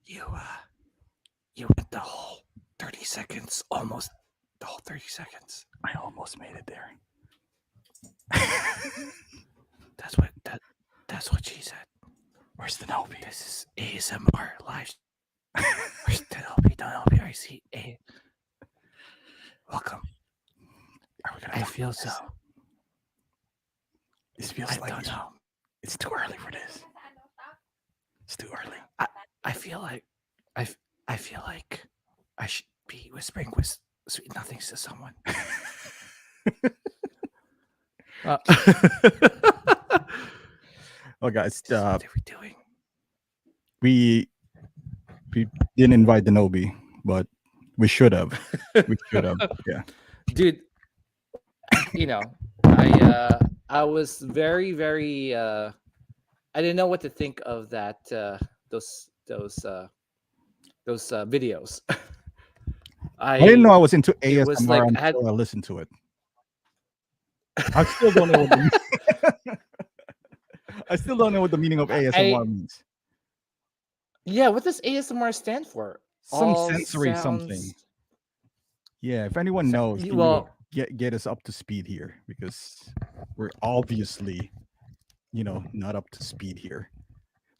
You went the whole 30 seconds, almost the whole 30 seconds. I almost made it there. That's what she said. Where's the Nobi? This is ASMR live. Where's the Nobi? The Nobi, I see. Welcome. I feel so. This feels I like don't know. It's too early for this. It's too early. I feel like I should be whispering with sweet nothings to someone. Oh, guys, What are we doing? We didn't invite the Nobi, but we should have. We should have. Yeah, dude. You know, I was very I didn't know what to think of that. Those videos. I didn't know I was into ASMR it was like until I listened to it. I still don't know what the I still don't know what the meaning of ASMR means. Yeah, what does ASMR stand for? Some sensory something. Yeah, if anyone knows, well, get us up to speed here, because we're obviously, not up to speed here.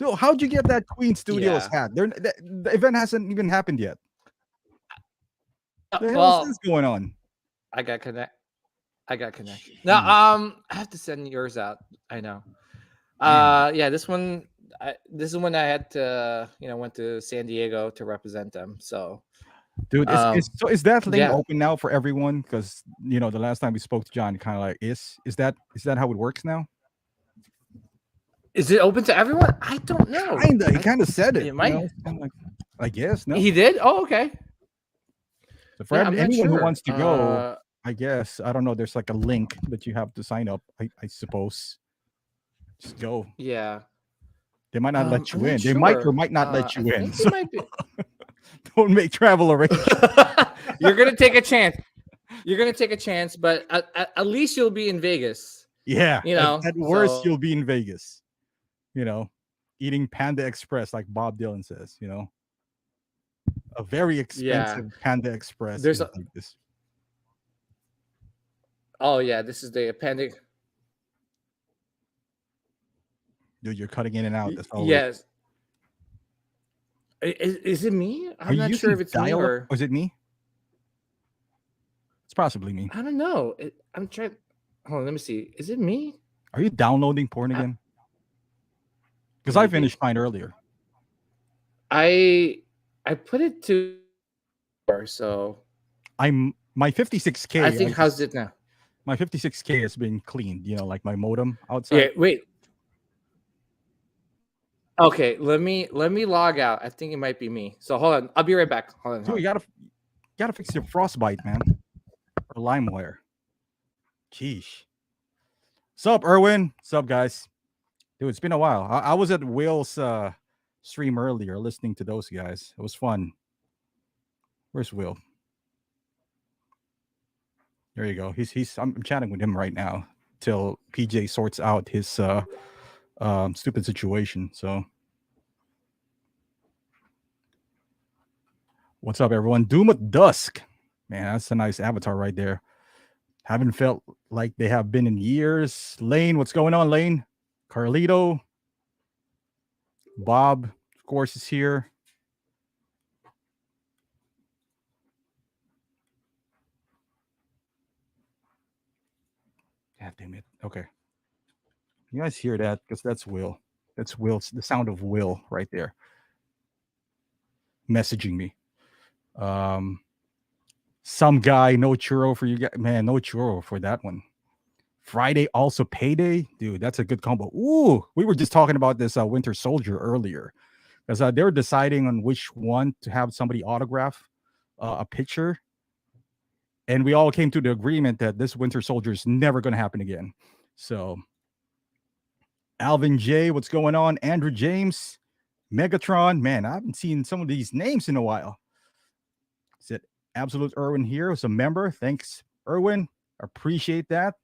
So how'd you get that Queen Studios hat? The event hasn't even happened yet. The hell is this going on? I got connected. No, I have to send yours out. I know. Yeah, this one. This is when I had to, went to San Diego to represent them. So, dude, is that link open now for everyone? Because the last time we spoke to John, kind of like is that how it works now? Is it open to everyone? I don't know. He kind of said it. It might. I guess no. He did. Oh, okay. So for anyone who wants to go, I guess I don't know. There's like a link that you have to sign up. I suppose. Just go. Yeah. They might not let you in. They might or might not let you in. So might be. Don't make travel arrangements. You're gonna take a chance. But at least you'll be in Vegas. Yeah. At worst, you'll be in Vegas. Eating Panda Express, like Bob Dylan says. A very expensive Panda Express. There's this. Oh yeah, this is the appendix. Dude, you're cutting in and out. That's all. Yes. Is it me? I'm not sure if it's me or is it me? It's possibly me. I don't know. I'm trying. Hold on, let me see. Is it me? Are you downloading porn again? Because I finished mine earlier. I put it to so my 56K. I think how's it now? My 56K has been cleaned. Like my modem outside. Yeah. Wait. Okay, let me log out. I think it might be me. So hold on, I'll be right back. Hold on. Dude, you gotta fix your frostbite, man, or LimeWire. Sheesh. Sup, Erwin? Sup, guys? Dude, it's been a while. I was at Will's stream earlier, listening to those guys. It was fun. Where's Will? There you go. I'm chatting with him right now till PJ sorts out his stupid situation. So what's up, everyone? Doom at Dusk. Man, that's a nice avatar right there. Haven't felt like they have been in years. Lane, what's going on, Lane? Carlito. Bob, of course, is here. God damn it. Okay. You guys hear that? Because that's Will. That's Will's, the sound of Will right there. Messaging me. Some guy, no churro for you guys. Man, no churro for that one. Friday, also payday. Dude, that's a good combo. Ooh, we were just talking about this Winter Soldier earlier. Because they were deciding on which one to have somebody autograph a picture. And we all came to the agreement that this Winter Soldier is never going to happen again. So, Alvin J, what's going on? Andrew James, Megatron. Man, I haven't seen some of these names in a while. Is it Absolute Irwin here? Who's a member? Thanks, Irwin. Appreciate that.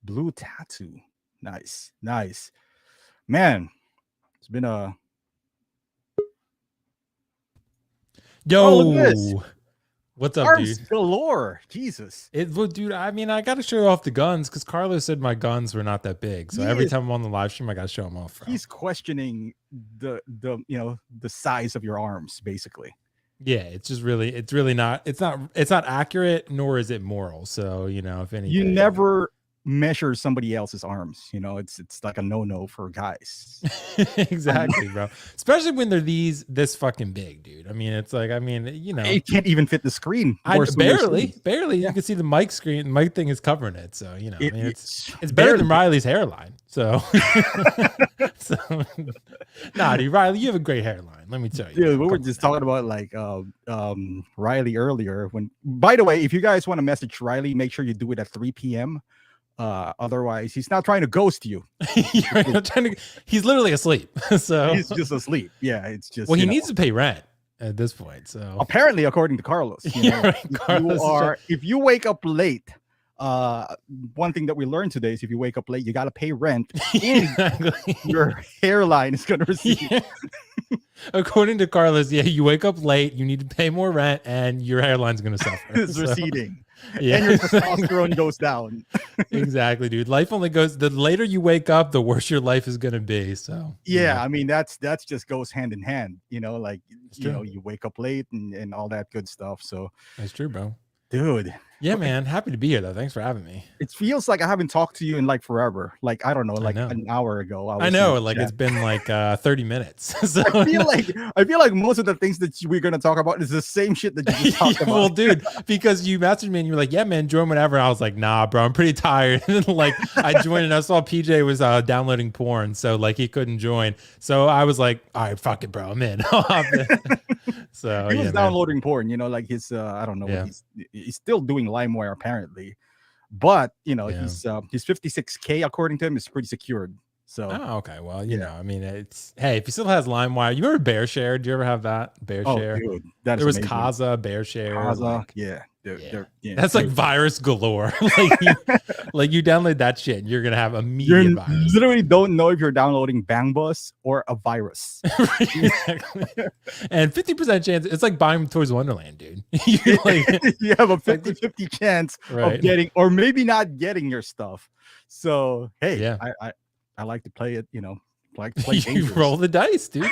Blue Tattoo. Nice. Man, it's been a Oh, look at this. Yo, what's up, Arms dude? galore. Jesus. Well, dude, I mean, I got to show off the guns because Carlos said my guns were not that big. So every time I'm on the live stream, I got to show them off. Bro. He's questioning the the size of your arms, basically. Yeah, it's really not. It's not accurate, nor is it moral. So if anything, You never measure somebody else's arms. It's like a no for guys. Exactly, bro. Especially when they're this fucking big, dude. I mean, it's like, It can't even fit the screen. Barely. Yeah. You can see the mic screen. The mic thing is covering it, so it's better barely. than Riley's hairline. So, nah, dude, Riley, you have a great hairline. Let me tell you. Dude, we were just talking about like Riley earlier. By the way, if you guys want to message Riley, make sure you do it at 3 p.m. Otherwise, he's not trying to ghost you. He's literally asleep. So He's just asleep. Yeah, it's just. Well, he needs to pay rent at this point. So apparently, according to Carlos, if you wake up late, one thing that we learned today is if you wake up late, you got to pay rent. Exactly. Your hairline is going to receive. Yeah. According to Carlos, you wake up late, you need to pay more rent, and your hairline's going to suffer. It's receding. Yeah, and your testosterone goes down. Exactly, dude. Life only goes. The later you wake up, the worse your life is going to be. So I mean that's just goes hand in hand. You wake up late and all that good stuff. So that's true, bro. Dude. Yeah, man. Happy to be here, though. Thanks for having me. It feels like I haven't talked to you in like forever. Like, I don't know, like an hour ago. I know, like it's been like 30 minutes. So I feel like most of the things that we're going to talk about is the same shit that you just talked about. Well, dude, because you messaged me and you were like, yeah, man, join whenever. And I was like, nah, bro, I'm pretty tired. And then like I joined and I saw PJ was downloading porn. So like he couldn't join. So I was like, all right, fuck it, bro. I'm in. So he was downloading porn, like his I don't know, he's still doing LimeWire apparently, but his 56K according to him is pretty secured. So okay, well, I mean, it's if he still has LimeWire. You remember BearShare? Do you ever have that BearShare? Dude, that there was Kaza, BearShare, that's like virus galore. like you download that shit, and you're gonna have immediate virus. You literally don't know if you're downloading Bang Bus or a virus. Exactly. And 50% chance. It's like buying Toys Wonderland, dude. you have a 50-50 chance of getting or maybe not getting your stuff. So hey, I like to play it, like to play you roll the dice, dude.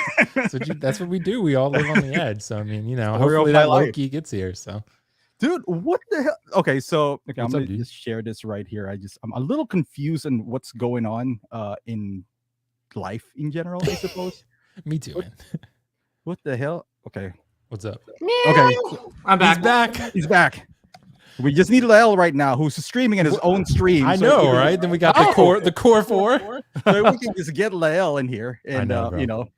That's what we do. We all live on the edge. So I mean, hopefully that Loki gets here. So, dude, what the hell? Okay, so I'm gonna just share this right here. I'm a little confused on what's going on in life in general, I suppose. Me too, man. What the hell? Okay, what's up? Okay, I'm back. He's back. He's back. We just need L right now, who's streaming in his own stream. I know, right? Then we got the core four. So we can just get Lael in here, and I know,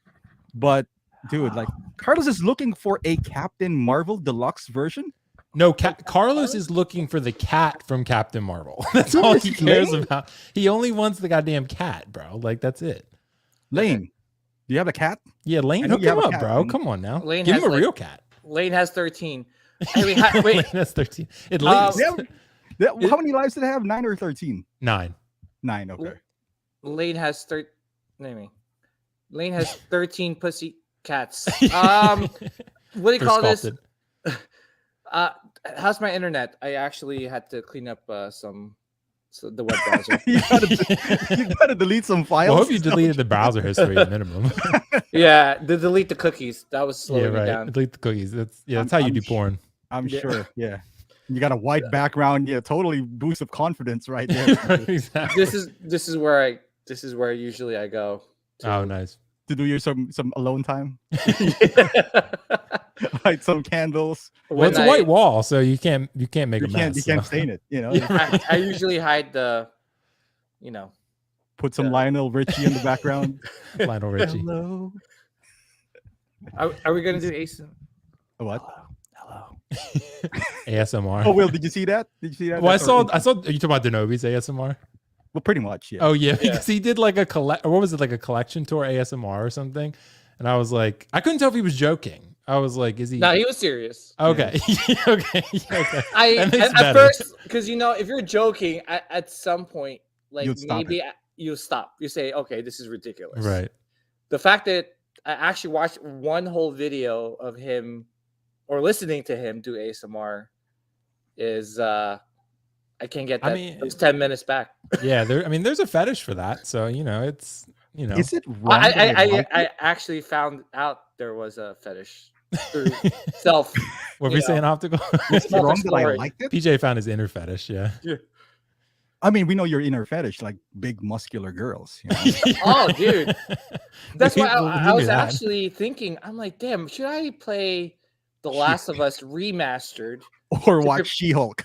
But dude, like Carlos is looking for a Captain Marvel deluxe version. No, Carlos is looking for the cat from Captain Marvel. That's all he cares about. He only wants the goddamn cat, bro. Like that's it. Lane, do you have a cat? Yeah, Lane, hook him up, bro. Come on now. Lane Give him a real cat. Lane has 13. Wait, that's 13. At least. How many lives did it have? 9 or 13? 9. 9. Okay. Lane has 13. Lane has 13 pussy cats. What do you call this? How's my internet? I actually had to clean up the web browser. you gotta delete some files. Well, I hope you deleted the browser history at minimum. Yeah, delete the cookies. That was slowing me down. Delete the cookies. That's how you do porn. I'm sure. Yeah. You got a white background. Yeah, totally boost of confidence right there. Exactly. This is where usually I go. Oh, nice. To do some alone time. Light some candles. Well, it's a white wall, so you can't make a mess. You can't stain it. I usually hide the. Put some Lionel Richie in the background. Lionel Richie. Hello. Are we gonna do ASMR? What? Hello. ASMR. Oh, Will, did you see that? Well, I saw. Are you talking about Denobi's ASMR? Well, pretty much, yeah. Oh yeah, because he did like a what was it, like a collection tour ASMR or something? And I was like, I couldn't tell if he was joking. I was like, is he? No, he was serious. Okay. Yeah. Okay. At first, because if you're joking, at some point, like maybe you stop. You say, okay, this is ridiculous. Right. The fact that I actually watched one whole video of him or listening to him do ASMR is I can't get that those 10 minutes back. Yeah, there's a fetish for that. So, it's, Is it wrong? I actually found out there was a fetish through self. What were you saying, Optical? Is it wrong that I liked it? PJ found his inner fetish, yeah. I mean, we know your inner fetish, like big muscular girls. Oh, dude. That's why I was actually thinking, I'm like, damn, should I play The Last of Us remastered? Or watch She-Hulk?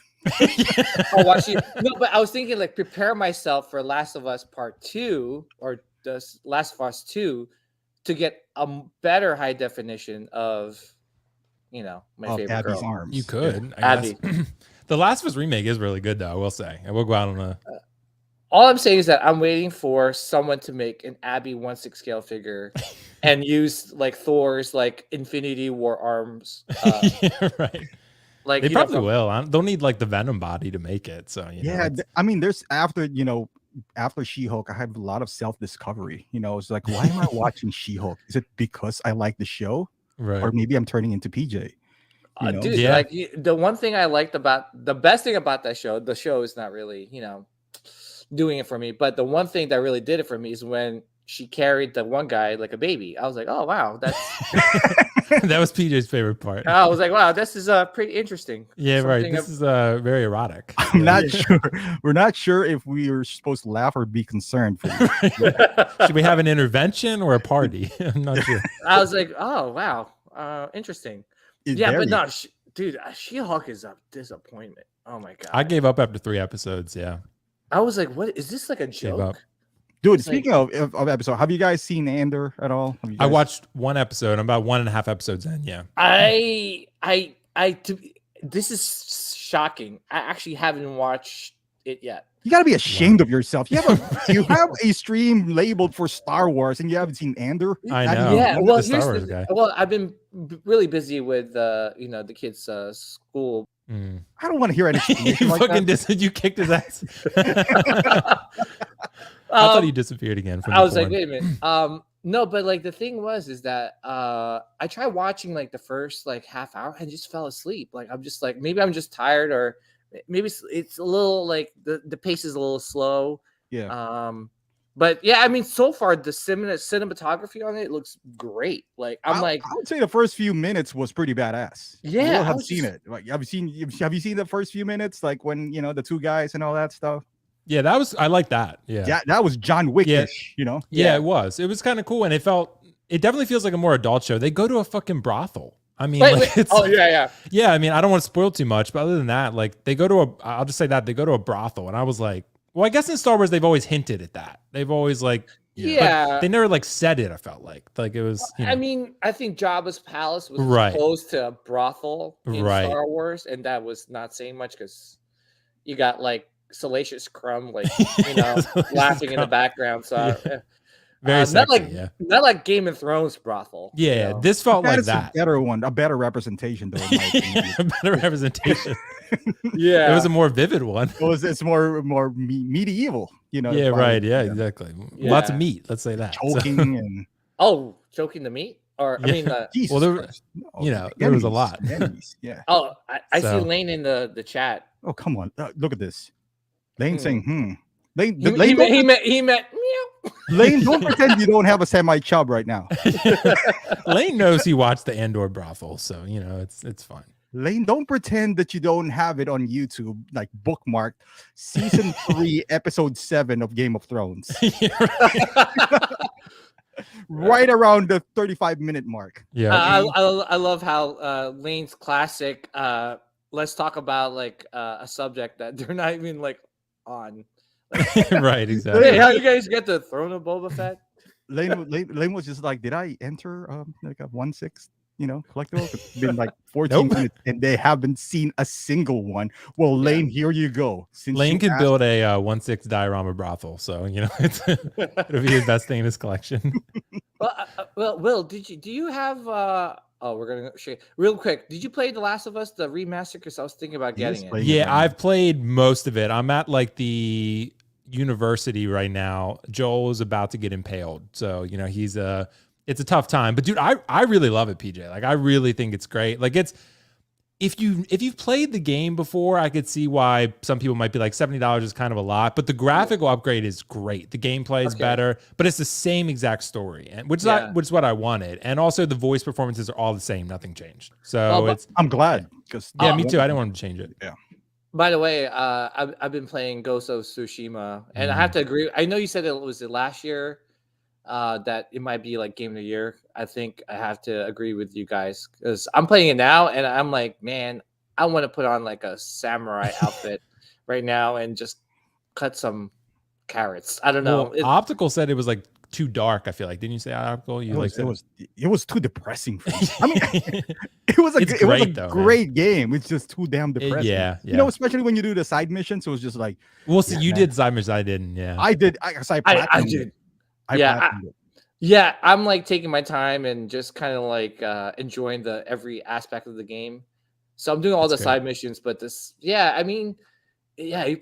Or watch No, but I was thinking, like, prepare myself for Last of Us Part 2 or The Last of Us 2 to get a better high definition of, my favorite Abby's girl. arms. You could. Abby. The Last of Us remake is really good, though, I will say. I will go out on a... All I'm saying is that I'm waiting for someone to make an Abby 1/6 scale figure and use, like, Thor's, like, Infinity War arms. Right. Like, they probably will. They'll need, like, the Venom body to make it. So, I mean, there's after She-Hulk, I have a lot of self-discovery. It's like, why am I watching She-Hulk? Is it because I like the show? Right. Or maybe I'm turning into PJ? Dude, like, the one thing I liked the best thing about that show, the show is not really, doing it for me. But the one thing that really did it for me is when she carried the one guy like a baby. I was like, oh, wow. That's that was PJ's favorite part. I was like, wow, this is pretty interesting. Yeah, right. This is very erotic. I'm not sure. We're not sure if we are supposed to laugh or be concerned. Should we have an intervention or a party? I'm not sure. I was like, oh, wow. Interesting. But no, dude, She-Hulk is a disappointment. Oh, my God. I gave up after 3 episodes, yeah. I was like, what? Is this like a joke? Dude, speaking of episode, have you guys seen Andor at all? I watched 1 episode. I'm about 1.5 episodes in, yeah. This is shocking. I actually haven't watched it yet. You got to be ashamed of yourself. You have a stream labeled for Star Wars and you haven't seen Andor? I know. Yeah, well, Star Wars guy. Well, I've been really busy with the kids' school. I don't want to hear any you kicked his ass. I thought he disappeared again. I was like, wait a minute. No, but like the thing is that I tried watching like the first like half hour and just fell asleep. Like I'm just like, maybe I'm just tired, or maybe it's a little like the pace is a little slow. Yeah. But yeah, I mean, so far the cinematography on it looks great. Like I would say the first few minutes was pretty badass. Yeah, I have seen it. Like, have you seen the first few minutes? Like when the two guys and all that stuff. Yeah, I like that. Yeah, that was John Wick-ish. Yeah, it was. It was kind of cool, and it definitely feels like a more adult show. They go to a fucking brothel. I mean, yeah. I mean, I don't want to spoil too much, but other than that, like they go to I'll just say that they go to a brothel, and I was like. Well, I guess in Star Wars they've always hinted at that. They've always like, but they never like said it. I felt like it was. I mean, I think Jabba's palace was close to a brothel in Star Wars, and that was not saying much because you got like Salacious Crumb, like laughing in the background. So very sexy, not like Game of Thrones brothel. Yeah, this felt like that. A better representation, though. A better representation. Yeah, it was a more vivid one. It's more medieval, Yeah, right. Yeah, exactly. Yeah. Lots of meat. Let's say that. Choking and choking the meat, or I mean, well, there was a lot. Yeah. Oh, I see Lane in the chat. Oh, come on, look at this. Lane saying, Lane, he met meow. Lane, don't pretend you don't have a semi-chub right now. Lane knows he watched the Andor brothel, so it's fine. Lane, don't pretend that you don't have it on YouTube, like bookmarked season 3, episode 7 of Game of Thrones. Right around the 35-minute mark. Yeah. I love how Lane's classic, let's talk about like a subject that they're not even like on. Right, exactly. Hey, how you guys get the Throne of Boba Fett? Lane was just like, did I enter like a 1/6? Collectible. It's been like 14 minutes and they haven't seen a single one. Well, Lane, here you go. Lane could build a 1/6 diorama brothel, so it'll be his best thing in his collection. Well, Will, do you have? We're gonna show you real quick. Did you play The Last of Us, the remaster? Because I was thinking about getting it. Yeah, I've played most of it. I'm at like the university right now. Joel is about to get impaled, so he's it's a tough time. But dude, I really love it, PJ. Like I really think it's great. Like it's if you've played the game before, I could see why some people might be like $70 is kind of a lot. But the graphical upgrade is great. The gameplay is better, but it's the same exact story, and which is what I wanted. And also the voice performances are all the same. Nothing changed. So I'm glad because me too. I didn't want them to change it. Yeah. By the way, I've been playing Ghost of Tsushima, and I have to agree. I know you said it was last year that it might be like Game of the Year. I think I have to agree with you guys because I'm playing it now, and I'm like, man, I want to put on like a samurai outfit right now and just cut some carrots. I don't know. Well, Optical said it was like too dark. I feel like, didn't you say Optical? You it was too depressing for me. I mean, it was a great game. It's just too damn depressing. Yeah. You know, especially when you do the side missions. So it was just like, well, see, you did side missions. I didn't. Yeah, I did. I did. Yeah, I'm like taking my time and just kind of like enjoying every aspect of the game. So I'm doing all the side missions, but I mean, I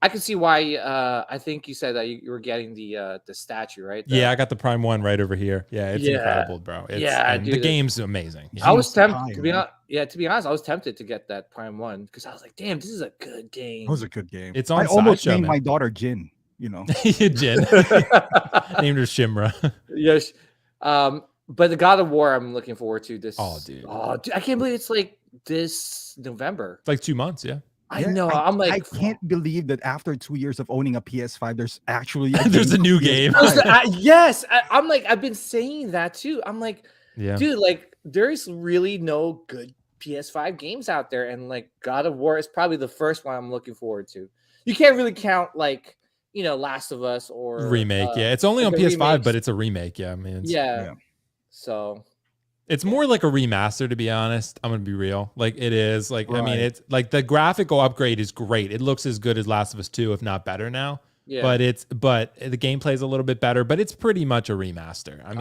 can see why. I think you said that you were getting the statue, right? I got the Prime 1 right over here. Yeah, it's incredible, bro. Dude, the game's amazing. I was tempted to be honest. Yeah, to be honest, I was tempted to get that Prime 1 because I was like, damn, this is a good game. It was a good game. It's on. I almost named my daughter Jin. You know, Jin named her Shimra. Yes, but the God of War I'm looking forward to this. Dude, I can't believe it's like this November. It's like 2 months. Yeah, I know. I'm like, I can't believe that after 2 years of owning a PS5, there's actually there's a new game. Yes, I'm like, I've been saying that too. I'm like, dude, like there's really no good PS5 games out there, and like God of War is probably the first one I'm looking forward to. You can't really count like, you know, Last of Us or remake. It's only on PS5, remakes. But it's a remake. Yeah, I mean, so it's more like a remaster, to be honest. I'm gonna be real. Like it is. Like I mean, it's like the graphical upgrade is great. It looks as good as Last of Us 2, if not better now. Yeah. But the gameplay is a little bit better. But it's pretty much a remaster. I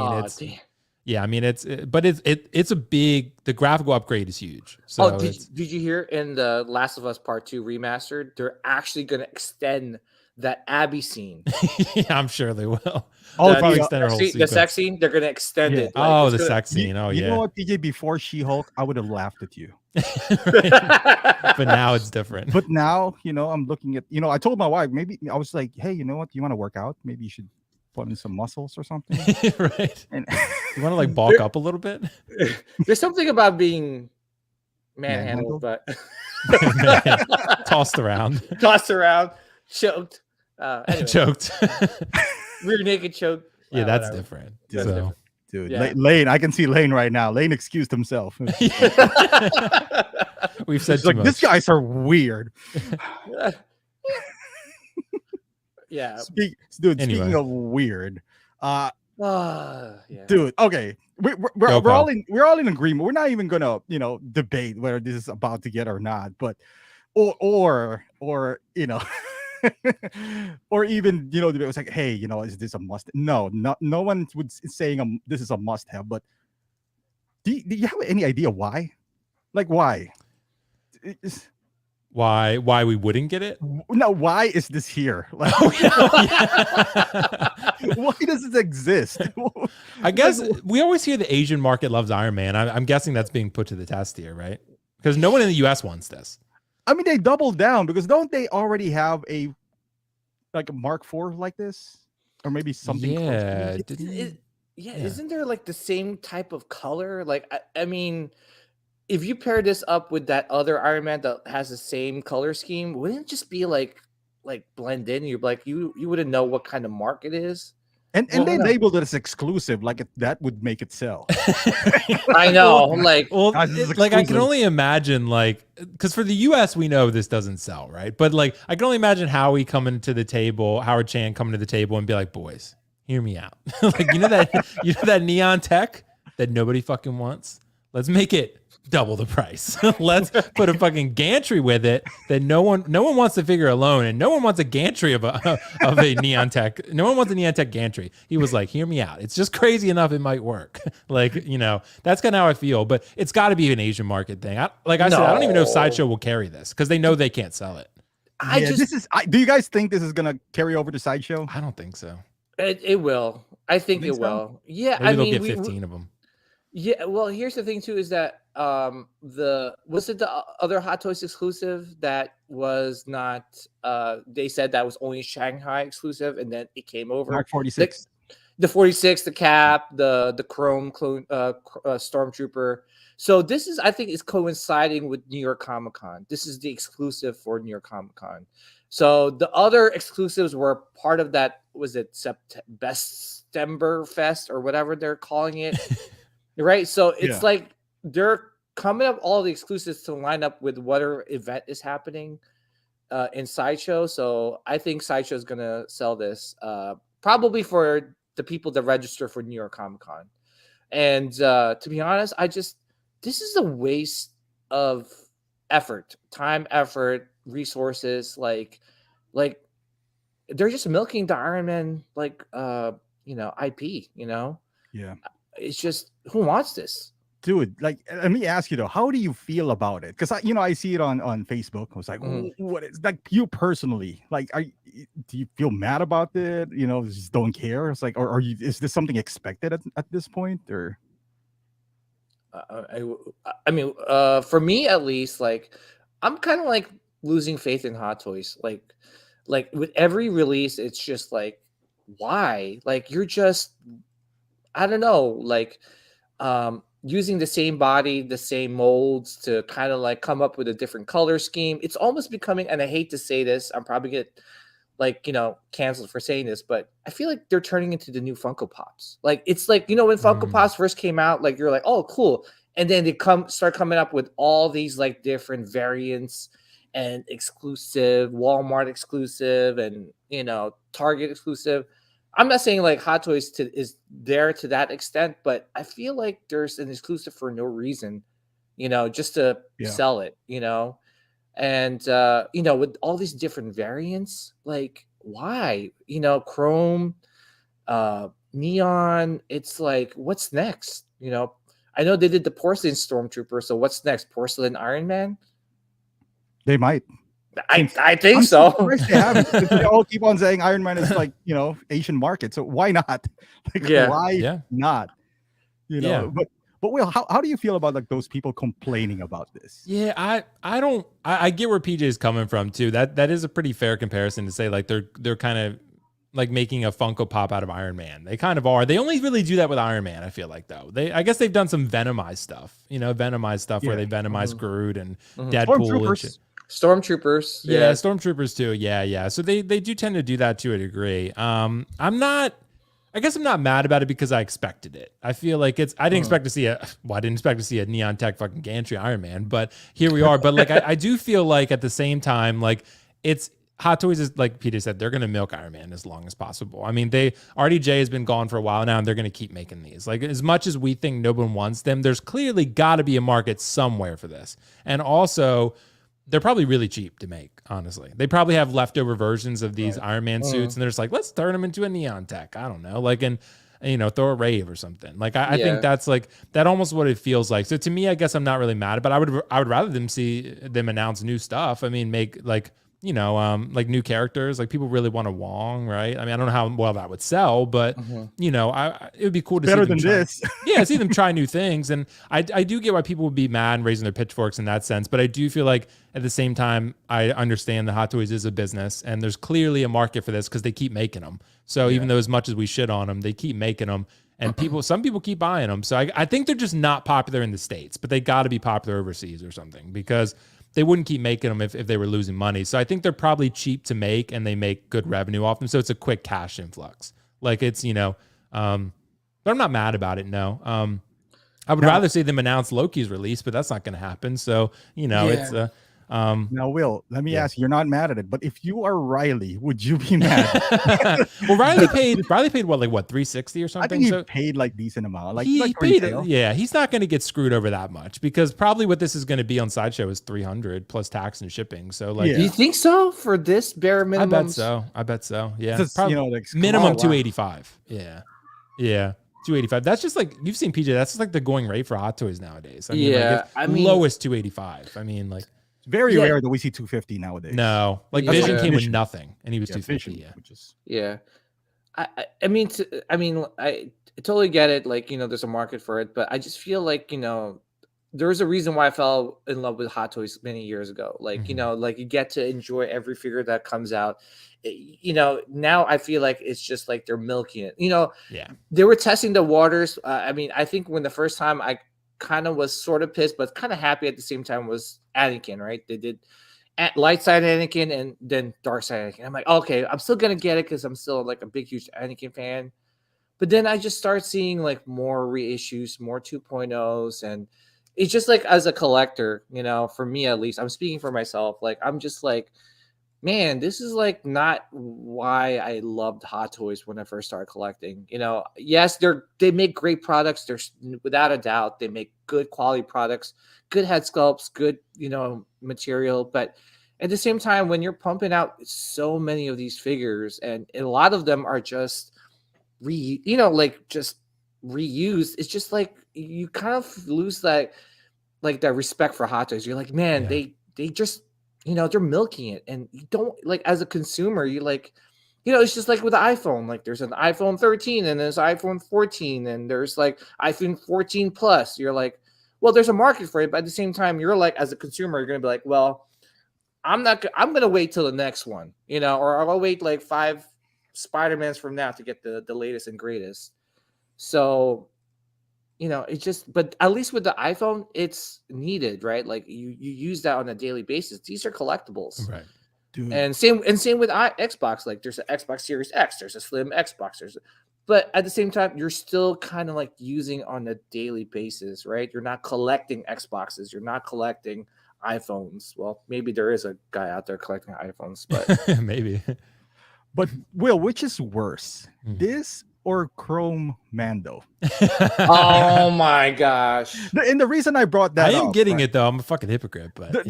mean, it's a big. The graphical upgrade is huge. So did you hear in the Last of Us Part 2 remastered? They're actually gonna extend that Abby scene. Yeah, I'm sure they will. Probably extend her whole the sex scene. They're gonna extend it. Like, the sex scene. Oh, you know what, PJ? Before She-Hulk, I would have laughed at you. But now it's different. But now, you know, I'm looking at. You know, I told my wife. Maybe I was like, hey, you know what? You want to work out? Maybe you should put in some muscles or something. Right. And you want to like bulk up a little bit. There's something about being manhandled, but tossed around, choked. Anyway. Choked. Rear naked choked. Yeah, that's different. That's different. Dude, Lane, I can see Lane right now. Lane excused himself. We've said too like, much. These guys are weird. Yeah. Speaking of weird, yeah. Dude, okay. We're all in agreement. We're not even gonna, you know, debate whether this is about to get or not, but or you know, or even, you know, it was like, hey, you know, is this a must? No one would saying this is a must have. But do you have any idea why? Like why? Why we wouldn't get it? No, why is this here? Like, why does it exist? I guess we always hear the Asian market loves Iron Man. I'm guessing that's being put to the test here, right? Because no one in the US wants this. I mean, they doubled down because don't they already have a Mark IV like this, or maybe something? Yeah, isn't there like the same type of color? Like, I mean, if you pair this up with that other Iron Man that has the same color scheme, wouldn't it just be like blend in? You're like you wouldn't know what kind of mark it is. And they labeled it as exclusive, like that would make it sell. I know, I can only imagine, because for the US we know this doesn't sell, right? But I can only imagine Howard Chan coming to the table and be like, boys, hear me out. you know that neon tech that nobody fucking wants? Let's make it double the price. Let's put a fucking gantry with it that no one wants to figure alone, and no one wants a gantry of a neon tech. No one wants a neon tech gantry. He was like, hear me out. It's just crazy enough it might work. That's kind of how I feel, but it's got to be an Asian market thing. I don't even know if Sideshow will carry this because they know they can't sell it. Do you guys think this is gonna carry over to Sideshow? I don't think so. It will. I think think it so? will. Yeah, Maybe I they'll mean, get we 15 of them. yeah. Well, here's the thing too: is that the was it the other Hot Toys exclusive that was not they said that was only Shanghai exclusive, and then it came over Mark 46. the 46, the cap, the chrome clone, stormtrooper. So this is, I think, is coinciding with New York Comic Con. This is the exclusive for New York Comic Con. So the other exclusives were part of that. Was it Best September Fest or whatever they're calling it? Right. So it's Yeah. like they're coming up all the exclusives to line up with whatever event is happening in Sideshow. So I think Sideshow is gonna sell this probably for the people that register for New York Comic Con. And to be honest, this is a waste of effort, time, effort, resources. Like they're just milking the Iron Man IP. Yeah. It's just, who wants this? Dude, like, let me ask you though, how do you feel about it? Because I see it on Facebook. I was like, what is like you personally? Like, do you feel mad about it? Just don't care. It's like, or are you? Is this something expected at this point, or? I mean, for me at least, like, I'm kind of like losing faith in Hot Toys. Like with every release, it's just like, why? Like, you're just, I don't know, like, using the same body, the same molds to kind of like come up with a different color scheme. It's almost becoming, and I hate to say this, I'm probably get canceled for saying this, but I feel like they're turning into the new Funko Pops. Like, it's like, when Funko Pops first came out, like, you're like, oh, cool. And then they start coming up with all these like different variants and exclusive, Walmart exclusive, and Target exclusive. I'm not saying like Hot Toys is there to that extent, but I feel like there's an exclusive for no reason, just to sell it, and with all these different variants, like, why? Chrome, neon. It's like, what's next? I know they did the porcelain stormtrooper, so what's next? Porcelain Iron Man? They might. I think so. Surprised they haven't. They all keep on saying Iron Man is like, Asian market. So why not? Like, why not? But Will, how do you feel about like those people complaining about this? Yeah, I get where PJ is coming from too. That is a pretty fair comparison to say like they're kind of like making a Funko Pop out of Iron Man. They kind of are. They only really do that with Iron Man, I feel like, though. I guess they've done some Venomized stuff, Venomized stuff where they Venomize Groot and Deadpool and shit. Stormtroopers. Yeah, Stormtroopers too. Yeah. So they do tend to do that to a degree. I guess I'm not mad about it because I expected it. I feel like I didn't expect to see I didn't expect to see a neon tech fucking gantry Iron Man, but here we are. But like, I do feel like at the same time, like, it's Hot Toys is, like Peter said, they're going to milk Iron Man as long as possible. I mean, RDJ has been gone for a while now, and they're going to keep making these. Like, as much as we think no one wants them, there's clearly got to be a market somewhere for this. And also, they're probably really cheap to make, honestly. They probably have leftover versions of these Iron Man suits, and they're just like, let's turn them into a neon tech. I don't know, like, and throw a rave or something. Like, I think that's like that almost what it feels like. So to me, I guess I'm not really mad, but I would rather see them announce new stuff. I mean, make like like new characters. Like, people really want a Wong, right? I mean, I don't know how well that would sell, but it would be cool to better see them than this. see them try new things. And I do get why people would be mad and raising their pitchforks in that sense, but I do feel like at the same time, I understand that Hot Toys is a business, and there's clearly a market for this because they keep making them. So even though as much as we shit on them, they keep making them, and some people keep buying them. So I think they're just not popular in the States, but they got to be popular overseas or something, because they wouldn't keep making them if they were losing money. So I think they're probably cheap to make, and they make good revenue off them. So it's a quick cash influx. Like, it's, but I'm not mad about it. No. I would rather see them announce Loki's release, but that's not going to happen. So, it's, now, Will, let me ask you, you're not mad at it, but if you are Riley, would you be mad? Well, Riley paid what, 360 or something? I think he paid like decent amount. Like, he paid it. Yeah, he's not going to get screwed over that much, because probably what this is going to be on Sideshow is 300 plus tax and shipping. So like, do you think so for this bare minimum? I bet so. Yeah, just, probably, like, minimum 285. Yeah. 285. That's just like, you've seen PJ. That's just like the going rate for Hot Toys nowadays. I mean, lowest 285. I mean, like, it's very rare that we see 250 nowadays. No, like Vision came with nothing, and he was 250. Yeah. I mean, I totally get it. Like, there's a market for it, but I just feel like, there's a reason why I fell in love with Hot Toys many years ago. Like, like you get to enjoy every figure that comes out. Now I feel like it's just like they're milking it. Yeah. They were testing the waters. I mean, I think when the first time I kind of was sort of pissed, but kind of happy at the same time was Anakin, right? They did at light side Anakin and then dark side Anakin. I'm like, okay, I'm still gonna get it because I'm still like a big, huge Anakin fan. But then I just start seeing like more reissues, more 2.0s, and it's just like as a collector, for me at least, I'm speaking for myself. Like I'm just like, man, this is like not why I loved Hot Toys when I first started collecting. Yes, they make great products. There's without a doubt they make good quality products, good head sculpts, good material. But at the same time, when you're pumping out so many of these figures, and a lot of them are just just reused, it's just like you kind of lose that respect for Hot Toys. You're like, man, they just they're milking it, and you don't like as a consumer. You like, it's just like with the iPhone. Like there's an iPhone 13 and there's iPhone 14 and there's like iPhone 14 Plus. You're like, well, there's a market for it, but at the same time, you're like as a consumer, you're gonna be like, well, I'm gonna wait till the next one, or I'll wait like 5 Spider-Mans from now to get the latest and greatest. So it's just, but at least with the iPhone, it's needed, right? Like you use that on a daily basis. These are collectibles, Right? Dude. And same with Xbox. Like there's an Xbox Series X, there's a slim Xbox, but at the same time, you're still kind of like using on a daily basis, right? You're not collecting Xboxes, you're not collecting iPhones. Well, maybe there is a guy out there collecting iPhones, but maybe. But Will, which is worse, this or Chrome Mando? Oh my gosh! And the reason I brought that, I am getting it though. I'm a fucking hypocrite, but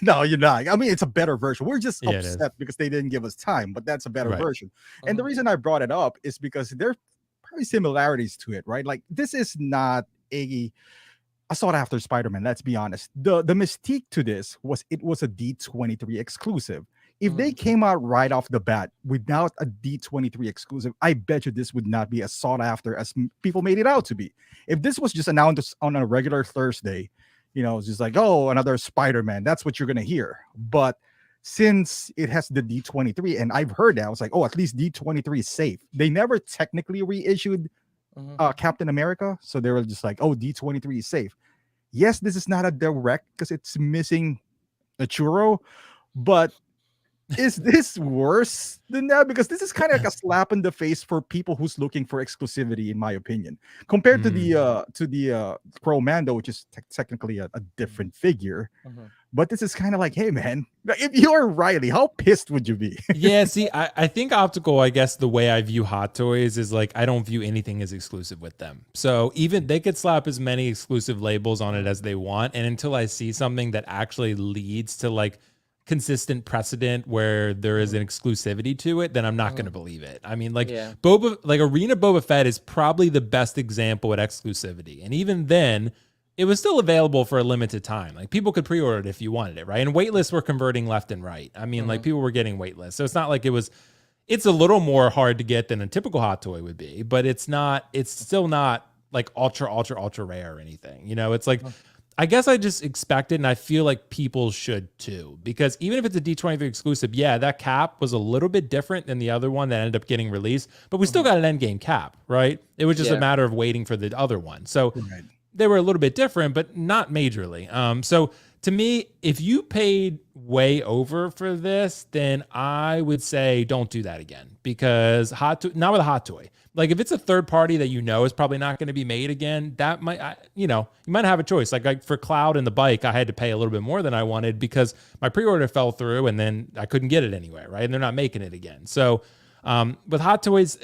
no, you're not. I mean, it's a better version. We're just upset because they didn't give us time, but that's a better version. And the reason I brought it up is because there's probably similarities to it, right? Like this is not a sought after Spider-Man. Let's be honest. The mystique to this was it was a D23 exclusive. If they came out right off the bat without a D23 exclusive, I bet you this would not be as sought after as people made it out to be. If this was just announced on a regular Thursday, it's just like, oh, another Spider-Man, that's what you're going to hear. But since it has the D23, and I've heard that, I was like, oh, at least D23 is safe. They never technically reissued Captain America, so they were just like, oh, D23 is safe. Yes, this is not a direct because it's missing a churro, but is this worse than that? Because this is kind of like a slap in the face for people who's looking for exclusivity, in my opinion, compared to the Pro Mando, which is technically a different figure. But this is kind of like, hey man, if you're Riley, how pissed would you be? Yeah, see, I think optical, I guess the way I view Hot Toys is like I don't view anything as exclusive with them. So even they could slap as many exclusive labels on it as they want, and until I see something that actually leads to like consistent precedent where there is an exclusivity to it, then I'm not going to believe it. I mean, like Arena Boba Fett is probably the best example at exclusivity. And even then, it was still available for a limited time. Like people could pre-order it if you wanted it, right? And waitlists were converting left and right. I mean, like people were getting waitlists. So it's not like it's a little more hard to get than a typical Hot Toy would be, but it's still not like ultra rare or anything. It's like, I guess I just expected, and I feel like people should too, because even if it's a D23 exclusive, yeah, that cap was a little bit different than the other one that ended up getting released, but we still got an endgame cap, right? It was just a matter of waiting for the other one. So they were a little bit different, but not majorly. So to me, if you paid way over for this, then I would say don't do that again, because not with a Hot Toy. Like if it's a third party that is probably not going to be made again, that might, you might have a choice. Like for Cloud and the bike, I had to pay a little bit more than I wanted because my pre-order fell through and then I couldn't get it anywhere, right? And they're not making it again. So with Hot Toys,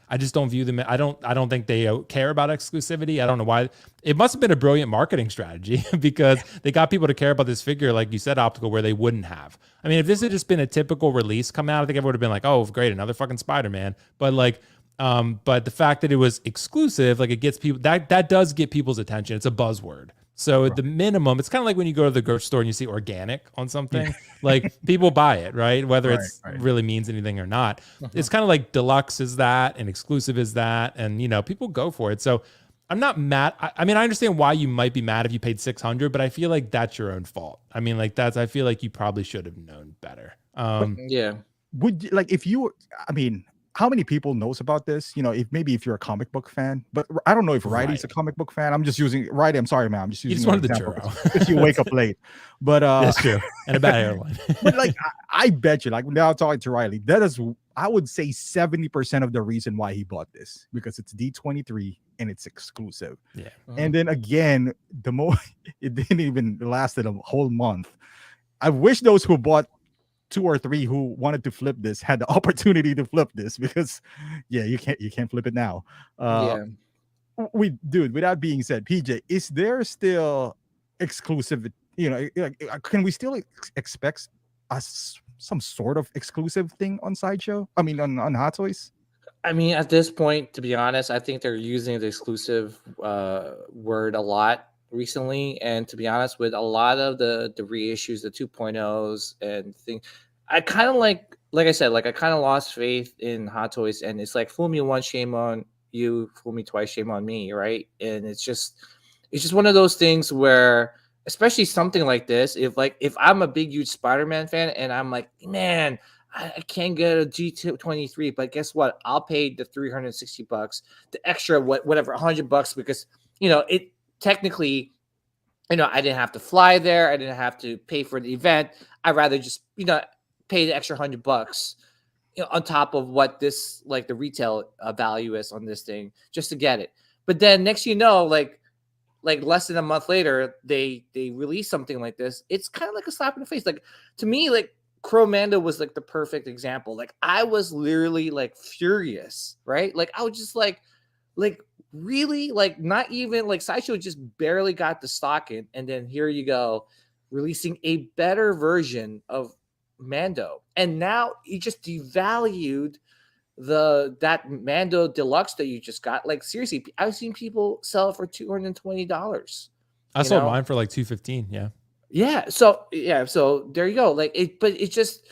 I just don't view them. I don't think they care about exclusivity. I don't know why. It must have been a brilliant marketing strategy because they got people to care about this figure, like you said, optical, where they wouldn't have. I mean, if this had just been a typical release come out, I think everyone would have been like, oh, great, another fucking Spider-Man. But like, but the fact that it was exclusive, like it gets people, that does get people's attention. It's a buzzword. So at the minimum, it's kind of like when you go to the grocery store and you see organic on something, like people buy it, right? Whether it's really means anything or not. It's kind of like deluxe is that and exclusive is that. And, people go for it. So I'm not mad. I mean, I understand why you might be mad if you paid 600, but I feel like that's your own fault. I mean, I feel like you probably should have known better. Yeah. Would you, like, if you, I mean, how many people knows about this? If you're a comic book fan, but I don't know if Righty's a comic book fan. I'm just using Righty. I'm sorry, man. I'm just using. You just wanted the churro. If you wake up late, but that's true, and a bad hairline. But like, I bet you, like, now talking to Riley, that is, I would say 70% of the reason why he bought this, because it's D23 and it's exclusive. Yeah, and then again, it didn't even lasted a whole month. I wish those who bought 2 or 3 who wanted to flip this had the opportunity to flip this, because you can't flip it now. With that being said, PJ, is there still exclusive, can we still expect some sort of exclusive thing on Sideshow? I mean, on Hot Toys? I mean, at this point, to be honest, I think they're using the exclusive word a lot recently, and to be honest, with a lot of the reissues, the 2.0s and things, I kind of like I said, I kind of lost faith in Hot Toys, and it's like, fool me once, shame on you; fool me twice, shame on me, right? And it's just one of those things where, especially something like this, if I'm a big huge Spider-Man fan and I'm like, man, I can't get a G23, but guess what? I'll pay the $360, the extra whatever $100, because it technically, I didn't have to fly there, I didn't have to pay for the event. I'd rather just pay the extra $100 on top of what this, like, the retail value is on this thing, just to get it. But then next like less than a month later, they release something like this. It's kind of like a slap in the face. Like, to me, like, Cromando was like the perfect example. Like, I was literally like furious, right? Like, I was just like really, like, not even like Sideshow just barely got the stock in, and then here you go, releasing a better version of Mando, and now you just devalued that Mando Deluxe that you just got. Like, seriously, I've seen people sell it for $220. I sold mine for like $215. Yeah. So there you go. Like, but it's just,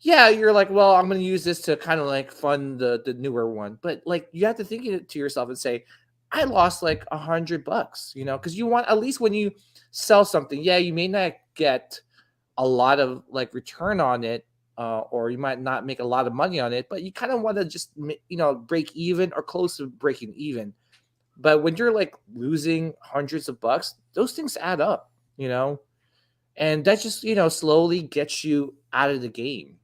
you're like, well, I'm going to use this to kind of like fund the newer one. But like, you have to think it to yourself and say, I lost like $100, because you want, at least when you sell something, you may not get a lot of like return on it, or you might not make a lot of money on it, but you kind of want to just, break even or close to breaking even. But when you're like losing hundreds of bucks, those things add up, and that just, slowly gets you out of the game,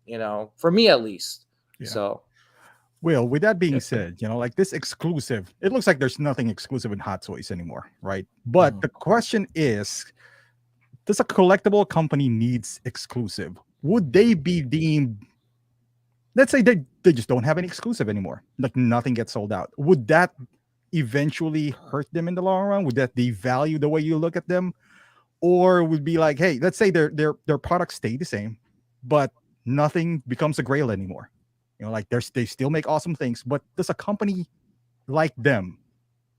for me at least. Yeah. So, well, with that being said, like, this exclusive, it looks like there's nothing exclusive in Hot Toys anymore, right? But the question is, does a collectible company needs exclusive? Would they be deemed, let's say they just don't have any exclusive anymore, like nothing gets sold out? Would that eventually hurt them in the long run? Would that devalue the way you look at them? Or would be like, hey, let's say their products stay the same, but nothing becomes a Grail anymore. Like, they still make awesome things, but does a company like them,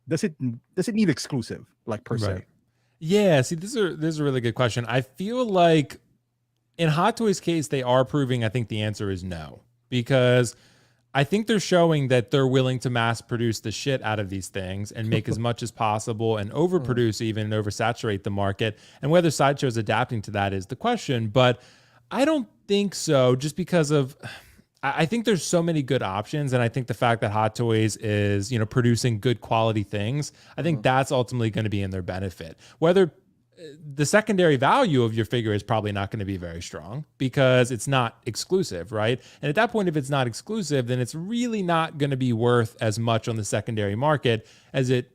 does it need exclusive, like, per se? Yeah, see, this is a really good question. I feel like in Hot Toys' case, they are proving, I think the answer is no, because I think they're showing that they're willing to mass produce the shit out of these things and make as much as possible and overproduce even and oversaturate the market. And whether Sideshow is adapting to that is the question, but I don't think so, just because of, I think there's so many good options. And I think the fact that Hot Toys is, producing good quality things, I think that's ultimately going to be in their benefit. Whether the secondary value of your figure is probably not going to be very strong because it's not exclusive, right? And at that point, if it's not exclusive, then it's really not going to be worth as much on the secondary market as it,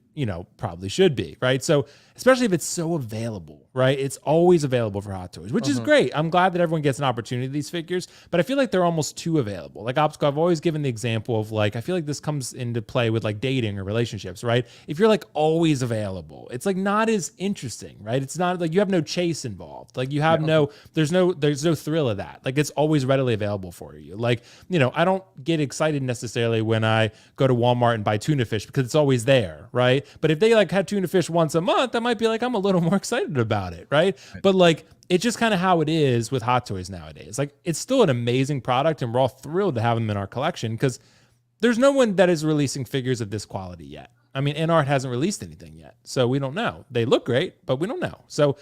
probably should be, right? So especially if it's so available, right? It's always available for Hot Toys, which is great. I'm glad that everyone gets an opportunity to these figures, but I feel like they're almost too available. Like, Opsco, I've always given the example of, like, I feel like this comes into play with like dating or relationships, right? If you're like always available, it's like not as interesting, right? It's not like you have no chase involved. Like, you have there's no thrill of that. Like, it's always readily available for you. Like, I don't get excited necessarily when I go to Walmart and buy tuna fish because it's always there, right? right? But if they like had tuna fish once a month, I might be like, I'm a little more excited about it, right? But like, it's just kind of how it is with Hot Toys nowadays. Like, it's still an amazing product, and we're all thrilled to have them in our collection because there's no one that is releasing figures of this quality yet. I mean, InArt hasn't released anything yet, so we don't know. They look great, but we don't know. So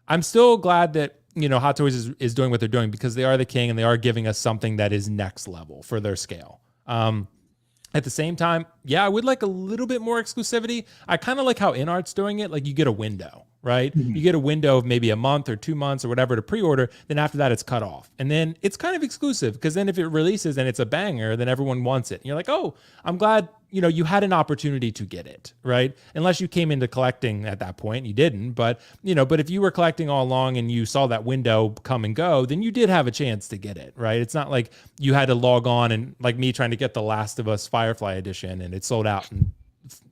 I'm still glad that, you know, Hot Toys is doing what they're doing because they are the king and they are giving us something that is next level for their scale. At the same time, yeah, I would like a little bit more exclusivity. I kind of like how InArt's doing it. Like, you get a window, right? You get a window of maybe a month or 2 months or whatever to pre-order. Then after that, it's cut off. And then it's kind of exclusive because then if it releases and it's a banger, then everyone wants it. And you're like, oh, I'm glad, you know, you had an opportunity to get it, right? Unless you came into collecting at that point, you didn't. But, you know, but if you were collecting all along and you saw that window come and go, then you did have a chance to get it, right? It's not like you had to log on and like me trying to get the Last of Us Firefly edition and it sold out in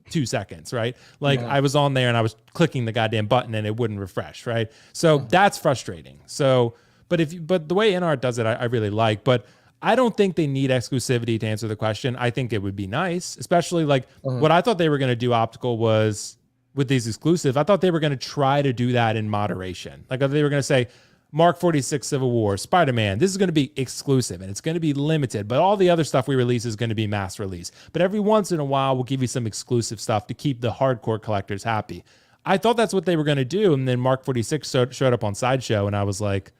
2 seconds, right? Like I was on there and I was clicking the goddamn button and it wouldn't refresh, right? So that's frustrating. So, but the way InArt does it, I really like, but I don't think they need exclusivity to answer the question. I think it would be nice, especially like what I thought they were going to do optical was with these exclusive. I thought they were going to try to do that in moderation. Like they were going to say, Mark 46 Civil War, Spider-Man, this is going to be exclusive and it's going to be limited, but all the other stuff we release is going to be mass release. But every once in a while, we'll give you some exclusive stuff to keep the hardcore collectors happy. I thought that's what they were going to do. And then Mark 46 showed up on Sideshow and I was like,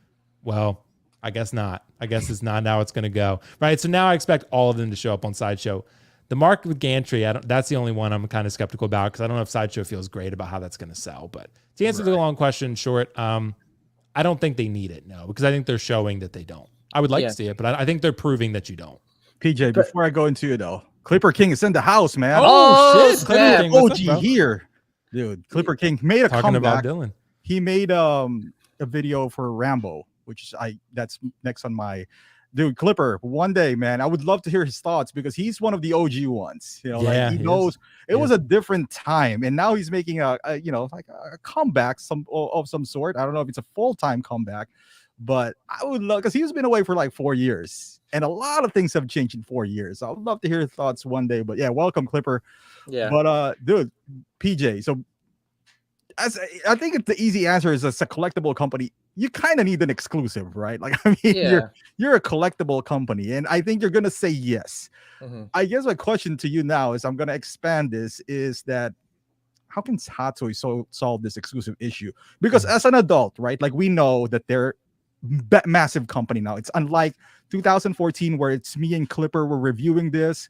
well, I guess not. I guess it's not how it's going to go. Right. So now I expect all of them to show up on Sideshow. The Mark with Gantry, that's the only one I'm kind of skeptical about because I don't know if Sideshow feels great about how that's going to sell. But to answer the long question short, I don't think they need it, no, because I think they're showing that they don't. I would like to see it, but I think they're proving that you don't. PJ, before I go into it though, Clipper King is in the house, man. Oh shit, Clipper King, OG here, dude. Clipper King made a talking comeback. about Dylan. He made a video for Rambo, which that's next on my dude. Clipper, one day, man, I would love to hear his thoughts because he's one of the OG ones. You know, like he knows it was a different time, and now he's making a comeback of some sort. I don't know if it's a full-time comeback, but I would love because he's been away for like 4 years, and a lot of things have changed in 4 years. So I would love to hear his thoughts one day. But yeah, welcome, Clipper. Yeah. But dude, PJ, so. I think the easy answer is it's a collectible company. You kind of need an exclusive, right? Like, I mean, you're a collectible company, and I think you're gonna say yes. I guess my question to you now is, I'm gonna expand this: is that how can Hot Toys solve this exclusive issue? Because as an adult, right, like we know that they're massive company now. It's unlike 2014 where it's me and Clipper were reviewing this.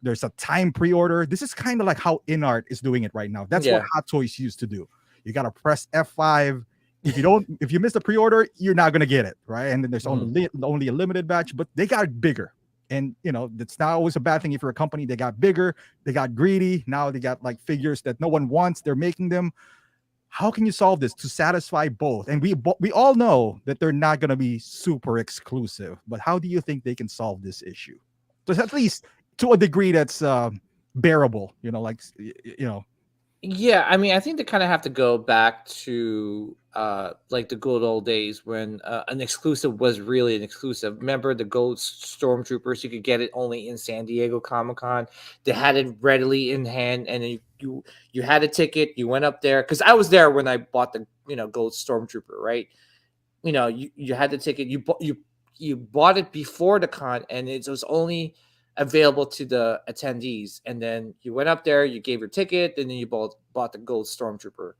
There's a time pre-order. This is kind of like how InArt is doing it right now. That's what Hot Toys used to do. You gotta press F5. If you miss the pre-order, you're not gonna get it, right? And then there's only a limited batch, but they got bigger. And you know, it's not always a bad thing if you're a company. They got bigger, they got greedy. Now they got like figures that no one wants. They're making them. How can you solve this to satisfy both? And we all know that they're not gonna be super exclusive, but how do you think they can solve this issue? So at least to a degree that's bearable, you know, like, you know. Yeah, I mean, I think they kind of have to go back to like the good old days when an exclusive was really an exclusive. Remember the Gold Stormtroopers? You could get it only in San Diego Comic-Con. They had it readily in hand, and you had a ticket. You went up there because I was there when I bought the Gold Stormtrooper, right? You know, you had the ticket. You bought it before the con, and it was only available to the attendees, and then you went up there, you gave your ticket, and then you bought the Gold Stormtrooper.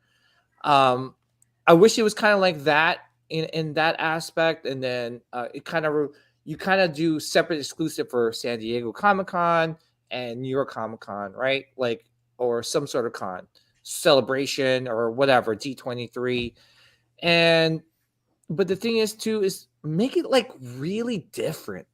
I wish it was kind of like that in that aspect, and then you kind of do separate exclusive for San Diego Comic-Con and New York Comic-Con, right? Like, or some sort of con celebration or whatever, D23. But the thing is too is make it like really different.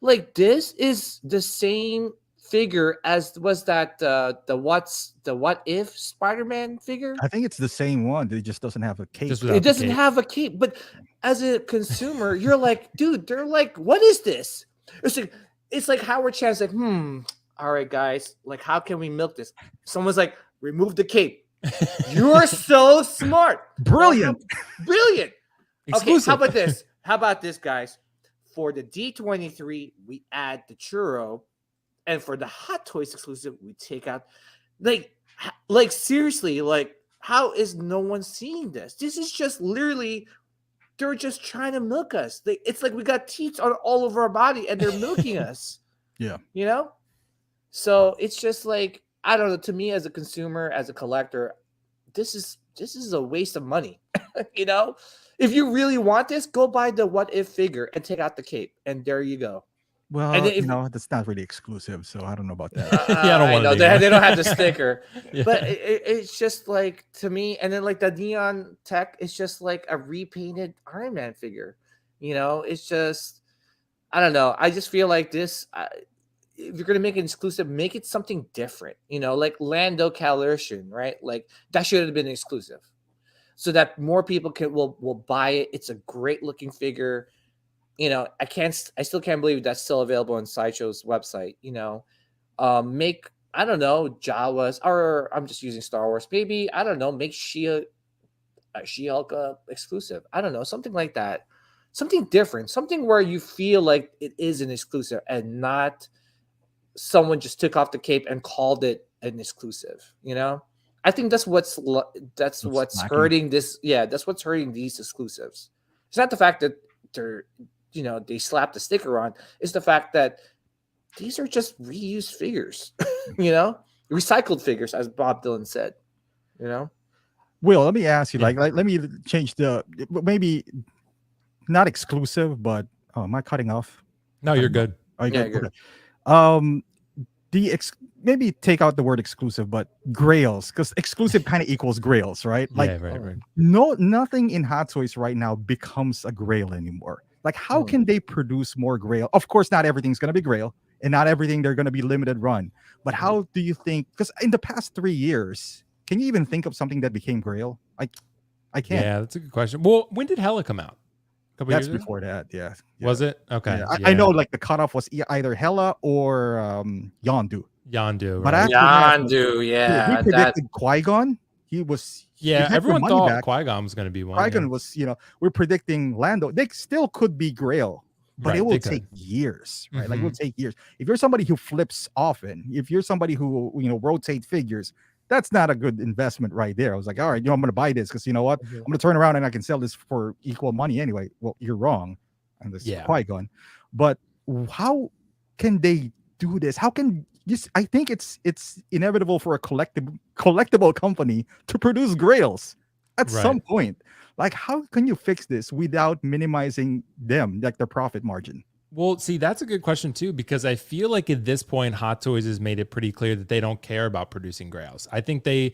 Like, this is the same figure as was that the what if Spider-Man figure? I think it's the same one. It just doesn't have a cape. It doesn't have a cape, but as a consumer, you're like, dude, they're like, what is this? It's like Howard Chan's like, all right, guys, like, how can we milk this? Someone's like, remove the cape. You're so smart. Brilliant. Brilliant. Exclusive. Okay, how about this, guys? For the D23, we add the churro, and for the Hot Toys exclusive, we take out. Like, Like seriously, like how is no one seeing this? This is just literally they're just trying to milk us. It's like we got teats on all over our body and they're milking us. Yeah. You know? So it's just like, I don't know, to me as a consumer, as a collector, this is a waste of money. You know? If you really want this, go buy the what if figure and take out the cape. And there you go. Well, And if, that's not really exclusive, so I don't know about that. Yeah, I don't want know it they either. don't have the sticker, Yeah. but it's just like to me. And then like the neon tech is just like a repainted Iron Man figure. You know, it's just I don't know. I just feel like this. If you're gonna make it exclusive, make it something different. You know, like Lando Calrissian, right? Like that should have been exclusive, so that more people will buy it. It's a great looking figure. You know, I still can't believe that's still available on Sideshow's website. You know, make I don't know Jawas, or I'm just using Star Wars. Maybe I don't know, make She-Hulk exclusive. I don't know, something like that, something different, something where you feel like it is an exclusive and not someone just took off the cape and called it an exclusive. You know, I think that's what's lacking. hurting this. Yeah, that's what's hurting these exclusives. It's not the fact that they're they slapped the sticker on. It's the fact that these are just reused figures, recycled figures, as Bob Dylan said. Will, let me ask you, Yeah. like let me change maybe not exclusive, but am I cutting off? No, you're good. Oh, you Yeah, good? you're Okay. Maybe take out the word exclusive, but grails, because exclusive kind of equals grails, right? Like yeah, right. nothing in Hot Toys right now becomes a grail anymore. Like, how can they produce more grail? Of course, not everything's gonna be grail, and not everything they're gonna be limited run. But how do you think? Because in the past 3 years, can you even think of something that became grail? I can't. Yeah, that's a good question. Well, when did Hella come out? A couple That's years ago? before that. Yeah. Was it? Okay. Yeah. I know, like the cutoff was either Hella or Yondu. Yondu, But right? Yondu, we yeah, predicted Qui-Gon. He Yeah, had everyone their money thought back. Qui-Gon was going to be one. Qui-Gon yeah. was, we're predicting Lando. They still could be Grail, but Right, it will they could. take years, right? Like, it will Mhm. take years. If you're somebody who flips often, if you're somebody who, rotate figures, that's not a good investment right there. I was like, all right, I'm going to buy this because you know what? I'm going to turn around and I can sell this for equal money anyway. Well, you're wrong. And this Yeah. Qui-Gon. But how can they do this? How can I think it's inevitable for a collectible company to produce grails at Right. some point. Like, how can you fix this without minimizing them, like their profit margin? Well, see, that's a good question too, because I feel like at this point, Hot Toys has made it pretty clear that they don't care about producing grails. I think they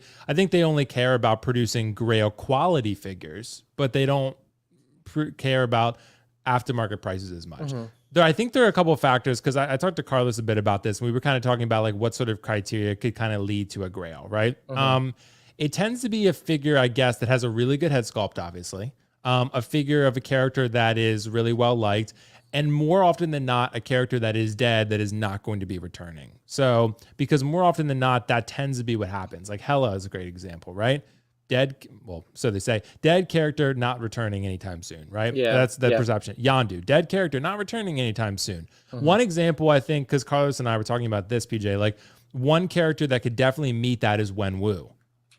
only care about producing grail quality figures, but they don't care about aftermarket prices as much. I think there are a couple of factors, because I talked to Carlos a bit about this. And we were kind of talking about like what sort of criteria could kind of lead to a grail, right? It tends to be a figure, I guess, that has a really good head sculpt, obviously, a figure of a character that is really well liked, and more often than not, a character that is dead that is not going to be returning. So, because more often than not, that tends to be what happens. Like Hella is a great example, right? So they say, dead character not returning anytime soon, right? Yeah, That's the yeah. perception. Yondu, dead character not returning anytime soon. One example, I think, because Carlos and I were talking about this, PJ, like one character that could definitely meet that is Wen Wu.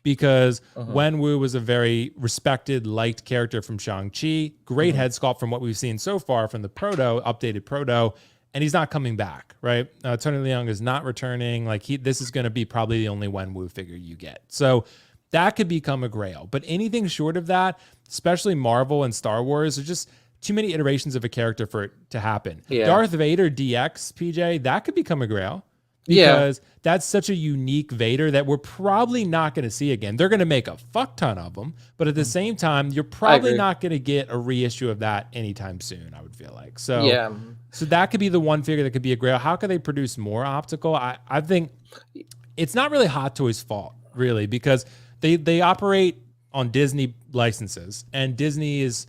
Because Wen Wu was a very respected, liked character from Shang-Chi. Great head sculpt from what we've seen so far from the updated proto, and he's not coming back, right? Tony Leung is not returning. Like this is going to be probably the only Wen Wu figure you get. So that could become a grail. But anything short of that, especially Marvel and Star Wars, are just too many iterations of a character for it to happen. Yeah. Darth Vader DX, PJ, that could become a grail. Because that's such a unique Vader that we're probably not going to see again. They're going to make a fuck ton of them, but at the same time, you're probably not going to get a reissue of that anytime soon, I would feel like. So, so that could be the one figure that could be a grail. How could they produce more optical? I think it's not really Hot Toys' fault, really, because they operate on Disney licenses, and Disney is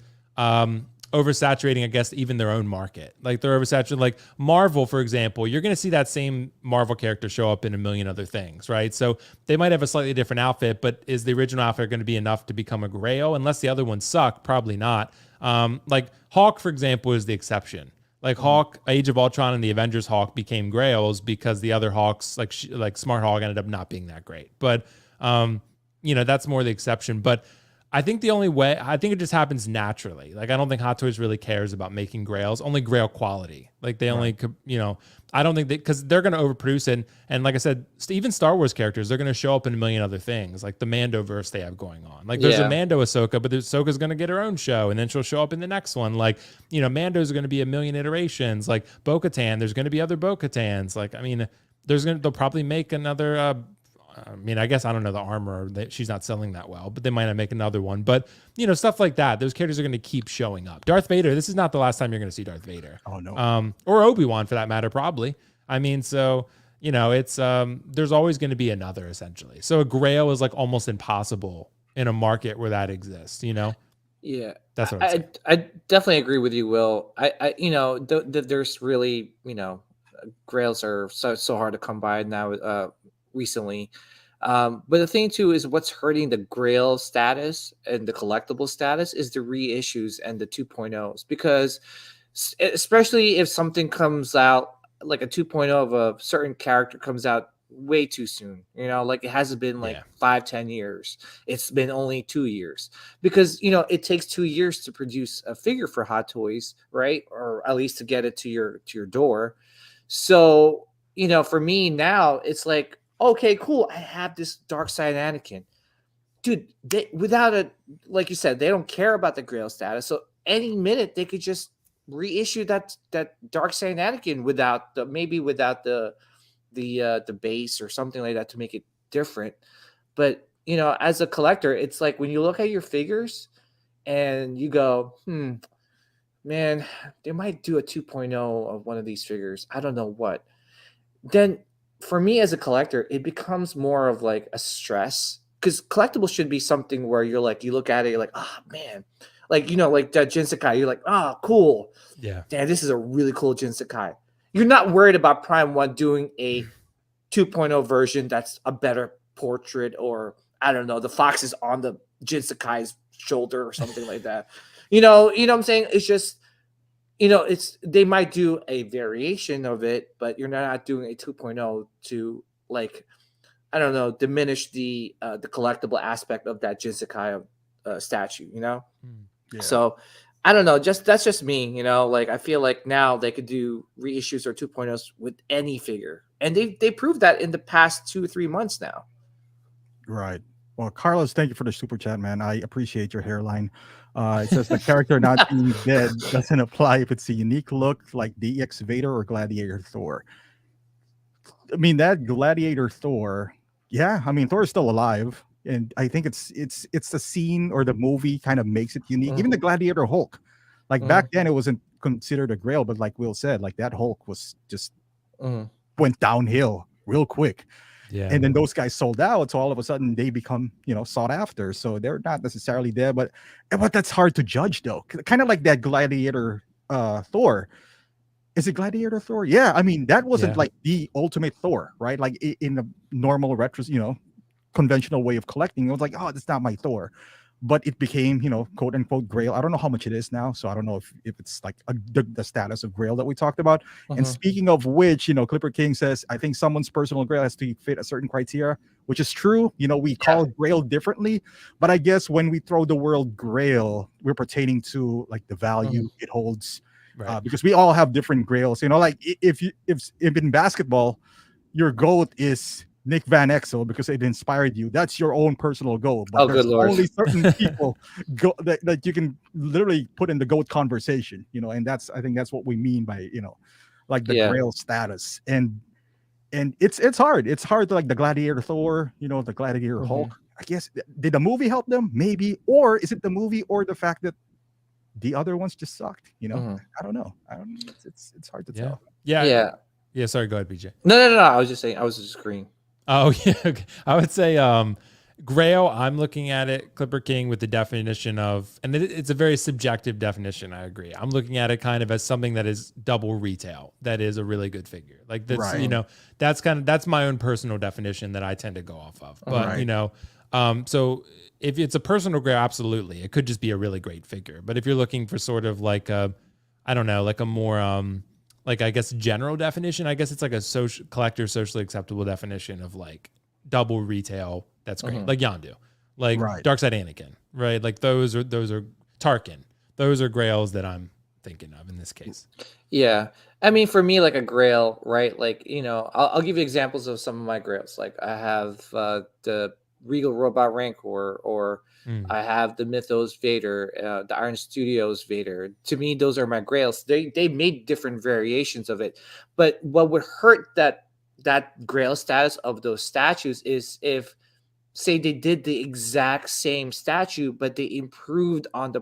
oversaturating, I guess, even their own market. Like they're oversaturated. Like Marvel, for example, you're going to see that same Marvel character show up in a million other things, right? So they might have a slightly different outfit, but is the original outfit going to be enough to become a grail? Unless the other ones suck, probably not. Like Hawk, for example, is the exception. Like Hawk, Age of Ultron, and the Avengers Hawk became grails because the other Hawks, like Smart Hawk, ended up not being that great. But That's more the exception. But I think it just happens naturally. Like, I don't think Hot Toys really cares about making Grails, only Grail quality. Like, they only could, I don't think because they're going to overproduce it. And like I said, even Star Wars characters, they're going to show up in a million other things, like the Mando verse they have going on. Like, there's a Mando Ahsoka, but Ahsoka's going to get her own show, and then she'll show up in the next one. Like, Mando's going to be a million iterations. Like, Bo-Katan, there's going to be other Bo-Katans. Like, I mean, they'll probably make another. I guess I don't know the armor. She's not selling that well, but they might not make another one. But, stuff like that. Those characters are going to keep showing up. Darth Vader, this is not the last time you're going to see Darth Vader. Oh, no. Or Obi-Wan for that matter, probably. I mean, so, it's, there's always going to be another, essentially. So a Grail is like almost impossible in a market where that exists, Yeah. That's what I definitely agree with you, Will. There's really, Grails are so hard to come by now, recently. But the thing too is what's hurting the Grail status and the collectible status is the reissues and the 2.0s, because especially if something comes out like a 2.0 of a certain character comes out way too soon, like it hasn't been like 5-10 years, it's been only 2 years, because it takes 2 years to produce a figure for Hot Toys, right? Or at least to get it to your door. So for me now it's like, okay, cool, I have this dark side Anakin. Dude, like you said, they don't care about the Grail status. So any minute they could just reissue that dark side Anakin without the base or something like that to make it different. But, as a collector, it's like when you look at your figures and you go, man, they might do a 2.0 of one of these figures. I don't know what. Then for me as a collector, it becomes more of like a stress, because collectibles should be something where you're like, you look at it, you're like, oh man, like, like that Jinsakai, you're like, oh, cool. Yeah. Damn, this is a really cool Jinsakai. You're not worried about Prime 1 doing a 2.0 version that's a better portrait, or I don't know, the fox is on the Jinsakai's shoulder or something like that. You know what I'm saying? It's just, they might do a variation of it, but you're not doing a 2.0 to, like, I don't know, diminish the collectible aspect of that Jinsakai statue, Yeah. So I don't know, that's just me, like I feel like now they could do reissues or 2.0s with any figure, and they proved that in the past 2-3 months now. Right. Well, Carlos, thank you for the super chat, man. I appreciate your hairline. It says the character not being dead doesn't apply if it's a unique look like DX Vader or Gladiator Thor. I mean, that Gladiator Thor, Thor is still alive, and I think it's the scene or the movie kind of makes it unique. Even the Gladiator Hulk, like back then it wasn't considered a Grail, but like Will said, like that Hulk was just went downhill real quick. Yeah. And then those guys sold out, so all of a sudden they become, sought after. So they're not necessarily dead, but that's hard to judge though. Kind of like that Gladiator Thor. Is it Gladiator Thor? Yeah, I mean that wasn't like the ultimate Thor, right? Like in the normal retro, conventional way of collecting, it was like, oh, that's not my Thor. But it became, quote unquote Grail. I don't know how much it is now, so I don't know if it's like the status of Grail that we talked about. And speaking of which, Clipper King says, I think someone's personal Grail has to fit a certain criteria, which is true. We call Grail differently, but I guess when we throw the word Grail, we're pertaining to like the value it holds, because we all have different Grails. Like if in basketball, your GOAT is Nick Van Exel because it inspired you. That's your own personal goal. But there's only certain people that you can literally put in the GOAT conversation, and I think that's what we mean by, like the Grail status. And it's hard. It's hard to like the Gladiator Thor, the Gladiator Hulk. I guess, did the movie help them? Maybe. Or is it the movie or the fact that the other ones just sucked? I don't know. It's hard to tell. Yeah. Sorry, go ahead, BJ. No. I was just saying, I was just agreeing. Oh, yeah. Okay. I would say Grail, I'm looking at it, Clipper King, with the definition of, and it's a very subjective definition, I agree. I'm looking at it kind of as something that is double retail, that is a really good figure. Like that's, that's my own personal definition that I tend to go off of. But, so if it's a personal Grail, absolutely. It could just be a really great figure. But if you're looking for sort of like a more, like, I guess, general definition, I guess it's like a collector socially acceptable definition of like double retail That's great. Mhm. Like Yondu, like Right. Darkseid Anakin, right? Like those are Tarkin. Those are Grails that I'm thinking of in this case. Yeah. I mean, for me, like a Grail, right? Like, I'll give you examples of some of my Grails. Like, I have the Regal Robot Rancor, or Mm. I have the Mythos Vader, the Iron Studios Vader. To me, those are my Grails. They made different variations of it, but what would hurt that Grail status of those statues is if, say, they did the exact same statue, but they improved on the,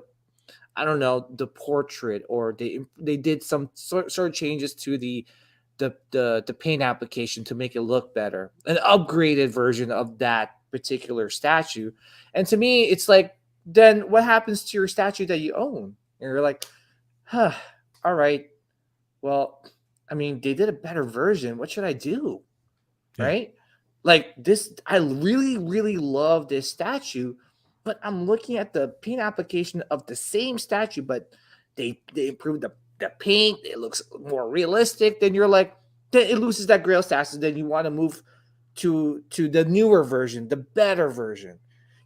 I don't know, the portrait, or they did some sort of changes to the paint application to make it look better, an upgraded version of that particular statue. And to me, it's like, then what happens to your statue that you own? And you're like, huh, all right, well, I mean, they did a better version. What should I do? Yeah. Right? Like this, I really, really love this statue, but I'm looking at the paint application of the same statue, but they improved the paint. It looks more realistic. Then you're like, then it loses that Grail status. Then you want to move to the newer version, the better version.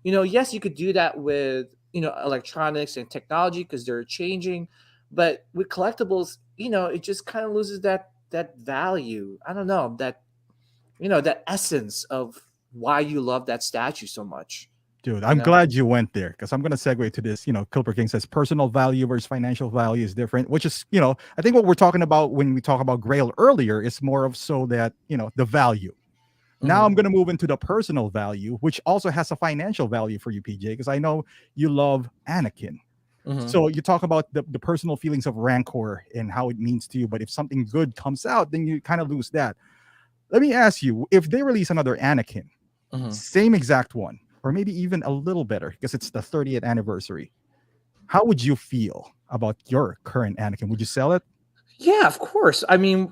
Yes, you could do that with electronics and technology because they're changing, but with collectibles, it just kind of loses that value. I don't know, that essence of why you love that statue so much. Dude, I'm glad you went there, because I'm going to segue to this. Kilper King says personal value versus financial value is different, which is, I think what we're talking about when we talk about Grail earlier is more of so that, the value. Now I'm going to move into the personal value, which also has a financial value for you, PJ, because I know you love Anakin. So you talk about the personal feelings of Rancor and how it means to you, but if something good comes out, then you kind of lose that. Let me ask you, if they release another Anakin, same exact one, or maybe even a little better, because it's the 30th anniversary, how would you feel about your current Anakin? Would you sell it? Yeah, of course. I mean,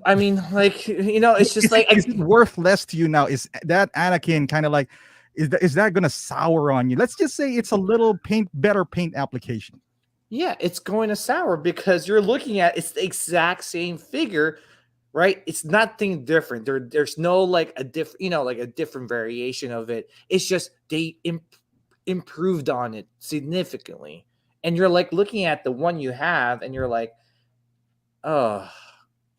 like, it's just is it worth less to you now? Is that Anakin kind of like, is that going to sour on you? Let's just say it's a little better paint application. Yeah, it's going to sour because you're looking at, it's the exact same figure, right? It's nothing different. There's no like a different, like a different variation of it. It's just they improved on it significantly. And you're like looking at the one you have and you're like, oh,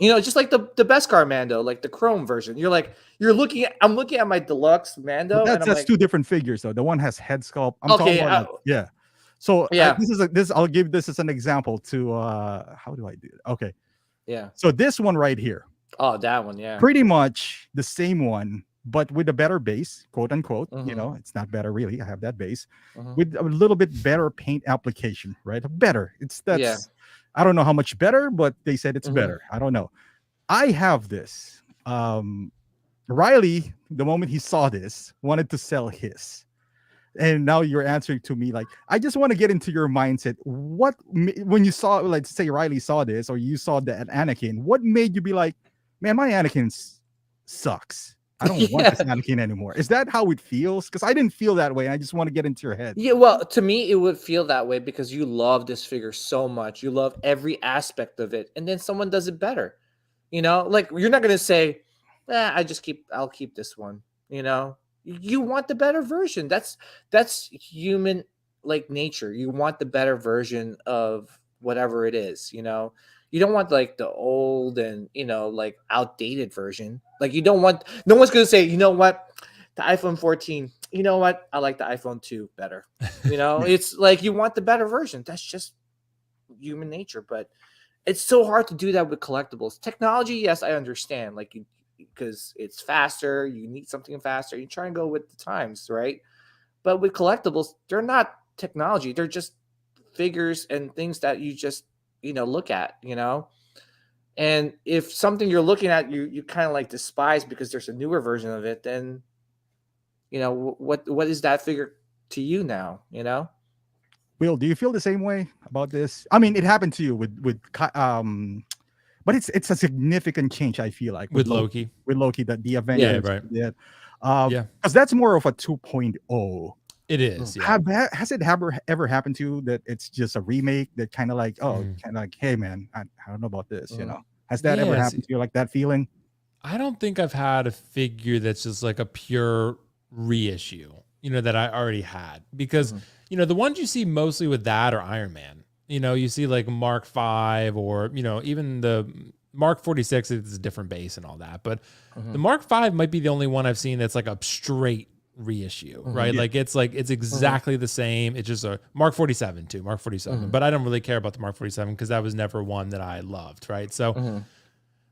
just like the Beskar Mando, like the Chrome version. I'm looking at my deluxe Mando. But that's like, two different figures though. The one has head sculpt. I'm okay, talking about yeah. So yeah, I'll give this as an example to how do I do it? Okay. yeah. So this one right here. Oh, that one, yeah. Pretty much the same one, but with a better base, quote unquote. It's not better really. I have that base with a little bit better paint application, right? Better. Yeah. I don't know how much better, but they said it's better. I don't know. I have this. Riley, the moment he saw this, wanted to sell his. And now you're answering to me like, I just want to get into your mindset. When you saw, like, say Riley saw this, or you saw that Anakin, what made you be like, man, my Anakin sucks. I don't want this Anakin anymore. Is that how it feels? Because I didn't feel that way. And I just want to get into your head. Yeah, well, to me, it would feel that way because you love this figure so much. You love every aspect of it. And then someone does it better. Like you're not going to say, I'll keep this one. You want the better version. That's human like nature. You want the better version of whatever it is, You don't want like the old and, like outdated version. Like no one's going to say, you know what? The iPhone 14, you know what? I like the iPhone 2 better. It's like you want the better version. That's just human nature, but it's so hard to do that with collectibles. Technology, yes, I understand. Like because it's faster, you need something faster. You try and go with the times, right? But with collectibles, they're not technology. They're just figures and things that you just, look at, And if something you're looking at, you kind of like despise because there's a newer version of it, then what is that figure to you now? Will, do you feel the same way about this? I mean, it happened to you with but it's a significant change. I feel like with Loki, that the Avengers, right? Because that's more of a 2.0. It is. Yeah. Has it ever happened to you that it's just a remake that kind of like, hey man, I don't know about this, Has that ever happened to you, like that feeling? I don't think I've had a figure that's just like a pure reissue. that I already had, because Mhm. the ones you see mostly with that are Iron Man. You see like Mark 5 or even the Mark 46 is a different base and all that, but the Mhm. Mark 5 might be the only one I've seen that's like a straight reissue, right? Mhm. Yeah. It's Mhm. exactly the same. It's just a Mark 47 too, Mark 47. Mhm. But I don't really care about the Mark 47 because that was never one that I loved, right? So Mhm.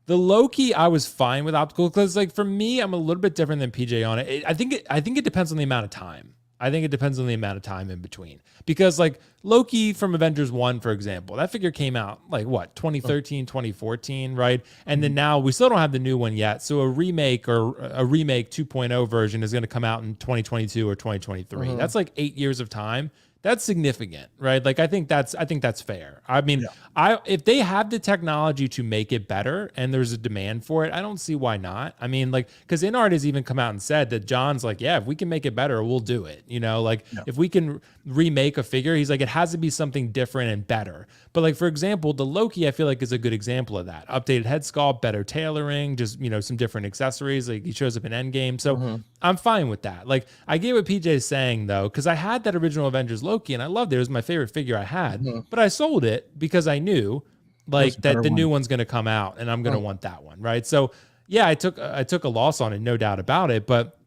the Loki, I was fine with optical because, like, for me, I'm a little bit different than PJ on it. I think it depends on the amount of time. I think it depends on the amount of time in between, because like Loki from Avengers 1, for example, that figure came out like what, 2013, 2014, right? And then Mhm. now we still don't have the new one yet. So a remake 2.0 version is going to come out in 2022 or 2023. Mhm. That's like 8 years of time. That's significant, right? Like I think that's fair. I mean, Yeah. if they have the technology to make it better and there's a demand for it, I don't see why not. I mean, like, because InArt has even come out and said that John's like, yeah, if we can make it better, we'll do it. Like Yeah. if we can remake a figure, he's like, it has to be something different and better. But like, for example, the Loki, I feel like is a good example of that. Updated head sculpt, better tailoring, just, some different accessories. Like he shows up in Endgame. So Mhm. I'm fine with that. Like I get what PJ's saying though, because I had that original Avengers Loki and I loved it. It was my favorite figure I had, Mhm. but I sold it because I knew There's a like that better the new one. one's going to come out and I'm going to Mhm. want that one, right? So yeah, I took a loss on it, no doubt about it, but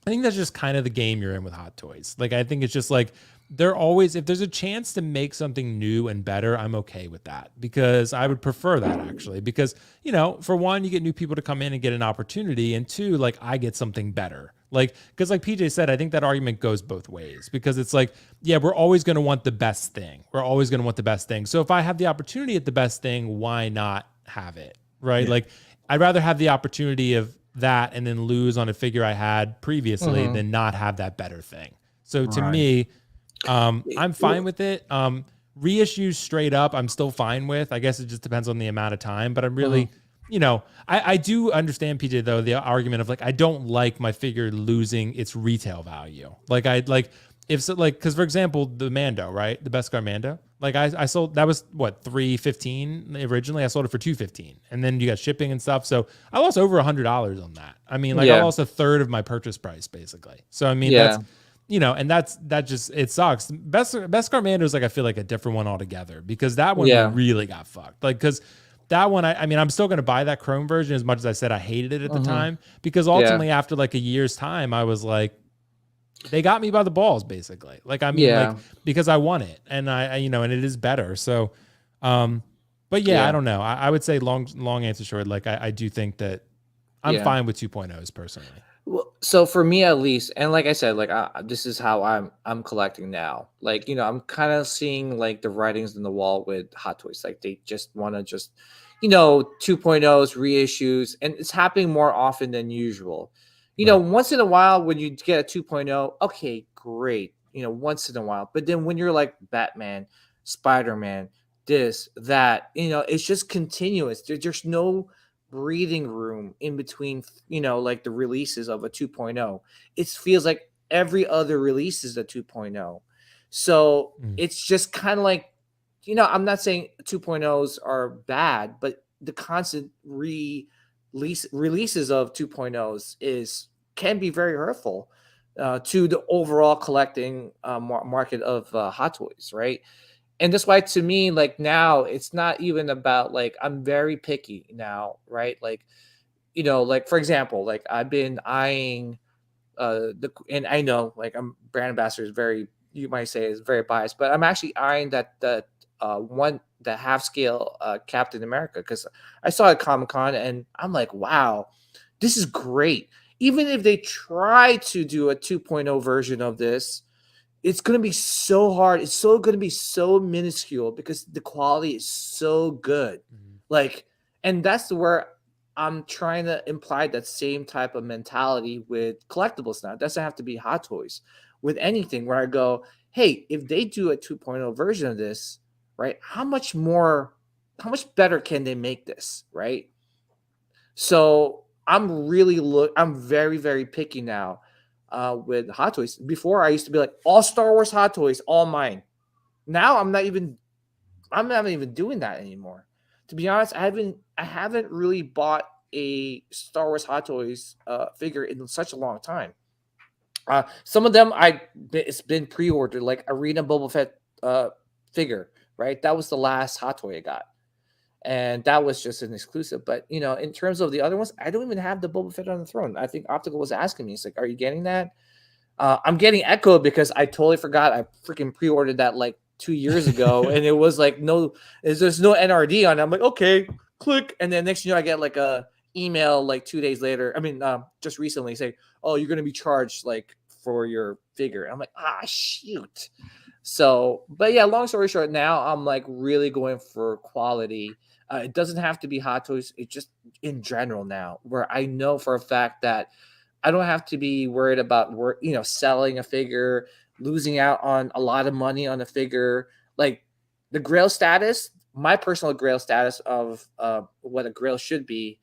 I think that's just kind of the game you're in with Hot Toys. Like, I think it's just like they're always, if there's a chance to make something new and better, I'm okay with that, because I would prefer that actually. Because, for one, you get new people to come in and get an opportunity. And two, like, I get something better. Like, because like PJ said, I think that argument goes both ways, because it's like, yeah, we're always going to want the best thing. We're always going to want the best thing. So if I have the opportunity at the best thing, why not have it? Right. Yeah. Like, I'd rather have the opportunity of that and then lose on a figure I had previously Mhm. than not have that better thing. So to Right. me, I'm fine with it. Reissues straight up, I'm still fine with. I guess it just depends on the amount of time, but I'm Mhm. really, I do understand, PJ, though, the argument of like, I don't like my figure losing its retail value. Like, I like, if so, like, because for example, the Mando, right? The Beskar Mando, like I sold, that was what, 315 originally. I sold it for 215, and then you got shipping and stuff. So I lost over $100 on that. I mean, like I Yeah. lost a third of my purchase price basically. So I mean, Yeah. and that just, it sucks. Best Mando is like, I feel like a different one altogether, because that one Yeah. really got fucked. Like, because that one, I mean, I'm still going to buy that Chrome version, as much as I said I hated it at the Mhm. time, because Yeah. ultimately after like a year's time, I was like, they got me by the balls basically. Like, I mean, like, Yeah. because I want it, and and it is better. So, but yeah, I Yeah. don't know. I would say long answer short, like I do think that I'm Yeah. fine with 2.0s personally. Well, so for me at least, and like I said, like this is how I'm collecting now. Like I'm kind of seeing like the writings on the wall with Hot Toys. Like they just want to just 2.0s reissues, and it's happening more often than usual. Right. Once in a while when you get a 2.0, okay, great. Once in a while, but then when you're like Batman, Spider-Man, this that, it's just continuous. There's no breathing room in between, like the releases of a 2.0. It feels like every other release is a 2.0. So Mm. it's just kind of like, I'm not saying 2.0s are bad, but the constant releases of 2.0s can be very hurtful to the overall collecting market of Hot Toys, right? And that's why to me, like now, it's not even about like I'm very picky now, right? Like, like for example, like I've been eyeing and I know like I'm brand ambassador is very, you might say, is very biased, but I'm actually eyeing the half scale Captain America, because I saw it at Comic-Con and I'm like, wow, this is great. Even if they try to do a 2.0 version of this, it's going to be so hard. It's so going to be so minuscule because the quality is so good. Mhm. Like, and that's where I'm trying to imply that same type of mentality with collectibles now. It doesn't have to be Hot Toys. With anything where I go, hey, if they do a 2.0 version of this, right? How much better can they make this, right? So I'm very, very picky now with Hot Toys. Before I used to be like all Star Wars Hot Toys, all mine. Now I'm not even doing that anymore. To be honest, I haven't really bought a Star Wars Hot Toys figure in such a long time. Some of them it's been pre-ordered, like Arena Boba Fett figure, right? That was the last Hot Toy I got, and that was just an exclusive. But in terms of the other ones, I don't even have the Boba Fett on the throne. I think Optical was asking me, he's like, "Are you getting that?" I'm getting Echo because I totally forgot. I freaking pre-ordered that like 2 years ago, and it was like there's no NRD on it. I'm like, okay, click, and then next I get like a email like 2 days later. I mean, just recently say, "Oh, you're going to be charged like for your figure." I'm like, shoot. So, but yeah, long story short, now I'm like really going for quality. It doesn't have to be Hot Toys. It's just in general now, where I know for a fact that I don't have to be worried about selling a figure, losing out on a lot of money on a figure. Like the Grail status, my personal Grail status of what a Grail should be.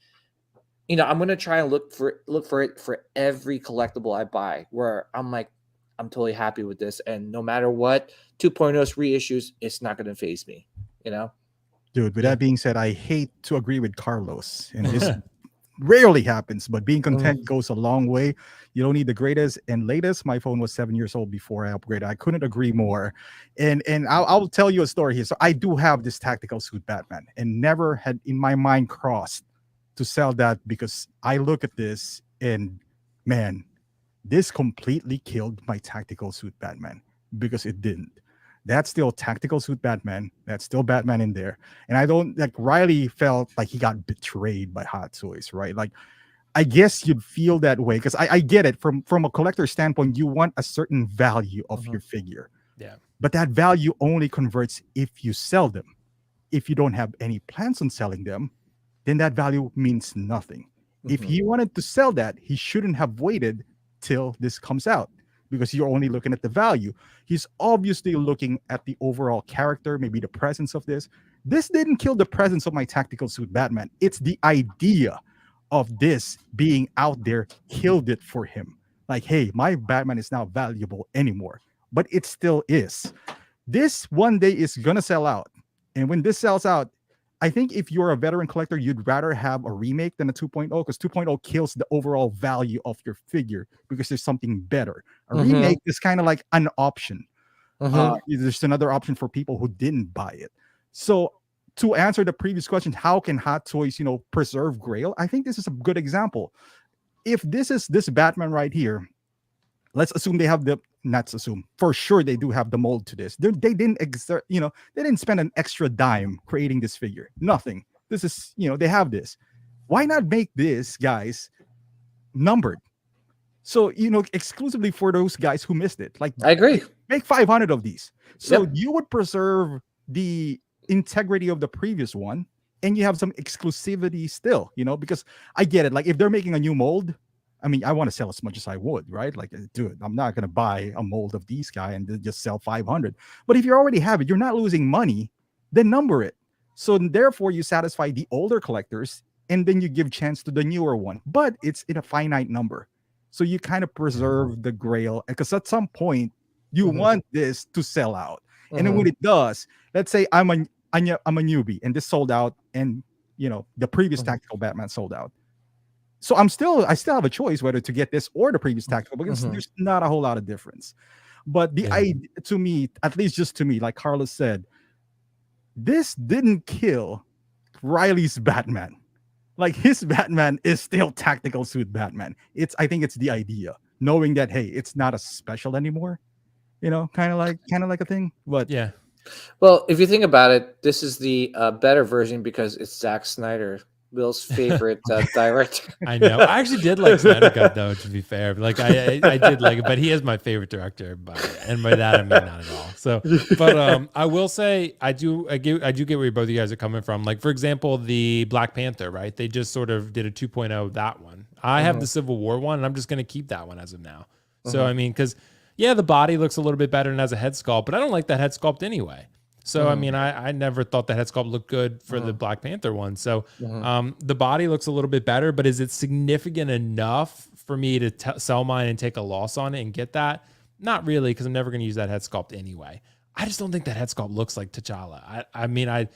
I'm gonna try and look for it for every collectible I buy, where I'm like, I'm totally happy with this, and no matter what 2.0's reissues, it's not gonna faze me. Dude, with that being said, I hate to agree with Carlos, and this rarely happens, but being content goes a long way. You don't need the greatest and latest. My phone was 7 years old before I upgraded. I couldn't agree more. And I'll tell you a story here. So I do have this tactical suit Batman, and never had in my mind crossed to sell that, because I look at this and man, this completely killed my tactical suit Batman, because it didn't. That's still tactical suit Batman. That's still Batman in there. And I don't like Riley felt like he got betrayed by Hot Toys, right? Like, I guess you'd feel that way, because I get it from a collector standpoint. You want a certain value of your figure. Yeah. But that value only converts if you sell them. If you don't have any plans on selling them, then that value means nothing. If he wanted to sell that, he shouldn't have waited till this comes out, because you're only looking at the value. He's obviously looking at the overall character, maybe the presence of this. This didn't kill the presence of my tactical suit Batman. It's the idea of this being out there killed it for him. Like, hey, my Batman is not valuable anymore, but it still is. This one day is gonna sell out. And when this sells out, I think if you're a veteran collector, you'd rather have a remake than a 2.0, because 2.0 kills the overall value of your figure, because there's something better. A remake is kind of like an option. There's another option for people who didn't buy it. So to answer the previous question, how can Hot Toys, preserve Grail? I think this is a good example. If this is this Batman right here, let's assume they have not assume, for sure they do have the mold to this. They didn't exert, they didn't spend an extra dime creating this figure. Nothing. This is, they have this. Why not make this, guys, numbered? So, exclusively for those guys who missed it. Like, I agree. Make 500 of these. So you would preserve the integrity of the previous one, and you have some exclusivity still, because I get it. Like, if they're making a new mold, I mean, I want to sell as much as I would, right? Like, dude, I'm not going to buy a mold of these guy and just sell 500. But if you already have it, you're not losing money, then number it. So therefore, you satisfy the older collectors, and then you give chance to the newer one. But it's in a finite number. So you kind of preserve the Grail, because at some point, you want this to sell out. And then when it does, let's say I'm a newbie, and this sold out, and, the previous tactical Batman sold out. So I still have a choice whether to get this or the previous tactical, because there's not a whole lot of difference. But the idea, to me, at least just to me, like Carlos said, this didn't kill Riley's Batman. Like, his Batman is still tactical suit Batman. I think it's the idea, knowing that, hey, it's not as special anymore. Kind of like a thing. But yeah. Well, if you think about it, this is the better version, because it's Zack Snyder, Will's favorite director. I know. I actually did like Snyder Cut, though, to be fair. Like, I did like it, but he is my favorite director, and by that I mean not at all. So, but I will say I do get where both of you guys are coming from. Like, for example, the Black Panther, right? They just sort of did a 2.0 that one. I have the Civil War one, and I'm just going to keep that one as of now. So I mean, because the body looks a little bit better and has a head sculpt, but I don't like that head sculpt anyway. So, I mean, I never thought the head sculpt looked good for the Black Panther one. So the body looks a little bit better, but is it significant enough for me to sell mine and take a loss on it and get that? Not really, because I'm never going to use that head sculpt anyway. I just don't think that head sculpt looks like T'Challa. I mean, I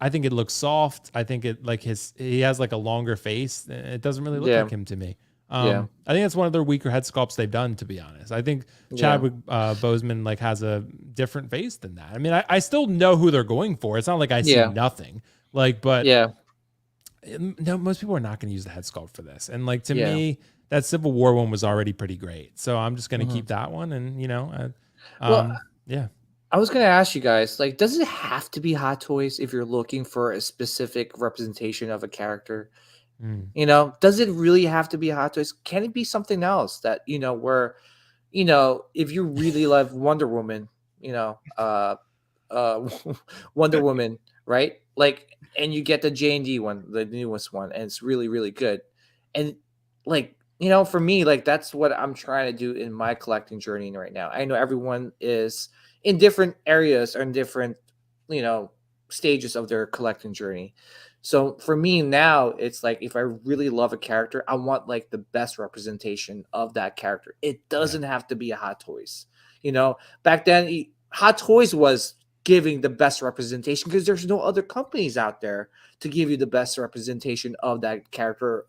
think it looks soft. I think it he has like a longer face. It doesn't really look like him to me. Yeah. I think that's one of their weaker head sculpts they've done, to be honest. I think Chadwick Boseman like has a different face than that. I mean, I still know who they're going for. It's not like I see nothing. Like, but no, most people are not going to use the head sculpt for this. And like to me, that Civil War one was already pretty great. So I'm just going to keep that one. And you know, yeah. I was going to ask you guys, like, does it have to be Hot Toys if you're looking for a specific representation of a character? You know, does it really have to be Hot Toys? Can it be something else that, you know, where, you know, if you really love Wonder Woman, you know, Wonder Woman, right? Like, and you get the J&D one, the newest one, and it's really, really good. And like, you know, for me, like, that's what I'm trying to do in my collecting journey right now. I know everyone is in different areas or in different, you know, stages of their collecting journey. So for me now, it's like if I really love a character, I want like the best representation of that character. It doesn't have to be a Hot Toys. You know, back then, Hot Toys was giving the best representation because there's no other companies out there to give you the best representation of that character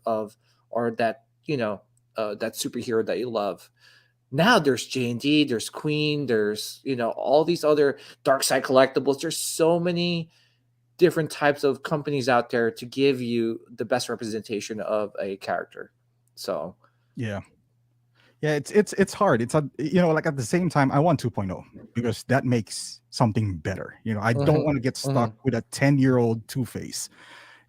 or that, you know, that superhero that you love. Now there's J&D, there's Queen, there's, you know, all these other Dark Side collectibles. There's so many different types of companies out there to give you the best representation of a character. So yeah, it's hard. It's you know, like at the same time, I want 2.0 because that makes something better. You know, I don't want to get stuck with a 10-year-old Two-Face.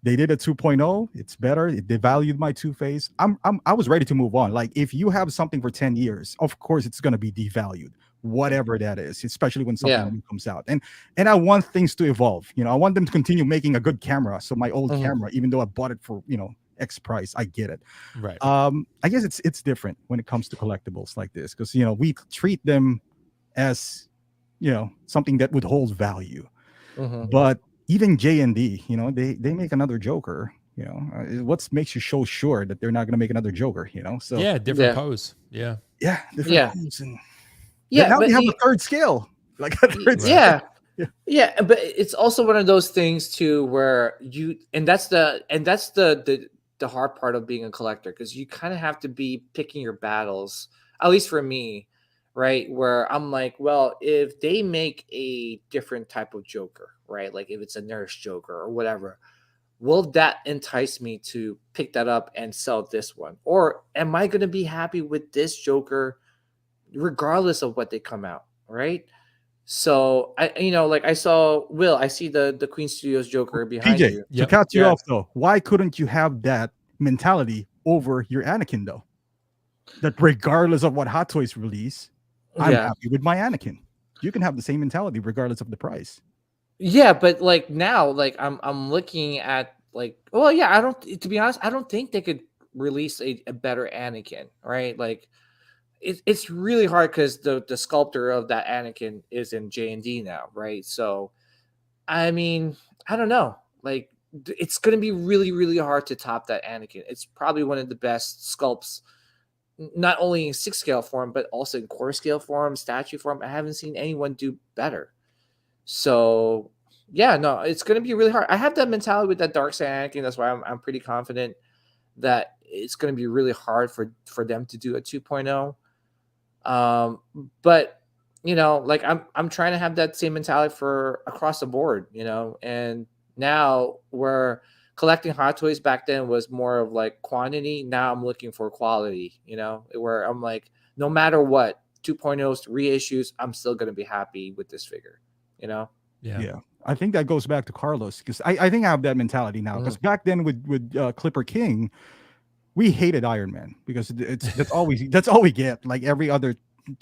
They did a 2.0. It's better. It devalued my Two-Face. I was ready to move on. Like if you have something for 10 years, of course it's going to be devalued, whatever that is, especially when something new comes out. And I want things to evolve. You know, I want them to continue making a good camera. So my old camera, even though I bought it for, you know, X price, I get it. Right. I guess it's different when it comes to collectibles like this because, you know, we treat them as, you know, something that would hold value. But even J&D, you know, they make another Joker. You know, what makes you so sure that they're not going to make another Joker? You know, so different pose. Different pose, and now they have a third scale, like a third scale. Yeah, but it's also one of those things too where that's the hard part of being a collector because you kind of have to be picking your battles. At least for me, right? Where I'm like, well, if they make a different type of Joker, right? Like if it's a nurse Joker or whatever, will that entice me to pick that up and sell this one? Or am I going to be happy with this Joker regardless of what they come out, right? So I see the Queen Studios Joker behind PJ, you. to cut you off though, why couldn't you have that mentality over your Anakin though? That regardless of what Hot Toys release, I'm happy with my Anakin. You can have the same mentality regardless of the price. Yeah, but like now, like I'm looking at like, well, yeah, to be honest, I don't think they could release a better Anakin, right? Like it's really hard because the sculptor of that Anakin is in J&D now, right? So I mean, I don't know. Like it's gonna be really, really hard to top that Anakin. It's probably one of the best sculpts, not only in 6 scale form, but also in quarter scale form, statue form. I haven't seen anyone do better. So yeah, no, it's going to be really hard. I have that mentality with that Dark Side Anakin. That's why I'm pretty confident that it's going to be really hard for them to do a 2.0. But you know, like I'm trying to have that same mentality for across the board, you know, and now where collecting Hot Toys back then was more of like quantity. Now I'm looking for quality, you know, where I'm like, no matter what, 2.0s, reissues, I'm still going to be happy with this figure, you know? Yeah. I think that goes back to Carlos because I think I have that mentality now because back then with Clipper King, we hated Iron Man because that's all we get. Like every other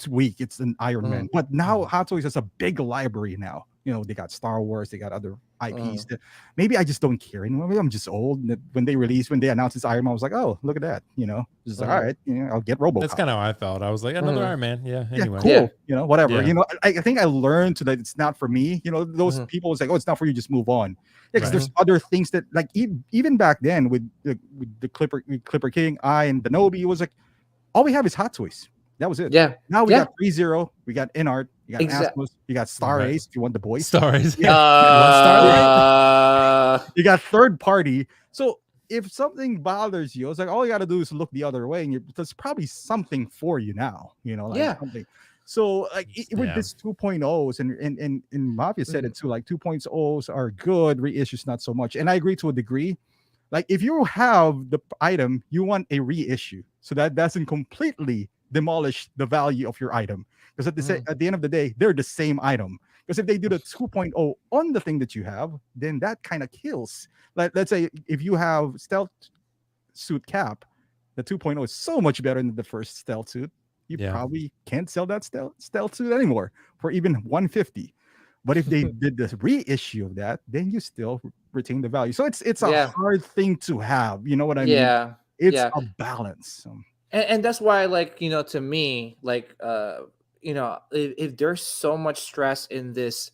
week, it's an Iron Man. But now Hot Toys has a big library now. You know, they got Star Wars, they got other IPs. That maybe I just don't care anymore. Maybe I'm just old. When they announced this Iron Man, I was like, oh, look at that. You know, just like, all right, you know, I'll get RoboCop. That's kind of how I felt. I was like, another Iron Man. Yeah. Anyway, cool. You know, whatever. You know, I think I learned that it's not for me. You know, those people was like, oh, it's not for you. Just move on. Yeah, because there's other things that, like, even back then with the Clipper King, and the Nobi, it was like, all we have is Hot Toys. That was it. Yeah. Now we got 3-0. We got InArt. You got Asmus. You got Star Ace if you want the boys. Star Ace. You got third party. So if something bothers you, it's like all you got to do is look the other way, and there's probably something for you now. Like Yeah. something. So like with Yeah. this 2.0s, and Mafia said it too. Like 2.0s are good, reissues not so much. And I agree to a degree. Like if you have the item, you want a reissue, so that doesn't completely demolish the value of your item. Because at the end of the day, they're the same item. Because if they do the 2.0 on the thing that you have, then that kind of kills. Like let's say if you have stealth suit cap, the 2.0 is so much better than the first stealth suit. You probably can't sell that stealth suit anymore for even 150. But if they did this reissue of that, then you still retain the value. So it's a hard thing to have. You know what I mean? Yeah. It's a balance. And that's why, like, to me, like, if there's so much stress in this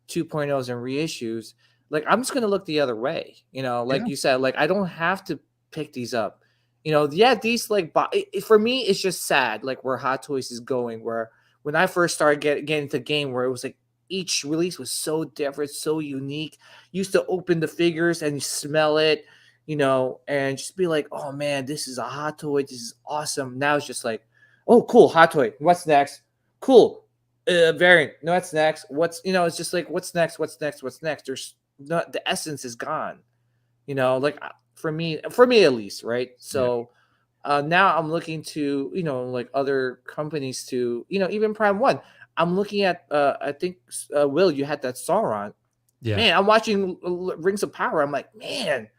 2.0s and reissues, like, I'm just gonna look the other way. Like you said, like, I don't have to pick these up. These, like, for me, it's just sad, like, where Hot Toys is going. Where when I first started getting into the game, where it was like each release was so different, so unique. You used to open the figures and you smell it, and just be like, oh man, this is a Hot Toy. This is awesome. Now it's just like, oh, cool, Hot Toy. What's next? Cool. Variant. No, what's next? It's just like, what's next? What's next? What's next? There's not, the essence is gone, like for me at least. Right. So now I'm looking to, like other companies to, even Prime One. I'm looking at, I think, Will, you had that Sauron. Yeah. Man, I'm watching Rings of Power. I'm like, man,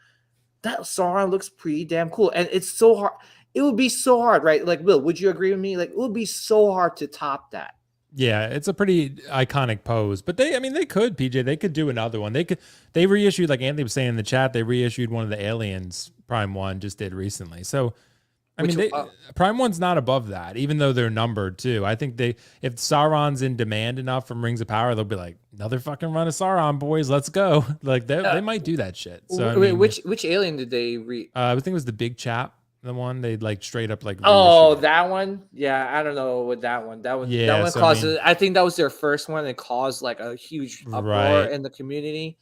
that Sauron looks pretty damn cool. And it's so hard. It would be so hard, right? Like, Will, would you agree with me? Like, it would be so hard to top that. Yeah, it's a pretty iconic pose. But they could, PJ, they could do another one. They reissued, like Anthony was saying in the chat, they reissued one of the Aliens Prime 1 just did recently. So Prime 1's not above that, even though they're numbered too. I think if Sauron's in demand enough from Rings of Power, they'll be like, another fucking run of Sauron, boys, let's go. Like they might do that shit. So which alien did they I think it was the big chap, the one they like straight up like. Oh, that one. Yeah, I don't know what that one. That one caused. I think that was their first one. It caused like a huge uproar in the community.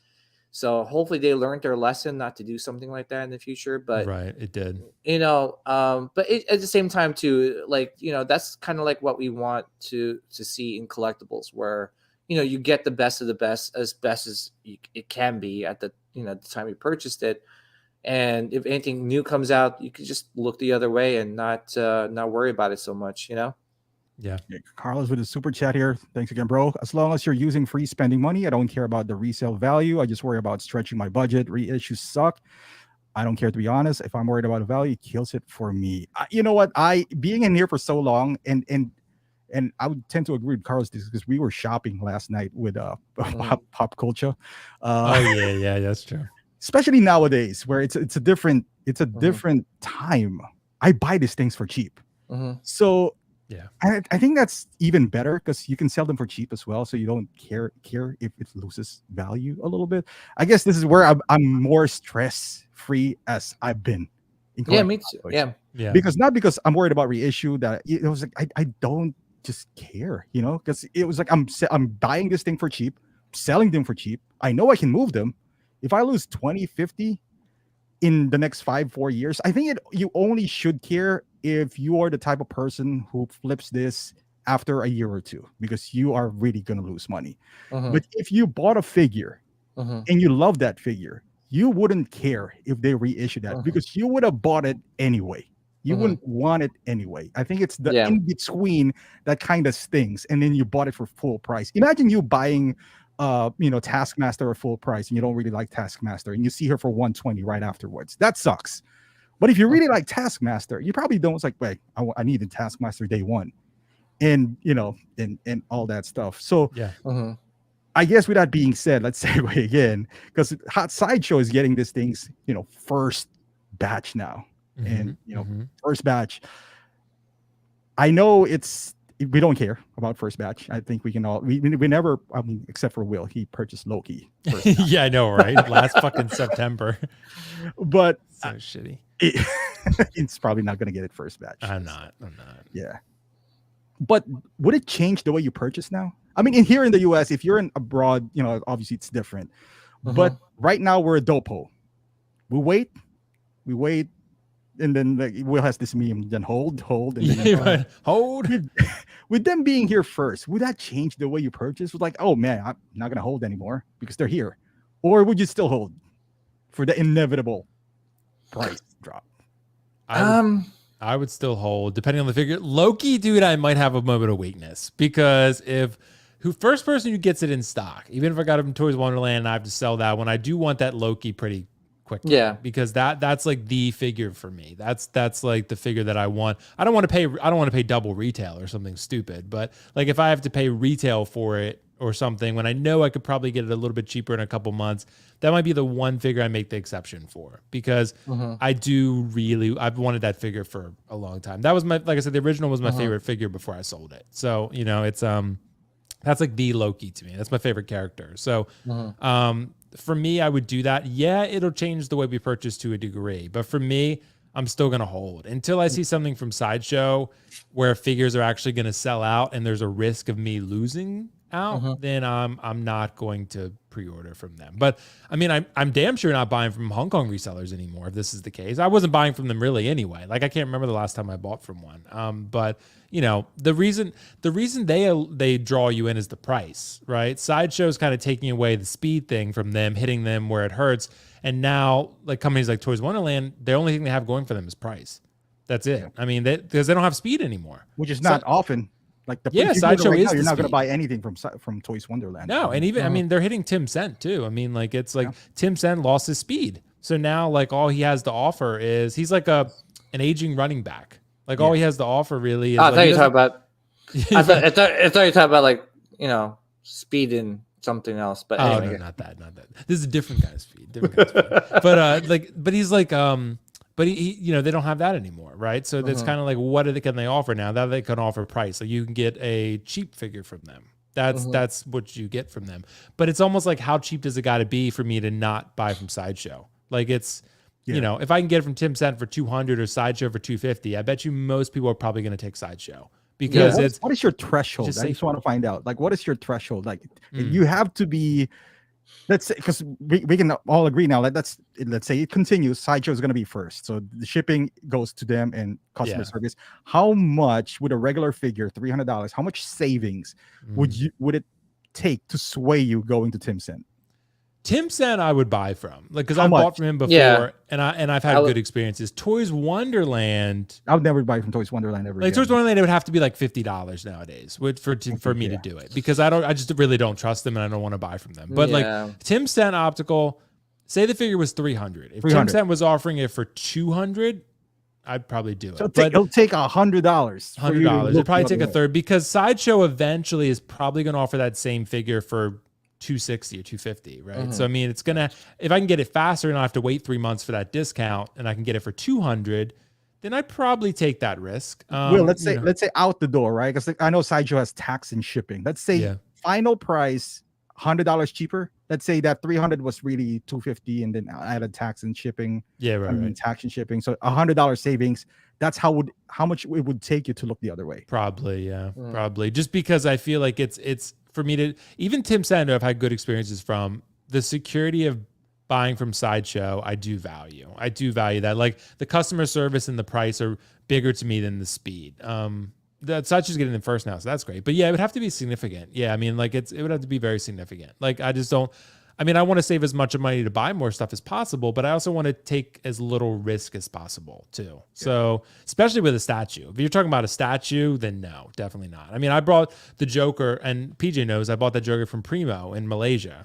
So hopefully they learned their lesson not to do something like that in the future. But it did. But at the same time too, like, that's kind of like what we want to see in collectibles, where you get the best of the best as it can be at the the time you purchased it. And if anything new comes out, you can just look the other way and not worry about it so much. Yeah, Carlos with a super chat here. Thanks again, bro. As long as you're using free spending money, I don't care about the resale value. I just worry about stretching my budget. Reissues suck. I don't care, to be honest. If I'm worried about the value, it kills it for me. You know what? Being in here for so long, and I would tend to agree with Carlos because we were shopping last night with pop culture. Yeah, that's true. Especially nowadays, where it's a different time. I buy these things for cheap. So. Yeah, I think that's even better because you can sell them for cheap as well, so you don't care if it loses value a little bit. I guess this is where I'm more stress free as I've been. Yeah, me too. Yeah. Because I'm worried about reissue. That it was like I don't just care, because it was like I'm buying this thing for cheap, selling them for cheap. I know I can move them. If I lose 20, 50 in the next 4 years, I think you only should care if you are the type of person who flips this after a year or two, because you are really going to lose money. But if you bought a figure and you love that figure, you wouldn't care if they reissue that because you would have bought it anyway. You wouldn't want it anyway. I think it's the in between that kind of stings, and then you bought it for full price. Imagine you buying Taskmaster at full price and you don't really like Taskmaster and you see her for 120 right afterwards. That sucks. But if you really like Taskmaster, you probably don't. It's like, wait, I need the Taskmaster day one, and and all that stuff. So I guess with that being said, let's segue again, because Hot Sideshow is getting these things, first batch now, and first batch. I know we don't care about first batch. I think we can all we never. I mean, except for Will, he purchased Loki. Yeah, I know, right? Last fucking September. But so shitty. It's probably not going to get it first batch. I'm not. Yeah. But would it change the way you purchase now? I mean, here in the US, if you're in abroad, obviously it's different. But right now we're a dopo. We wait. we wait, and then like Will has this meme. Then hold, and then Yeah, right. Hold. with them being here first, would that change the way you purchase? With like, oh man, I'm not gonna hold anymore because they're here, or would you still hold for the inevitable price drop? I would still hold, depending on the figure. Loki, dude, I might have a moment of weakness because first person who gets it in stock, even if I got it from Toys Wonderland and I have to sell that one, I do want that Loki pretty quickly. Yeah. Because that's like the figure for me. That's like the figure that I want. I don't want to pay double retail or something stupid, but like if I have to pay retail for it or something when I know I could probably get it a little bit cheaper in a couple months, that might be the one figure I make the exception for because I've wanted that figure for a long time. That was like I said, the original was my favorite figure before I sold it. So, it's, that's like the Loki to me. That's my favorite character. So, for me, I would do that. Yeah, it'll change the way we purchase to a degree, but for me, I'm still going to hold until I see something from Sideshow where figures are actually going to sell out and there's a risk of me losing out, then I'm not going to pre-order from them. But I mean, I'm damn sure not buying from Hong Kong resellers anymore if this is the case. I wasn't buying from them really anyway. Like I can't remember the last time I bought from one. But the reason they draw you in is the price, right? Sideshow's kind of taking away the speed thing from them, hitting them where it hurts. And now like companies like Toys Wonderland, the only thing they have going for them is price. That's it. Yeah. I mean, because they don't have speed anymore, which is not often. Like the Sideshow right is now, you're not going to speed. buy anything from Toys Wonderland. No, and even I mean they're hitting Tim Cent too. I mean like it's like Tim Cent lost his speed, so now like all he has to offer is he's like an aging running back. Like all he has to offer really is. I thought you were talking about. I thought you were talking about like speed and something else. But anyway. No, not that. This is a different kind of speed. But he's like But he they don't have that anymore, right? So that's kind of like, what can they offer now? That they can offer price. Like you can get a cheap figure from them. That's what you get from them. But it's almost like, how cheap does it got to be for me to not buy from Sideshow? Like it's, if I can get it from Tim Cent for $200 or Sideshow for $250, I bet you most people are probably going to take Sideshow because what is your threshold? I just want to find out. Like, what is your threshold? Like, you have to be. Let's say, because we can all agree now that let's say it continues. Sideshow is going to be first, so the shipping goes to them and customer service. How much would a regular figure, $300? How much savings would it take to sway you going to Tim Cent? Tim Cent I would buy from, like, because I've bought from him before, and I've had good experiences. Toys Wonderland, I would never buy from Toys Wonderland ever. Like Toys Wonderland, it would have to be like $50 nowadays for me to do it, because I just really don't trust them and I don't want to buy from them. But like Tim Cent Optical, say the figure was $300. If Tim Cent was offering it for $200, I'd probably do it. So it'll take $100. $100. It'd probably take a third, because Sideshow eventually is probably going to offer that same figure for $260 or $250, right? So I mean, it's gonna, if I can get it faster and I have to wait 3 months for that discount, and I can get it for $200, then I'd probably take that risk. Well, let's say out the door, right? Because I know Sideshow has tax and shipping. Let's say final price $100 cheaper. Let's say that $300 was really $250, and then added tax and shipping. Right. Tax and shipping, so $100 savings. That's how much it would take you to look the other way. Probably, probably. Just because I feel like it's for me to, even Tim Cent I've had good experiences from. The security of buying from Sideshow, I do value that. Like the customer service and the price are bigger to me than the speed. That Sideshow's getting them first now, so that's great. But yeah, it would have to be significant. Yeah, I mean, like it would have to be very significant. Like I just don't. I mean, I want to save as much money to buy more stuff as possible, but I also want to take as little risk as possible too. Yeah. So, especially with a statue. If you're talking about a statue, then no, definitely not. I mean, I brought the Joker, and PJ knows I bought that Joker from Primo in Malaysia.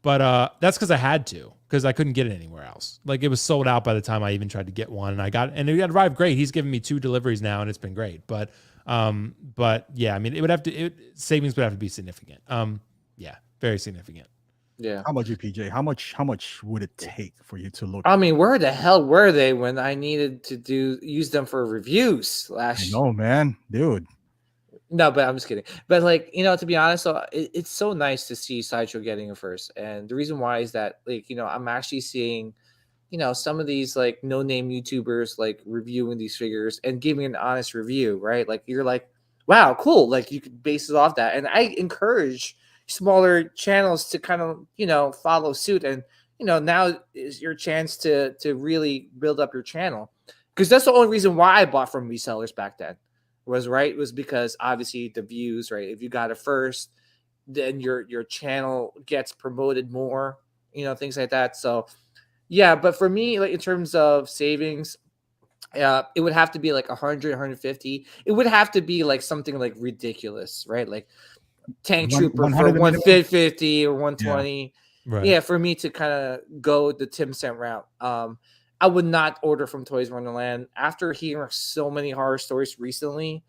But that's because I had to, because I couldn't get it anywhere else. Like it was sold out by the time I even tried to get one, and it arrived great. He's given me 2 deliveries now, and it's been great. But yeah, I mean, savings would have to be significant. Yeah, very significant. Yeah. How about you, PJ? How much would it take for you to look? I mean, where the hell were they when I needed to use them for reviews last year? No, man, dude. No, but I'm just kidding. But like, to be honest, so it's so nice to see Sideshow getting it first. And the reason why is that, like, I'm actually seeing, some of these like no-name YouTubers like reviewing these figures and giving an honest review, right? Like you're like, wow, cool. Like you could base it off that. And I encourage smaller channels to kind of follow suit and now is your chance to really build up your channel, because that's the only reason why I bought from resellers back then was because obviously the views, right? If you got it first, then your channel gets promoted more, things like that. So yeah, but for me, like in terms of savings, it would have to be like 100, 150. It would have to be like something like ridiculous, right? Like Tank Trooper for 100 minimum? 150 or Yeah. 120. Right. Yeah, for me to kind of go the Tim Cent route. I would not order from Toys Wonderland after hearing so many horror stories recently.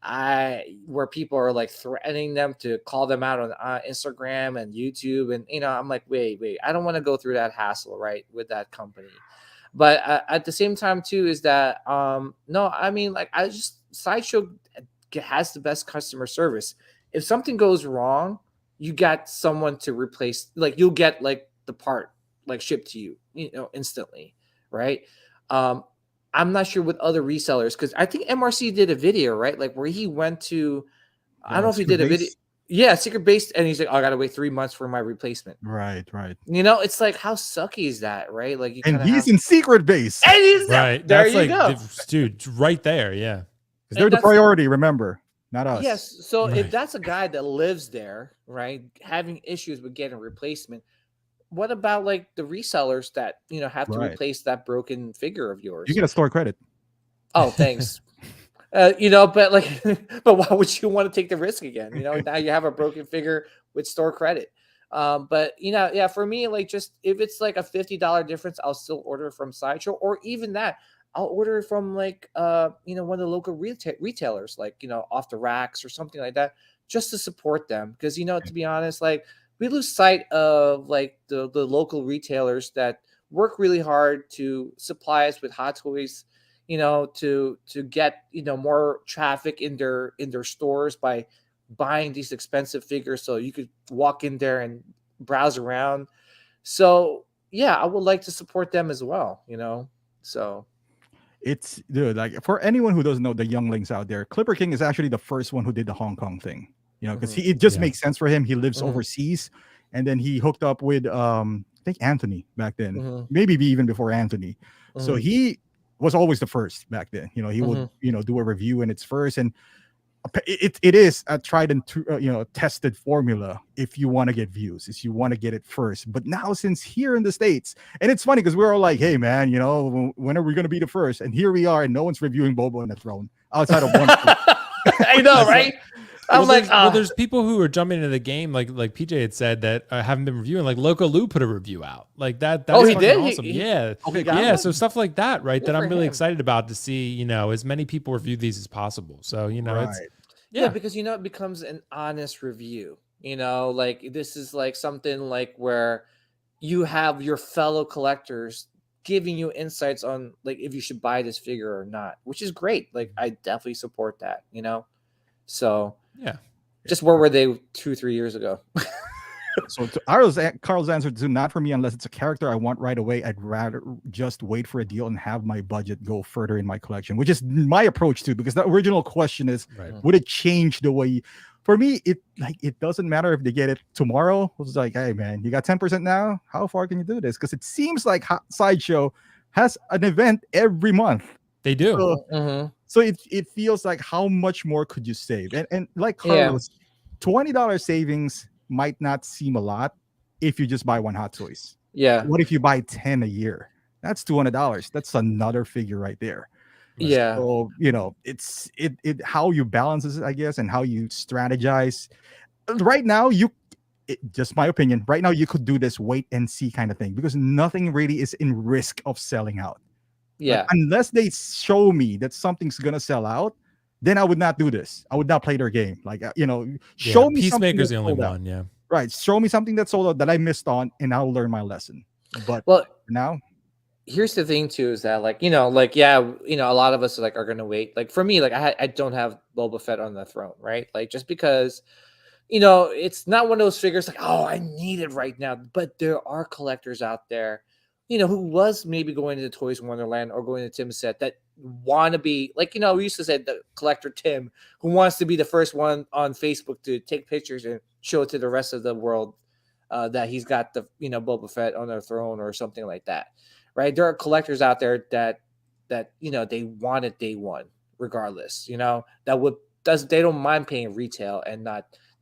Where people are like threatening them to call them out on Instagram and YouTube, and I'm like, wait, I don't want to go through that hassle, right, with that company. But at the same time, too, is that no, I mean, like, I just Sideshow has the best customer service. If something goes wrong, you got someone to replace. Like, you'll get like the part like shipped to you, instantly, right? I'm not sure with other resellers, because I think MRC did a video, right? Like where he went to, I don't know if he did a video. Yeah, Secret Base, and he's like, oh, I gotta wait 3 months for my replacement. Right. It's like, how sucky is that, right? Like, you And he's in Secret Base. and he's Right. there. That's You like, go. dude, right there. Yeah. Because they're the priority, remember, not us. Yes. So Right. if that's a guy that lives there, right, having issues with getting a replacement, what about like the resellers that have to Right. replace that broken figure of yours? You get a store credit. Oh, thanks. But like, but why would you want to take the risk again? Now you have a broken figure with store credit. But yeah, for me, like, just if it's like a $50 difference, I'll still order from Sideshow, or even that, I'll order from like one of the local retailers, like Off the Racks or something like that, just to support them. Because to be honest, like, we lose sight of like the local retailers that work really hard to supply us with hot toys, to get more traffic in their stores by buying these expensive figures, so you could walk in there and browse around. So yeah, I would like to support them as well. So It's, dude, like, for anyone who doesn't know, the younglings out there, Clipper King is actually the first one who did the Hong Kong thing. Because it just makes sense for him. He lives overseas, and then he hooked up with I think Anthony back then, maybe even before Anthony. So he was always the first back then. He would do a review when it's first, and it is a tried and tested formula if you want to get views, if you want to get it first. But now, since here in the States, and it's funny because we're all like, hey man, when are we going to be the first? And here we are, and no one's reviewing Bobo on the Throne outside of one. I know, right? I'm like, there's people who are jumping into the game, like PJ had said, that haven't been reviewing. Like Loco Lou put a review out, like that. Oh, he did. Awesome. Yeah. So stuff like that, right? That I'm really excited about to see. As many people review these as possible. So it's because it becomes an honest review. Like, this is like something like where you have your fellow collectors giving you insights on like if you should buy this figure or not, which is great. Like, I definitely support that. So yeah, just where were they 2-3 years ago? So Carl's answer to, not for me unless it's a character I want right away. I'd rather just wait for a deal and have my budget go further in my collection, which is my approach too. Because the original question is, would it change the way? For me, it doesn't matter if they get it tomorrow. It's like, hey man, you got 10% now. How far can you do this? Because it seems like Sideshow has an event every month. They do. So it feels like, how much more could you save? And like Carlos, $20 savings might not seem a lot if you just buy one Hot Toys. Yeah. What if you buy 10 a year? That's $200. That's another figure right there. Yeah. So it's how you balance it, I guess, and how you strategize. Right now, just my opinion. Right now, you could do this wait and see kind of thing, because nothing really is in risk of selling out. Yeah. Like, unless they show me that something's gonna sell out, then I would not do this. I would not play their game. Like, show me Peacemaker's the only one. one. Yeah. Right. Show me something that's sold out that I missed on, and I'll learn my lesson. But now, here's the thing too, is that like, a lot of us are gonna wait. Like, for me, like, I don't have Boba Fett on the Throne, right? Like, just because it's not one of those figures like, oh, I need it right now. But there are collectors out there, who was maybe going to the Toys Wonderland or going to Tim's set that want to be like, we used to say the collector Tim, who wants to be the first one on Facebook to take pictures and show it to the rest of the world, that he's got the Boba Fett on their throne or something like that, right? There are collectors out there that they want it day one, regardless. They don't mind paying retail and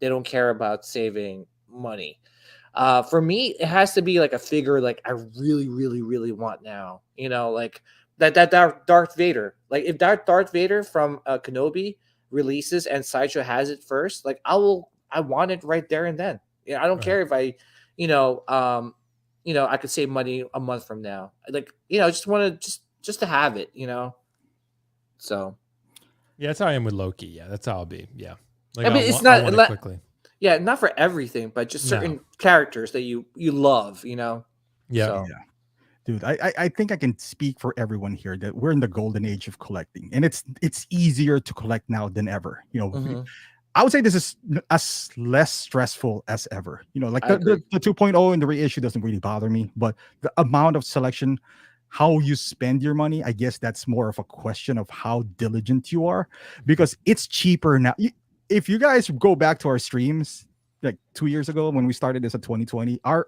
they don't care about saving money. For me, it has to be like a figure like I really, really, really want now. Like that Darth Vader. Like if that Darth Vader from Kenobi releases and Sideshow has it first, like I want it right there and then. I don't care if I, I could save money a month from now. Like I just want to just to have it. So. Yeah, that's how I am with Loki. Yeah, that's how I'll be. Yeah, like I mean, it's I want not it quickly. Yeah, not for everything, but just certain characters that you love. Yeah. So. Yeah. Dude, I think I can speak for everyone here that we're in the golden age of collecting, and it's easier to collect now than ever. I would say this is as less stressful as ever. Like the 2.0 and the reissue doesn't really bother me, but the amount of selection, how you spend your money, I guess that's more of a question of how diligent you are, because it's cheaper now. If you guys go back to our streams like 2 years ago when we started this at 2020, our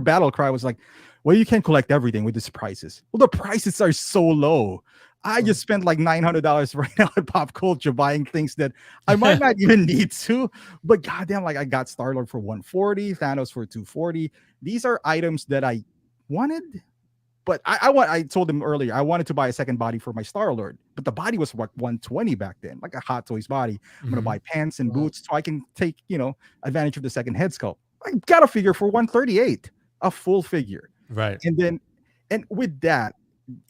battle cry was like, well, you can't collect everything with these prices. Well, the prices are so low. I just spent like $900 right now at Pop Culture buying things that I might not even need to, but goddamn, like I got Star-Lord for $140, Thanos for $240. These are items that I wanted, but I told him earlier, I wanted to buy a second body for my Star-Lord, but the body was like $120 back then, like a Hot Toys body. I'm going to buy pants and boots so I can take, advantage of the second head sculpt. I got a figure for $138, a full figure. Right. And with that,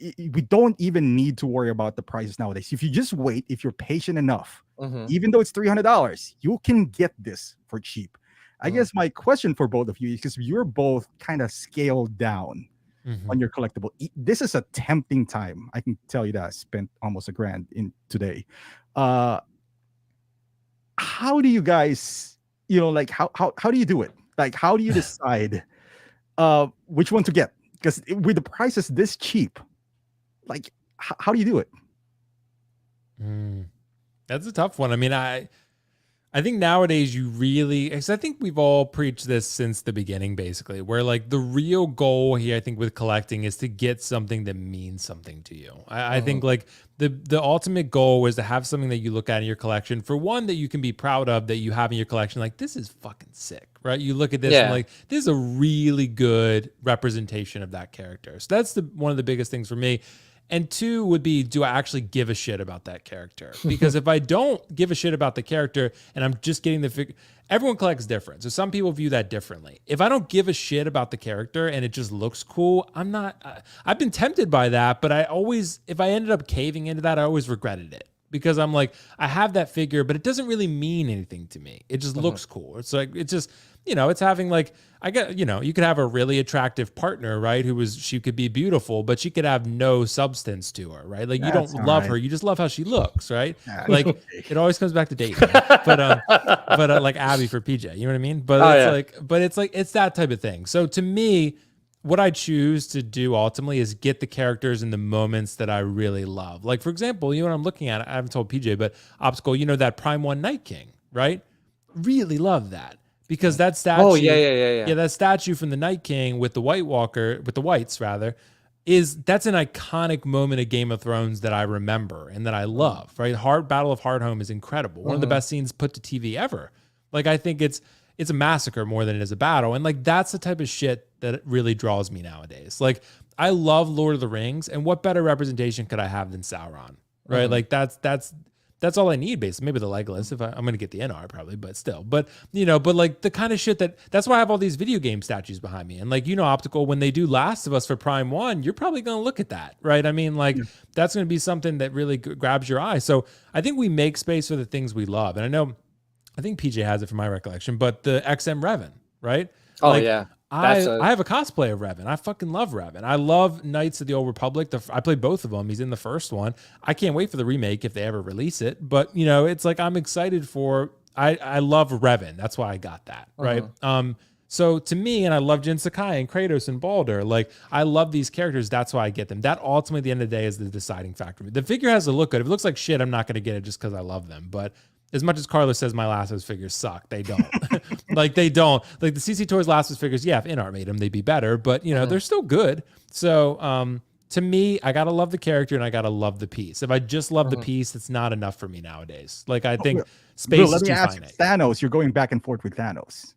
we don't even need to worry about the prices nowadays. If you just wait, if you're patient enough, even though it's $300, you can get this for cheap. I guess my question for both of you is, because you're both kind of scaled down on your collectible, this is a tempting time. I can tell you that I spent almost $1,000 in today. How do you guys, like how do you do it? Like, how do you decide which one to get? Because with the prices this cheap, like, how do you do it? That's a tough one. I mean, I think nowadays you really, because I think we've all preached this since the beginning, basically, where like the real goal here, I think with collecting is to get something that means something to you. I think like the ultimate goal is to have something that you look at in your collection, for one, that you can be proud of, that you have in your collection. Like, this is fucking sick, right? You look at this and like, this is a really good representation of that character. So that's one of the biggest things for me. And two would be, do I actually give a shit about that character? Because if I don't give a shit about the character and I'm just getting the figure, everyone collects different. So some people view that differently. If I don't give a shit about the character and it just looks cool, I'm not, I've been tempted by that, but if I ended up caving into that, I always regretted it. Because I'm like, I have that figure, but it doesn't really mean anything to me. It just looks cool. It's like, it's just, it's having like, you could have a really attractive partner, right? She could be beautiful, but she could have no substance to her, right? Like, you don't love her. You just love how she looks, right? Like, it always comes back to dating, but like Abby for PJ, you know what I mean? But it's that type of thing. So to me, what I choose to do ultimately is get the characters in the moments that I really love. Like, for example, what I'm looking at, I haven't told PJ, but Optical, that Prime 1 Night King, right? Really love that. Because that statue, that statue from the Night King with the White Walker, with the Whites rather, that's an iconic moment of Game of Thrones that I remember and that I love. Right, Battle of Hardhome is incredible, one of the best scenes put to TV ever. Like, I think it's a massacre more than it is a battle, and like that's the type of shit that really draws me nowadays. Like, I love Lord of the Rings, and what better representation could I have than Sauron? Right, like that's all I need, basically. Maybe the Legolas, if I'm going to get the InArt probably, but still. But, but like the kind of shit that's why I have all these video game statues behind me. And like, Optical, when they do Last of Us for Prime 1, you're probably going to look at that, right? I mean, like, that's going to be something that really grabs your eye. So I think we make space for the things we love. And I think PJ has it from my recollection, but the XM Revan, right? Oh, like, yeah. I have a cosplay of Revan. I fucking love Revan. I love Knights of the Old Republic. I played both of them. He's in the first one. I can't wait for the remake if they ever release it. But, it's like I'm excited for... I love Revan. That's why I got that, right? So to me, and I love Jin Sakai and Kratos and Baldur. Like, I love these characters. That's why I get them. That ultimately, at the end of the day, is the deciding factor. The figure has to look good. If it looks like shit, I'm not going to get it just because I love them. But as much as Carlos says my Last of Us figures suck, they don't. Like they don't. Like the CC Toys Last figures, yeah, if InArt made them, they'd be better, but you know, they're still good. So to me, I gotta love the character and I gotta love the piece. If I just love the piece, it's not enough for me nowadays. Like I think space Bill, let is me too ask you, finite. Thanos, you're going back and forth with Thanos.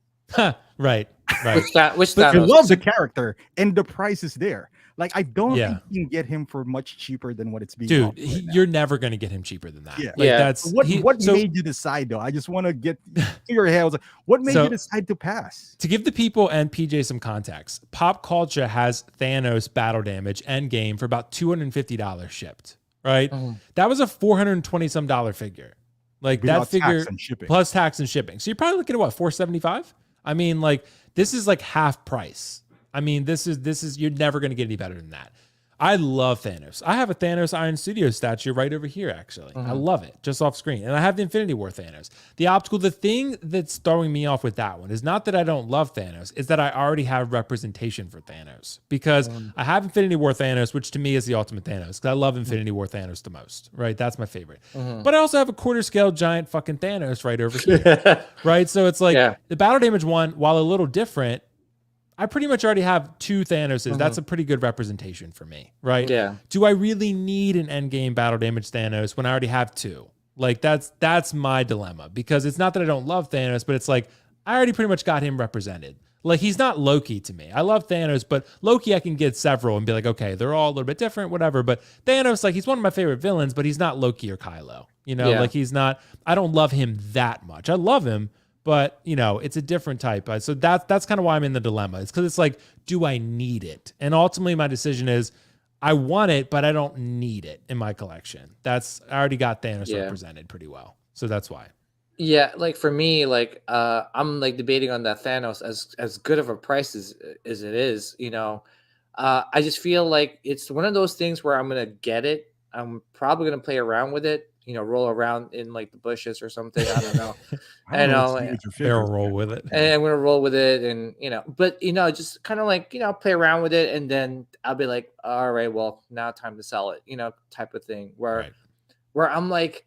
Right. Which But you Thanos? love the character and the price is there. Like I don't Yeah. think you can get him for much cheaper than what it's being Dude, offered right now. you're never gonna get him cheaper than that. Yeah. Like Yeah. that's What so made you decide though? I just want to get to your head. I was like, what made So- you decide to pass? to give the people and PJ some context. Pop Culture has Thanos Battle Damage Endgame for about $250 shipped. Right? That was a $420 figure. Like Without that figure tax and shipping. plus tax and shipping. So you're probably looking at what, $475? I mean, like this is like half price. I mean, this is you're never going to get any better than that. I love Thanos. I have a Thanos Iron Studios statue right over here, actually. I love it, just off screen. And I have the Infinity War Thanos. The optical, the thing that's throwing me off with that one is not that I don't love Thanos, is that I already have representation for Thanos. Because I have Infinity War Thanos, which to me is the ultimate Thanos. Because I love Infinity War Thanos the most, right? That's my favorite. But I also have a quarter scale giant fucking Thanos right over here, right? So it's like the Battle Damage one, while a little different, I pretty much already have two Thanoses. That's a pretty good representation for me, right? Yeah. Do I really need an endgame Battle Damage Thanos when I already have two? Like that's my dilemma, because it's not that I don't love Thanos, but it's like I already pretty much got him represented. Like he's not Loki to me. I love Thanos, but Loki I can get several and be like, okay, they're all a little bit different, whatever. But Thanos, like he's one of my favorite villains, but he's not Loki or Kylo. You know, like he's not. I don't love him that much. I love him. But, you know, it's a different type. So that's kind of why I'm in the dilemma. It's because it's like, do I need it? And ultimately my decision is I want it, but I don't need it in my collection. I already got Thanos represented pretty well. So that's why. Yeah, like for me, like I'm like debating on that Thanos as good of a price as it is, you know. I just feel like it's one of those things where I'm gonna get it. I'm probably gonna play around with it, you know, roll around in like the bushes or something. I don't know. I know. Barrel roll with it. And I'm gonna roll with it, and you know, but you know, just kind of like, you know, play around with it, and then I'll be like, all right, well, now time to sell it, you know, type of thing. Where I'm like,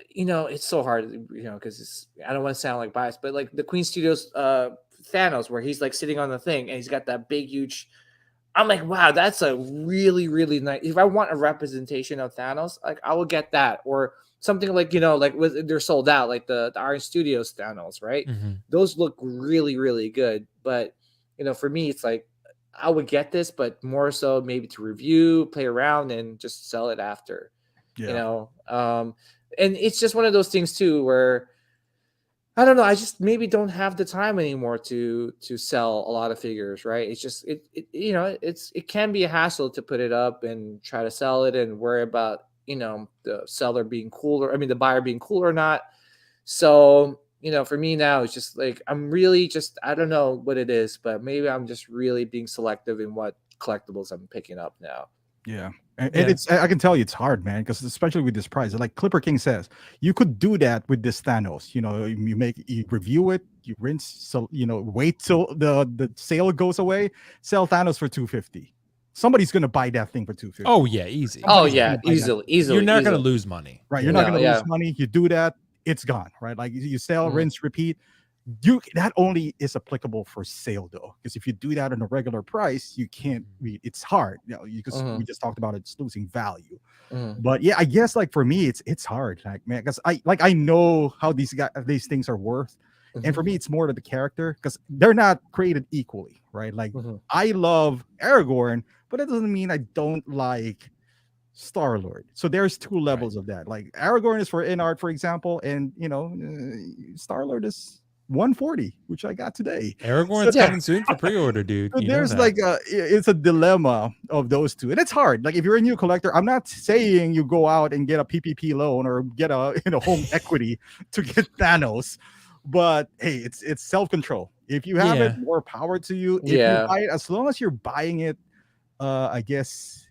you know, it's so hard, you know, because I don't want to sound like biased, but like the Queen Studios Thanos, where he's like sitting on the thing and he's got that big, huge. I'm like, wow, that's a really, really nice. If I want a representation of Thanos, like I will get that, or something like, you know, like they're sold out, like the Iron Studios Thanos, right? Those look really, really good. But you know, for me, it's like I would get this, but more so maybe to review, play around, and just sell it after. You know, and it's just one of those things too, where I don't know. I just maybe don't have the time anymore to sell a lot of figures, right? It's just it you know, it can be a hassle to put it up and try to sell it and worry about, you know, the seller being cool, or I mean the buyer being cool or not. So, you know, for me now, it's just like I'm really just, I don't know what it is, but maybe I'm just really being selective in what collectibles I'm picking up now. Yeah. And it's, I can tell you it's hard, man, because especially with this price, like Clipper King says, you could do that with this Thanos. You know, you review it, you rinse, so you know, wait till the sale goes away, sell Thanos for $250. Somebody's gonna buy that thing for $250. Oh yeah, easy. Oh yeah, easily. You're not gonna lose money, right? You're not gonna lose money. You do that, it's gone, right? Like you sell, rinse, repeat. That only is applicable for sale though, because if you do that on a regular price, you can't. It's hard, you know. Because we just talked about it's losing value. But yeah, I guess like for me, it's hard, like man, because I know how these things are worth, and for me, it's more to the character because they're not created equally, right? Like I love Aragorn, but that doesn't mean I don't like Star-Lord. So there's two levels of that. Like Aragorn is for InArt, for example, and you know, Star-Lord is $140, which I got today. Aragorn's coming soon for pre-order, dude. So there's like it's a dilemma of those two, and it's hard. Like if you're a new collector, I'm not saying you go out and get a PPP loan or get a home equity to get Thanos, but hey, it's self-control. If you have it, more power to you. If you buy it, as long as you're buying it, I guess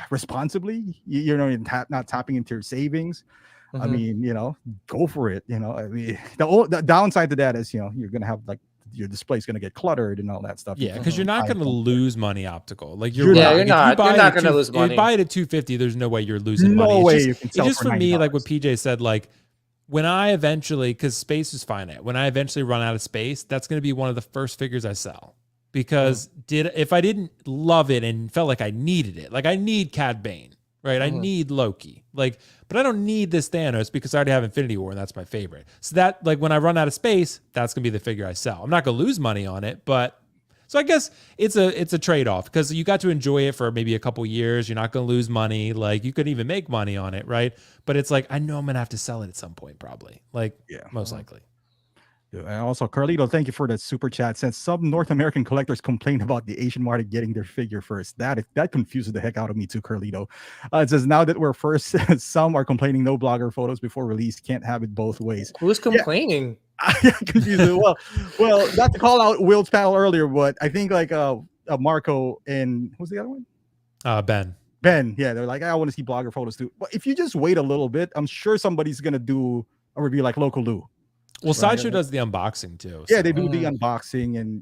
responsibly, you know, not tapping into your savings. I mean, you know, go for it. You know, I mean, the downside to that is, you know, you're gonna have like your display's gonna get cluttered and all that stuff. Yeah, because you're not gonna lose money optical. Like you're not gonna lose money. If you buy it at $250, there's no way you're losing money. No way just, you can sell just for for me, $90. like what PJ said, like when I eventually, because space is finite, when I eventually run out of space, that's going to be one of the first figures I sell. Because if I didn't love it and felt like I needed it, like I need Cad Bane, right? I need Loki, like, but I don't need this Thanos because I already have Infinity War and that's my favorite. So that, like, when I run out of space, that's gonna be the figure I sell. I'm not gonna lose money on it, but so I guess it's a trade-off because you got to enjoy it for maybe a couple years. You're not gonna lose money. Like you could even make money on it, right? But it's like I know I'm gonna have to sell it at some point, probably. Like most likely. Yeah, and also, Carlito, thank you for that super chat. Since some North American collectors complain about the Asian market getting their figure first, that confuses the heck out of me too, Carlito. It says now that we're first, some are complaining no blogger photos before release. Can't have it both ways. Who's complaining? Yeah, confused. Well, not to call out Will's panel earlier, but I think like Marco and who's the other one? Ben. Ben. Yeah, they're like, I want to see blogger photos too. But if you just wait a little bit, I'm sure somebody's gonna do a review like Local Lou. Well, Sideshow does the unblogger too. Yeah, they do the unboxing, and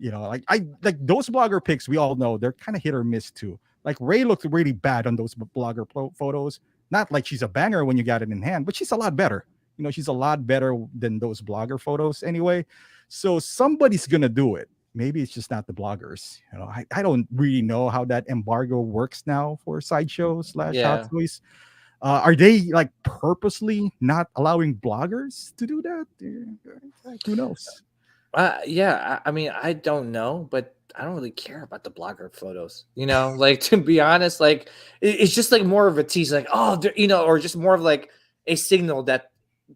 like those blogger pics. We all know they're kind of hit or miss too. Like Ray looked really bad on those blogger photos. Not like she's a banger when you got it in hand, but she's a lot better. She's a lot better than those blogger photos anyway. So somebody's gonna do it. Maybe it's just not the bloggers. I don't really know how that embargo works now for Sideshow / Hot Toys. Are they like purposely not allowing bloggers to do that? Who knows? Yeah, I mean, I don't know, but I don't really care about the blogger photos. Like to be honest, like it's just like more of a tease, like or just more of like a signal that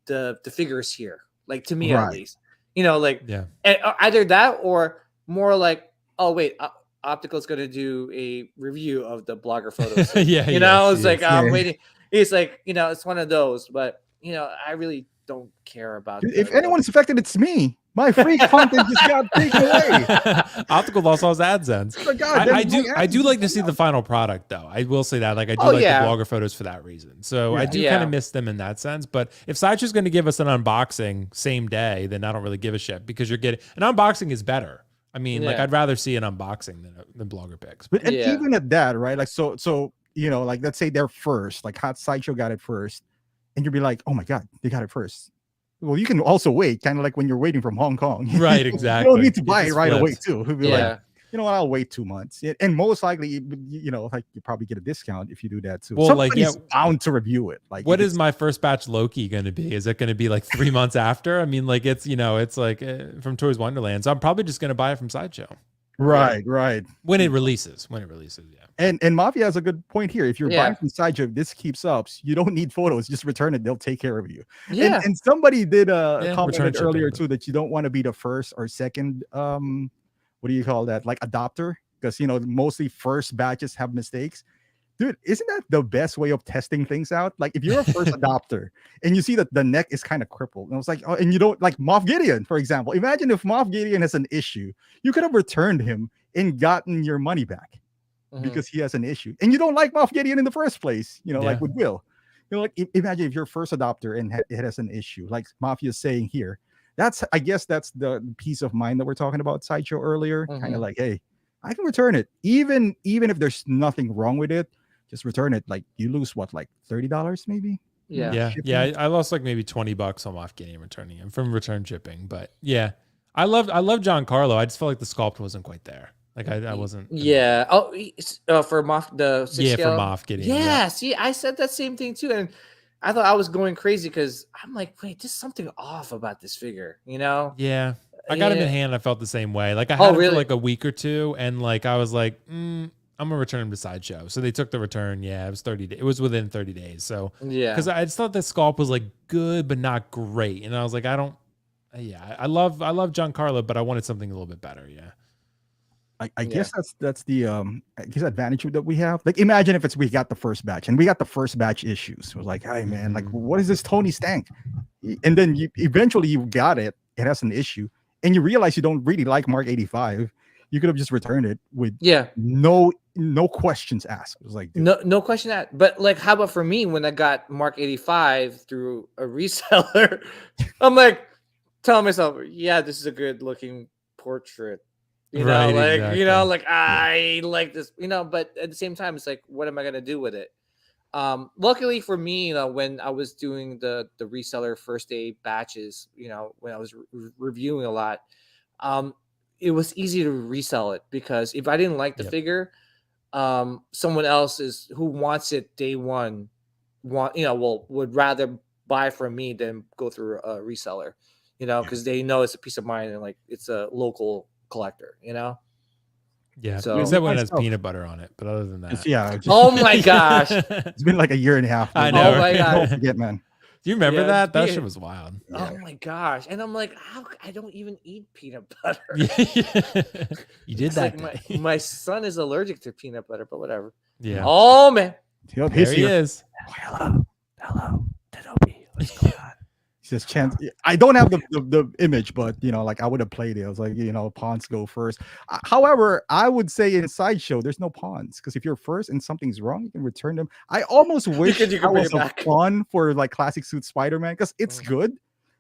the figure is here. Like to me, at least, like and either that or more like, oh wait, Optical's going to do a review of the blogger photos. It's like I'm waiting. It's like, it's one of those, but I really don't care about it. If anyone's affected, it's me. My free content just got taken away. Optical lost all his AdSense. Oh God, I do like to see the final product though. I will say that. Like I do like the blogger photos for that reason. So I do kind of miss them in that sense. But if Sideshow's going to give us an unboxing same day, then I don't really give a shit because you're getting an unboxing is better. I mean, like I'd rather see an unboxing than blogger pics. But and even at that, right? Like so like let's say they're first, like Hot Sideshow got it first, and you'll be like, oh my God, they got it first. Well, you can also wait, kind of like when you're waiting from Hong Kong. Right, exactly. You don't need to buy it right away, too. He'll be like, you know what, I'll wait 2 months. And most likely, like you probably get a discount if you do that too. Well, somebody's bound to review it. Like, what is my first batch Loki going to be? Is it going to be like 3 months after? I mean, like it's like from Toys Wonderland. So I'm probably just going to buy it from Sideshow. Right. When it releases, And Mafia has a good point here. If you're buying from Sideshow, if this keeps up, you don't need photos. Just return it. They'll take care of you. Yeah. And somebody did comment earlier too that you don't want to be the first or second. What do you call that? Like adopter, because mostly first batches have mistakes. Dude, isn't that the best way of testing things out? Like if you're a first adopter and you see that the neck is kind of crippled, and I was like, oh, and you don't like Moff Gideon, for example. Imagine if Moff Gideon has an issue, you could have returned him and gotten your money back because he has an issue, and you don't like Moff Gideon in the first place. Like with Will, like imagine if you're first adopter and it has an issue, like Mafia is saying here. I guess that's the peace of mind that we're talking about Sideshow earlier. Kind of like, hey, I can return it, even if there's nothing wrong with it. Just return it. Like you lose what, like $30 maybe? Yeah. I lost like maybe $20 on Moff Gideon returning him from return shipping. But yeah, I love Giancarlo. I just felt like the sculpt wasn't quite there. Like I wasn't. Yeah. Oh, for Moff the 6 scale? For Moff Gideon. Yeah. See, I said that same thing too, and I thought I was going crazy because I'm like, wait, there's something off about this figure. Yeah. I got him in hand. I felt the same way. Like I had him for like a week or two, and like I was like, I'm gonna return him to Sideshow. So they took the return. Yeah, it was 30 days. It was within 30 days. So because I just thought the sculpt was like good but not great, and I was like, I love Giancarlo, but I wanted something a little bit better. Yeah. I guess that's the advantage that we have. Like imagine if we got the first batch and we got the first batch issues. It was like, hey man, like what is this Tony Stank? And then eventually you got it. It has an issue, and you realize you don't really like Mark 85. You could have just returned it with no questions asked. It was like, dude. No question asked. But like, how about for me when I got Mark 85 through a reseller? I'm like telling myself, yeah, this is a good looking portrait. I like this, but at the same time, it's like, what am I gonna do with it? Luckily for me, when I was doing the reseller first day batches, when I was reviewing a lot, it was easy to resell it, because if I didn't like the figure, someone else who wants it day one, would rather buy from me than go through a reseller, because they know it's a peace of mind and like it's a local collector, Yeah, So except when it has peanut butter on it. But other than that, oh my gosh, it's been like a year and a half. I know. Oh my right? god, Don't forget, man. Do you remember Yeah, that? That yeah. shit was wild. Oh my gosh, and I'm like, how I don't even eat peanut butter. You did It's that. like day. my son is allergic to peanut butter, but whatever. Yeah. Oh man, Yep, There he is. hello, Tenobi, what's going on? Just chance. I don't have the image, but like I would have played it. I was like, pawns go first. However, I would say in Sideshow, there's no pawns, because if you're first and something's wrong, you can return them. I almost wish you can I bring was it a back. pawn for like classic suit Spider-Man, because it's good,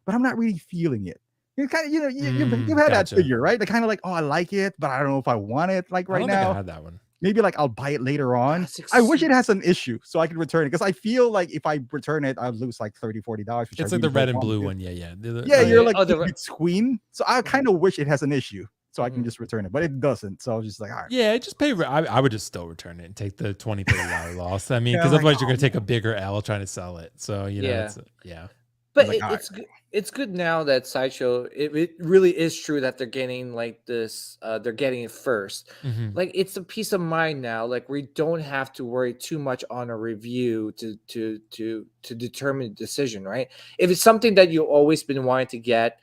but I'm not really feeling it. You kind of, you've had that Gotcha. figure, right? They're kind of like, oh, I like it, but I don't know if I want it like I right don't think I now. had that one. Maybe like I'll buy it later on. Classic I wish suit. it has an issue so I can return it, because I feel like if I return it, I'll lose like $30-$40. Which It's I like the really red don't and want blue to. one. Yeah. Yeah, you're like the in between. So I kind of wish it has an issue so I can Mhm. just return it, but it doesn't. So I was just like, all right. Yeah, just pay. I would just still return it and take the $20-$30 loss. I mean, Yeah, because like, otherwise you're gonna take a bigger L trying to sell it. So Yeah. yeah. But like, all right. it's good now that Sideshow, it really is true that they're getting like this, they're getting it first. Mhm. Like it's a peace of mind now. Like we don't have to worry too much on a review to determine the decision, right? If it's something that you've always been wanting to get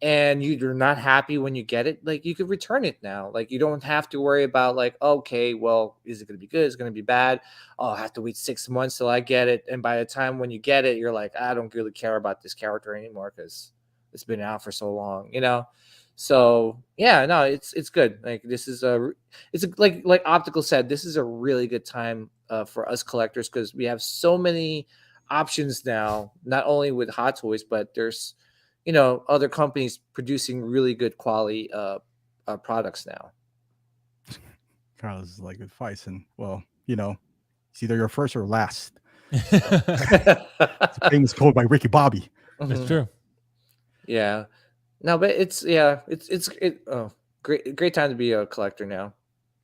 and you're not happy when you get it, like you could return it now. Like you don't have to worry about like, okay, well, is it going to be good? Is it going to be bad? Oh, I have to wait 6 months till I get it. And by the time when you get it, you're like, I don't really care about this character anymore because it's been out for so long, So yeah, no, it's good. Like this is like Optical said, this is a really good time for us collectors, because we have so many options now, not only with Hot Toys, but there's other companies producing really good quality products now. Carlos is like advice, and well, it's either your first or last. That's It's a famous quote by Ricky Bobby. Mhm. true. Yeah. No, but it's great time to be a collector now.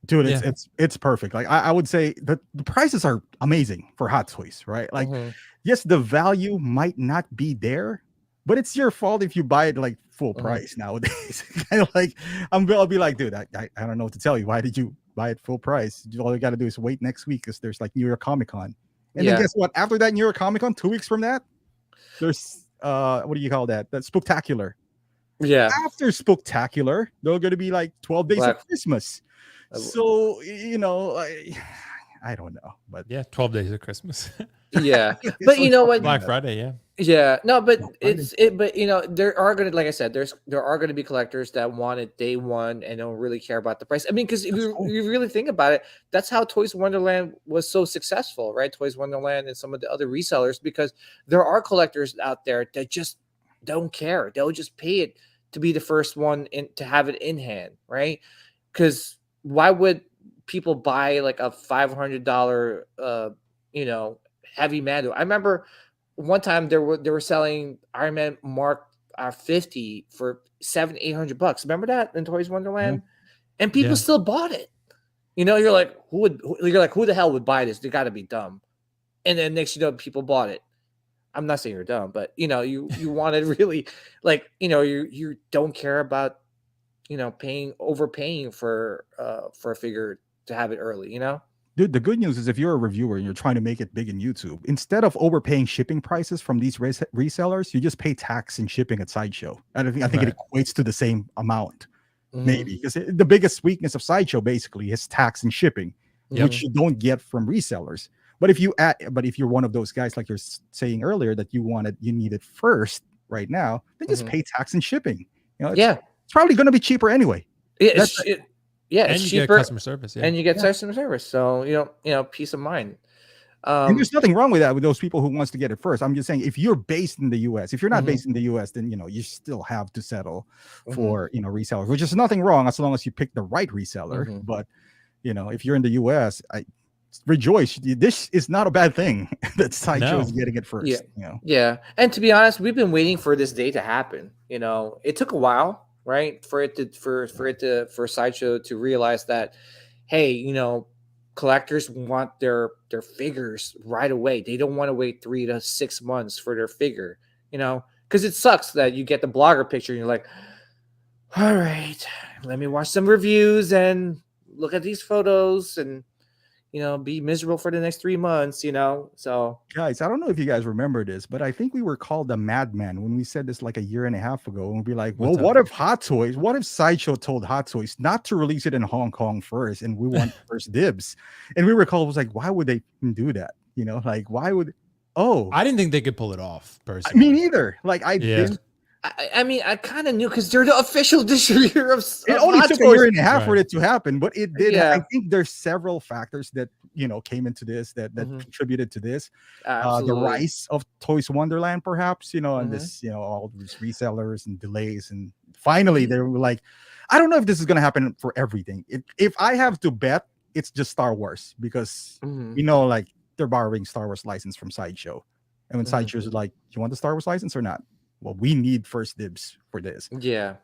Dude, Yeah. it's perfect. Like I would say that the prices are amazing for Hot Toys, right? Like, Mhm. yes, the value might not be there, but it's your fault if you buy it like full Mhm. price nowadays. Kind of like I'll be like, dude, I don't know what to tell you. Why did you buy it full price? All you got to do is wait next week, because there's like New York Comic Con, and Yeah. then guess what? After that New York Comic Con, 2 weeks from that, there's what do you call that? That's Spooktacular. Yeah. After Spooktacular, they're going to be like 12 days Black- of Christmas. So I don't know, but Yeah, 12 days of Christmas. Yeah. It's But so you know what? funny, Black man. Friday, yeah. Yeah, no, but Black Friday. but there are gonna, like I said, there are gonna be collectors that want it day one and don't really care about the price. I mean, because if That's you, cool. you really think about it, that's how Toys Wonderland was so successful, right? Toys Wonderland and some of the other resellers, because there are collectors out there that just don't care. They'll just pay it to be the first one to have it in hand, right? Because why would people buy like a $500 heavy Mando? I remember one time they were selling Iron Man Mark 50 for $700-800. Remember that in Toys Wonderland? And people Yeah. still bought it. You're like, who the hell would buy this? They got to be dumb. And then next people bought it. I'm not saying you're dumb, but you wanted really, like, you don't care about overpaying for a figure to have it early, Dude, the good news is if you're a reviewer and you're trying to make it big in YouTube, instead of overpaying shipping prices from these resellers, you just pay tax and shipping at Sideshow. I think it equates to the same amount, maybe, because the biggest weakness of Sideshow basically is tax and shipping, which you don't get from resellers. But if you're one of those guys, like you're saying earlier, that you need it first right now, then just pay tax and shipping. It's probably going to be cheaper anyway. It's And it's you cheaper, get customer service. Yeah. and you get customer service, so peace of mind. And there's nothing wrong with that, with those people who wants to get it first. I'm just saying, if you're based in the US, if you're not based in the US, then you still have to settle for resellers, which is nothing wrong as long as you pick the right reseller. But if you're in the US, rejoice. This is not a bad thing that Sideshow No. is getting it first. Yeah. You know, Yeah, and to be honest, we've been waiting for this day to happen. It took a while, right, for Sideshow to realize that, hey, collectors want their figures right away. They don't want to wait 3 to 6 months for their figure. Because it sucks that you get the blogger picture and you're like, all right, let me watch some reviews and look at these photos and be miserable for the next 3 months. So guys, I don't know if you guys remember this, but I think we were called a madman when we said this like a year and a half ago. And we'd be like, well, what if Sideshow told Hot Toys not to release it in Hong Kong first, and we want first dibs? And we were called, was like, why would they do that? Like, why would? Oh, I didn't think they could pull it off. Personally, me neither. Like, I didn't. I mean, I kind of knew because they're the official distributor of. It only took a year and a half for it to happen, but it did. Yeah. I think there's several factors that came into this that contributed to this. The rise of Toys Wonderland, perhaps, and this, all these resellers and delays, and finally they were like, I don't know if this is gonna happen for everything. If I have to bet, it's just Star Wars because like they're borrowing Star Wars license from Sideshow, and when Sideshow's like, you want the Star Wars license or not? Well, we need first dibs for this. Yeah.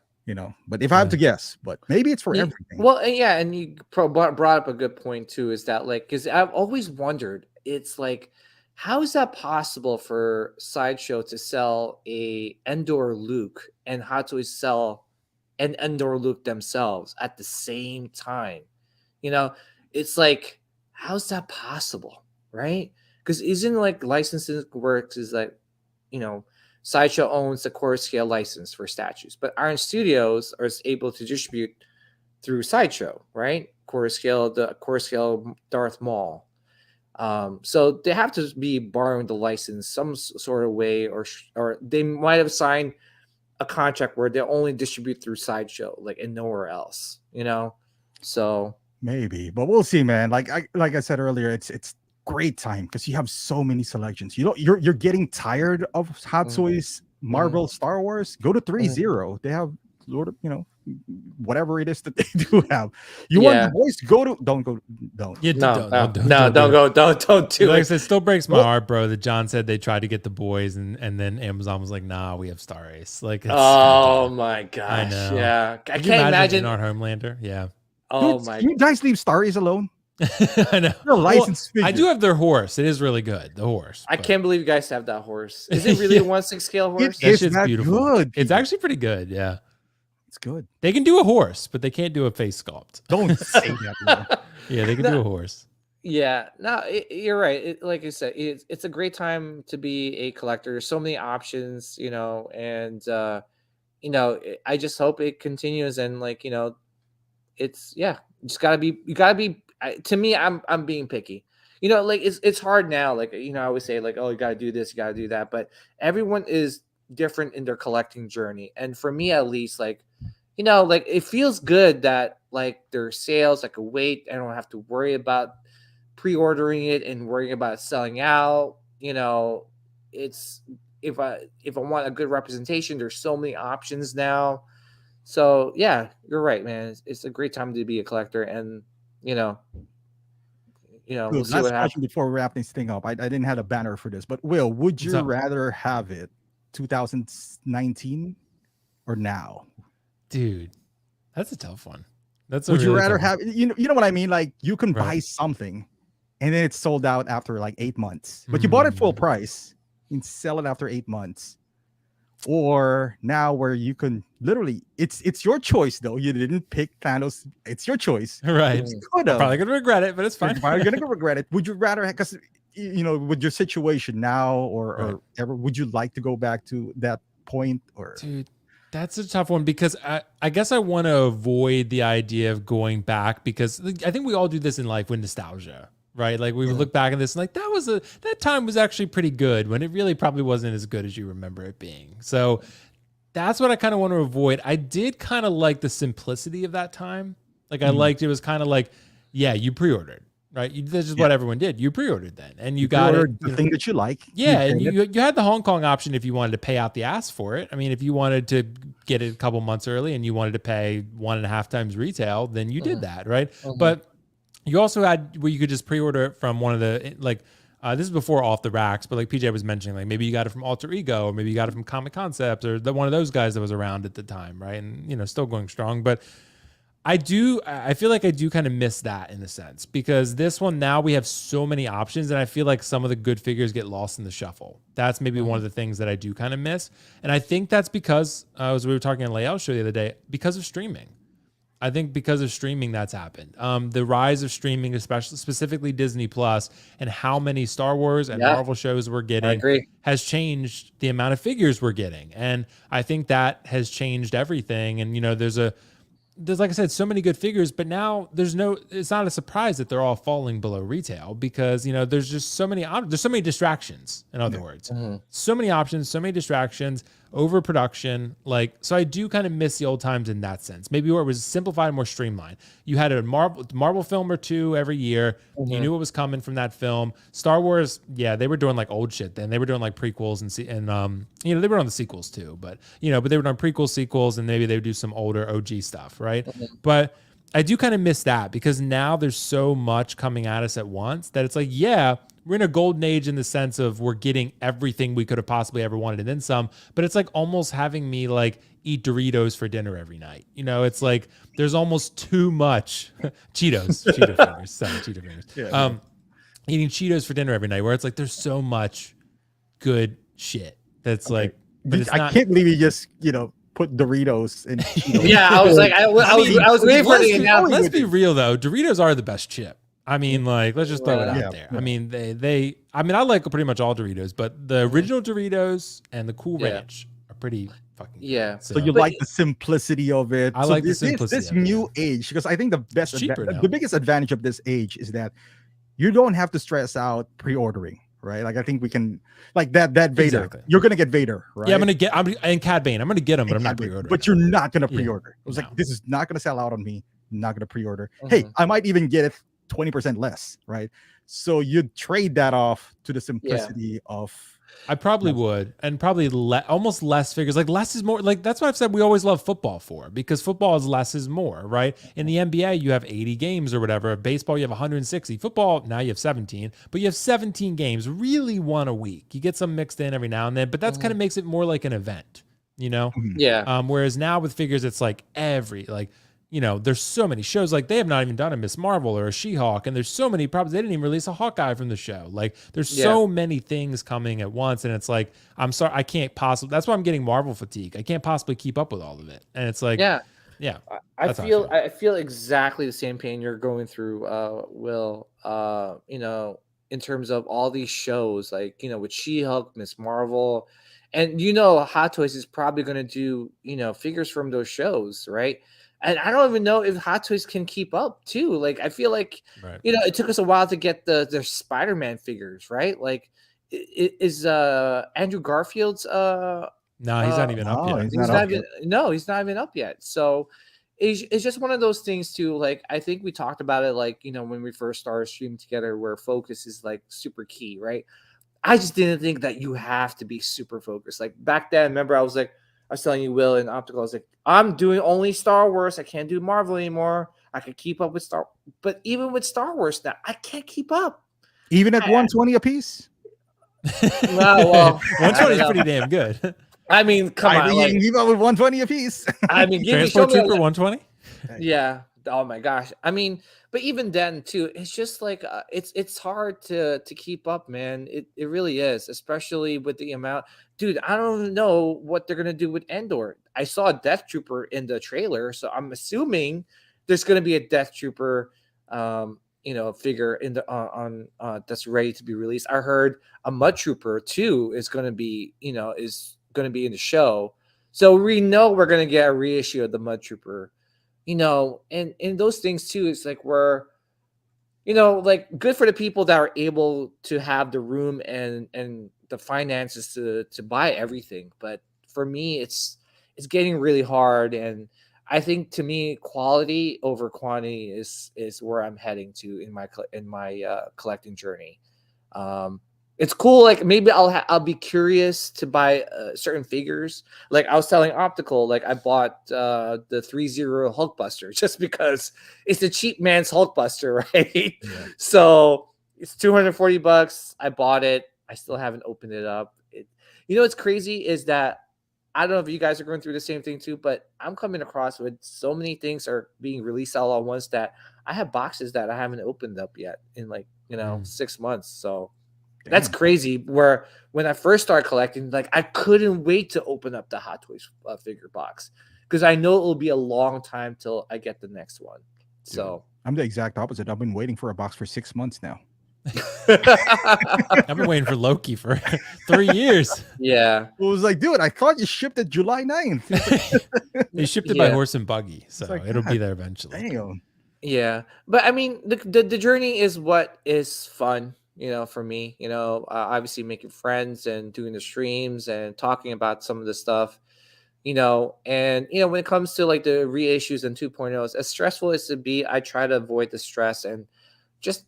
But if I have to guess, but maybe it's for everything. Well, yeah, and you brought up a good point too, is that like, because I've always wondered, it's like, how is that possible for Sideshow to sell a Endor Luke and Hot Toys sell an Endor Luke themselves at the same time? It's like, how's that possible, right? Because isn't like licensing works is like, Sideshow owns the core scale license for statues, but Iron Studios are able to distribute through Sideshow, right? The core scale Darth Maul. So they have to be borrowing the license some sort of way, or they might have signed a contract where they only distribute through Sideshow, like, and nowhere else. So maybe, but we'll see, man. Like I said earlier, it's great time because you have so many selections. You're getting tired of Hot Toys, Marvel, Star Wars. Go to 3.0. They have whatever it is that they do have. You want the voice? Don't go. Yeah, don't do it. Like I said, it still breaks my heart, bro, that John said they tried to get the boys and then Amazon was like, nah, we have Star Ace. Like, oh my gosh. I know. Yeah. I Can can't you imagine our Homelander. Yeah. Oh Dude, my. Can you guys leave Star Ace alone? I know. They're licensed figure. I do have their horse. It is really good. The horse. I can't believe you guys have that horse. Is it really a 1/6 scale horse? That shit's that beautiful. good. It's actually pretty good. Yeah. It's good. They can do a horse, but they can't do a face sculpt. Don't say that. Bro. Yeah, they can do a horse. Yeah, no, you're right. Like I said, it's a great time to be a collector. There's so many options, and I just hope it continues. And like, it's you gotta be. To me, I'm being picky. Like it's hard now. Like I always say like, oh, you gotta do this, you gotta do that. But everyone is different in their collecting journey, and for me at least, like like it feels good that like their sales, I could wait. I don't have to worry about pre-ordering it and worrying about it selling out. It's if I want a good representation, there's so many options now. So yeah, you're right, man. It's a great time to be a collector, and we'll see last what happens. question before we wrap this thing up. I didn't have a banner for this, but Will, would you rather have it 2019 or now? Dude, that's a tough one. Would you rather have you know what I mean? Like you can buy something and then it's sold out after like 8 months, but you bought it full price and sell it after 8 months. Or now where you can literally, it's your choice though. You didn't pick Thanos. It's your choice. Right. Probably gonna regret it, but it's fine. You're probably gonna regret it. Would you rather, because with your situation now or ever, would you like to go back to that point? Or dude, that's a tough one because I guess I want to avoid the idea of going back, because I think we all do this in life with nostalgia. Right, like we would look back at this and like that time was actually pretty good when it really probably wasn't as good as you remember it being. So that's what I kind of want to avoid. I did kind of like the simplicity of that time. Like I liked it was kind of like, yeah, you pre-ordered, right? This is what everyone did. You pre-ordered then, and you got it, the thing that you like. Yeah, and you had the Hong Kong option if you wanted to pay out the ass for it. I mean, if you wanted to get it a couple months early and you wanted to pay 1.5 times retail, then you did that, right? But You also had where you could just pre-order it from one of the like. This is before Off the Racks, but like PJ was mentioning, like maybe you got it from Alter Ego, or maybe you got it from Comic Concepts, or one of those guys that was around at the time, right? And still going strong. But I feel like I do kind of miss that in a sense, because this one now we have so many options, and I feel like some of the good figures get lost in the shuffle. That's maybe one of the things that I do kind of miss, and I think that's because as we were talking on Layout Show the other day, because of streaming. I think because of streaming, that's happened. The rise of streaming, especially specifically Disney Plus, and how many Star Wars and Marvel shows we're I getting agree. has changed the amount of figures we're getting, and I think that has changed everything. And there's like I said, so many good figures, but now it's not a surprise that they're all falling below retail, because there's just so many distractions. In other words, so many options, so many distractions, overproduction. So I do kind of miss the old times in that sense. Maybe where it was simplified, more streamlined. You had a Marvel film or two every year. You knew what was coming from that film. Star Wars, yeah, they were doing like old shit then. They were doing like prequels and they were on the sequels too, but they were doing prequels, sequels, and maybe they would do some older OG stuff, right? But I do kind of miss that, because now there's so much coming at us at once that it's like, yeah, we're in a golden age in the sense of we're getting everything we could have possibly ever wanted and then some, but it's like almost having me like eat Doritos for dinner every night. It's like there's almost too much Cheetos, Cheeto fingers. Yeah, Eating Cheetos for dinner every night, where it's like there's so much good shit that's like, but it's I not. can't believe you just put Doritos and Cheetos. Yeah, I was like, I was waiting for the announcement. Let's be real though, Doritos are the best chip. I mean, like, let's just throw it out Yeah, there. yeah. I mean, I like pretty much all Doritos, but the original Doritos and the Cool Ranch are pretty fucking good. Yeah. So you like the simplicity of it. I So like the this simplicity of it, new age, because I think the best, It's cheaper now. the biggest advantage of this age is that you don't have to stress out pre-ordering, right? Like I think we can, like that Vader. Exactly. You're gonna get Vader, right? Yeah, and Cad Bane. I'm gonna get them, but I'm not pre-ordering. But you're not gonna Yeah. pre-order. It was No. like, this is not gonna sell out on me. I'm not gonna pre-order. Hey, I might even get it 20% less, right? So you trade that off to the simplicity of. I probably would, and probably almost less figures. Like less is more. Like that's what I've said. We always love football for, because football is less is more, right? In the NBA, you have 80 games or whatever. Baseball, you have 160. Football, now you have 17, but you have 17 games, really one a week. You get some mixed in every now and then, but that's kind of makes it more like an event, Yeah. Whereas now with figures, it's like there's so many shows. Like they have not even done a Miss Marvel or a She-Hulk, and there's so many problems. They didn't even release a Hawkeye from the show. Like there's so many things coming at once, and it's like, I'm sorry, I can't possibly. That's why I'm getting Marvel fatigue. I can't possibly keep up with all of it, and it's like, yeah. I That's how I feel exactly the same pain you're going through, Will. In terms of all these shows, like with She-Hulk, Miss Marvel, and Hot Toys is probably going to do figures from those shows, right? And I don't even know if Hot Toys can keep up too. Like I feel like it took us a while to get their Spider-Man figures, right? Like is Andrew Garfield's No, he's not even up yet. He's not even up yet. So it's just one of those things too. Like I think we talked about it, like when we first started streaming together, where focus is like super key, right? I just didn't think that you have to be super focused. Like back then, remember I was telling you, Will, in Optical, I was like, I'm doing only Star Wars. I can't do Marvel anymore. I could keep up with but even with Star Wars now, I can't keep up. Even at 120 a piece? Well, 120 is pretty damn good. I mean, come on. You can keep up with 120 a piece. I mean, Transport Trooper 120? Yeah. Oh my gosh. I mean, but even then too, it's just like it's hard to keep up, man. It really is, especially with the amount. Dude, I don't know what they're gonna do with Andor. I saw a Death Trooper in the trailer, so I'm assuming there's gonna be a Death Trooper, figure in the on that's ready to be released. I heard a Mud Trooper too is gonna be in the show, so we know we're gonna get a reissue of the Mud Trooper. And those things too, it's like we're, like good for the people that are able to have the room and the finances to buy everything. But for me, it's getting really hard. And I think to me, quality over quantity is where I'm heading to in my collecting journey. It's cool. Like maybe I'll be curious to buy certain figures. Like I was telling Optical, like I bought the 3-0 Hulkbuster just because it's the cheap man's Hulkbuster, right? Yeah. So it's $240. I bought it. I still haven't opened it up. What's crazy is that I don't know if you guys are going through the same thing too, but I'm coming across with so many things are being released all at once that I have boxes that I haven't opened up yet in 6 months. So. That's crazy. Where when I first started collecting, like I couldn't wait to open up the Hot Toys figure box because I know it will be a long time till I get the next one. So I'm the exact opposite. I've been waiting for a box for 6 months now. I've been waiting for Loki for 3 years. Yeah, It was like, dude, I thought you shipped it July 9th. They shipped it by horse and buggy, so like, it'll be God there eventually. Damn. yeah. But I mean, the journey is what is fun. For me, obviously making friends and doing the streams and talking about some of the stuff, and when it comes to like the reissues and 2.0s, as stressful as it be, I try to avoid the stress and just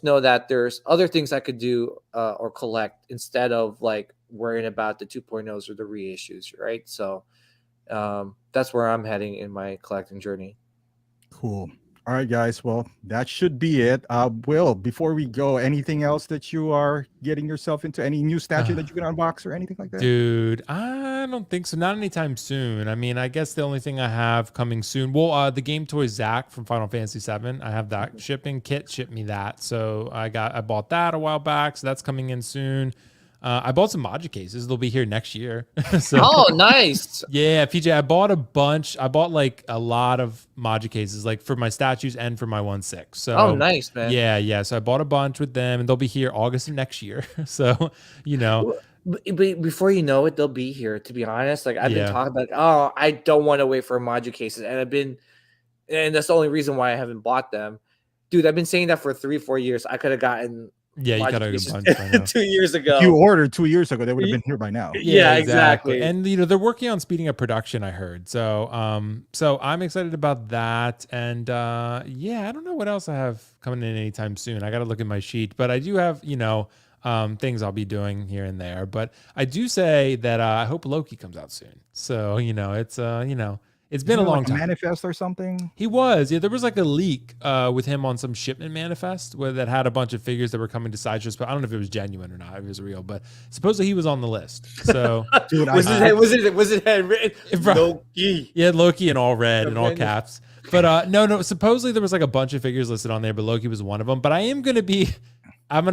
know that there's other things I could do or collect instead of like worrying about the 2.0s or the reissues, right? So that's where I'm heading in my collecting journey. Cool. All right, guys. Well, that should be it. Will, before we go, anything else that you are getting yourself into? Any new statue that you can unbox or anything like that? Dude, I don't think so. Not anytime soon. I mean, I guess the only thing I have coming soon, well, the Game Toy Zach from Final Fantasy VII. I have that shipping. Kit shipped me that, so I bought that a while back. So that's coming in soon. I bought some Module cases. They'll be here next year. So, oh, nice. Yeah, PJ, I bought a bunch. I bought like a lot of Module cases, like for my statues and for my 1/6. So, oh, nice, man. Yeah. So I bought a bunch with them, and they'll be here August of next year. So, But before you know it, they'll be here. To be honest, like I've been talking about, oh, I don't want to wait for Module cases, and that's the only reason why I haven't bought them, dude. I've been saying that for 3-4 years. I could have gotten. Yeah, you got a bunch by now. 2 years ago. If you ordered 2 years ago, they would have been here by now. Yeah, exactly. And they're working on speeding up production, I heard. So I'm excited about that. And I don't know what else I have coming in anytime soon. I got to look at my sheet, but I do have things I'll be doing here and there. But I do say that I hope Loki comes out soon. So it's been a long time. Manifest or something? He was. Yeah, there was like a leak with him on some shipment manifest that had a bunch of figures that were coming to Sideshows, but I don't know if it was genuine or not. If it was real, but supposedly he was on the list. So, dude, was it handwritten? Loki. Yeah, Loki in all red and all caps. But no. Supposedly there was like a bunch of figures listed on there, but Loki was one of them. But I'm gonna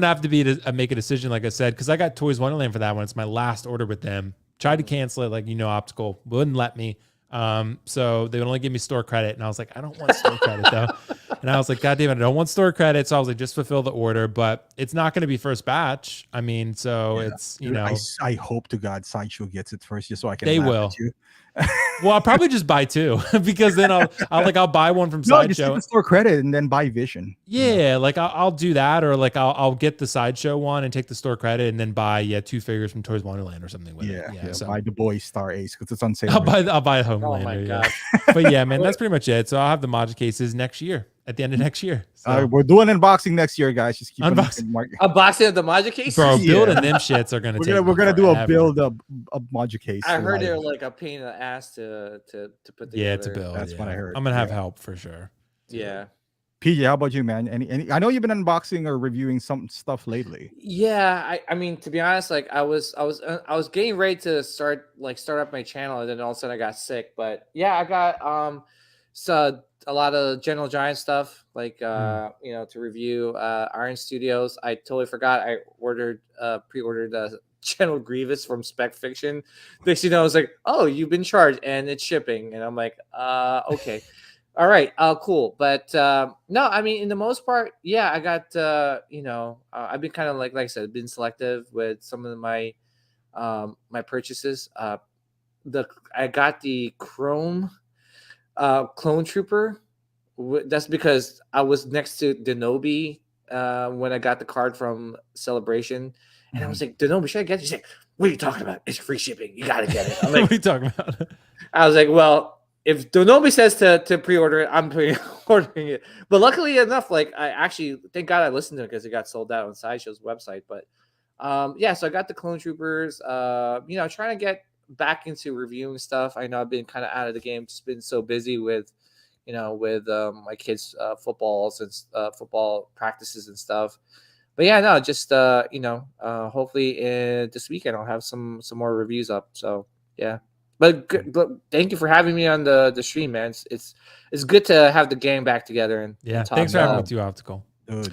have to make a decision, like I said, because I got Toys Wonderland for that one. It's my last order with them. Tried to cancel it, like Optical wouldn't let me. So they would only give me store credit, and I was like, I don't want store credit though. And I was like, God damn it, I don't want store credit. So I was like, just fulfill the order, but it's not going to be first batch. I mean, so it's I hope to God Sideshow gets it first, just so I can. They will. Well, I'll probably just buy two because then I'll buy one from Sideshow. Just get the store credit and then buy Vision. Yeah, like I'll do that, or like I'll get the Sideshow one and take the store credit and then buy 2 figures from Toys Wonderland or something with it. Yeah, so buy the Boys Star Ace because it's on sale. I'll buy Homelander. Oh my God. But yeah, man, that's pretty much it. So I'll have the Module cases next year. At the end of next year. So. We're doing unboxing next year, guys. Just keep unboxing of the Module cases. Bro, building them shits are gonna we're gonna do a build of Module case. I heard they're like a pain in the ass to put together. Yeah, to build. That's what I heard. I'm gonna have help for sure. Yeah. PJ, how about you, man? Any I know you've been unboxing or reviewing some stuff lately. Yeah, I mean, to be honest, like I was getting ready to start up my channel, and then all of a sudden I got sick. But yeah, I got a lot of General Giant stuff, like to review. Iron Studios. I totally forgot. I pre-ordered General Grievous from Spec Fiction. Next, I was like, oh, you've been charged and it's shipping, and I'm like, okay. All right, cool. But no, I mean, in the most part, yeah, I got I've been kind of like I said, been selective with some of my my purchases. I got the Chrome Clone Trooper. That's because I was next to Denobi when I got the card from Celebration, and I was like, Denobi, should I get it? She's like, what are you talking about? It's free shipping. You gotta get it. I'm like, what are you talking about? I was like, well, if Denobi says to pre-order it, I'm pre-ordering it. But luckily enough, like I actually, thank God I listened to it because it got sold out on Sideshow's website. But Yeah, so I got the Clone Troopers. Trying to get back into reviewing stuff. I know I've been kind of out of the game, just been so busy with my kids' footballs and football practices and stuff. But yeah, no, just hopefully this weekend I'll have some more reviews up. So yeah, but thank you for having me on the stream, man. It's good to have the gang back together and Yeah, talk thanks for having me about. too, Optical. Dude,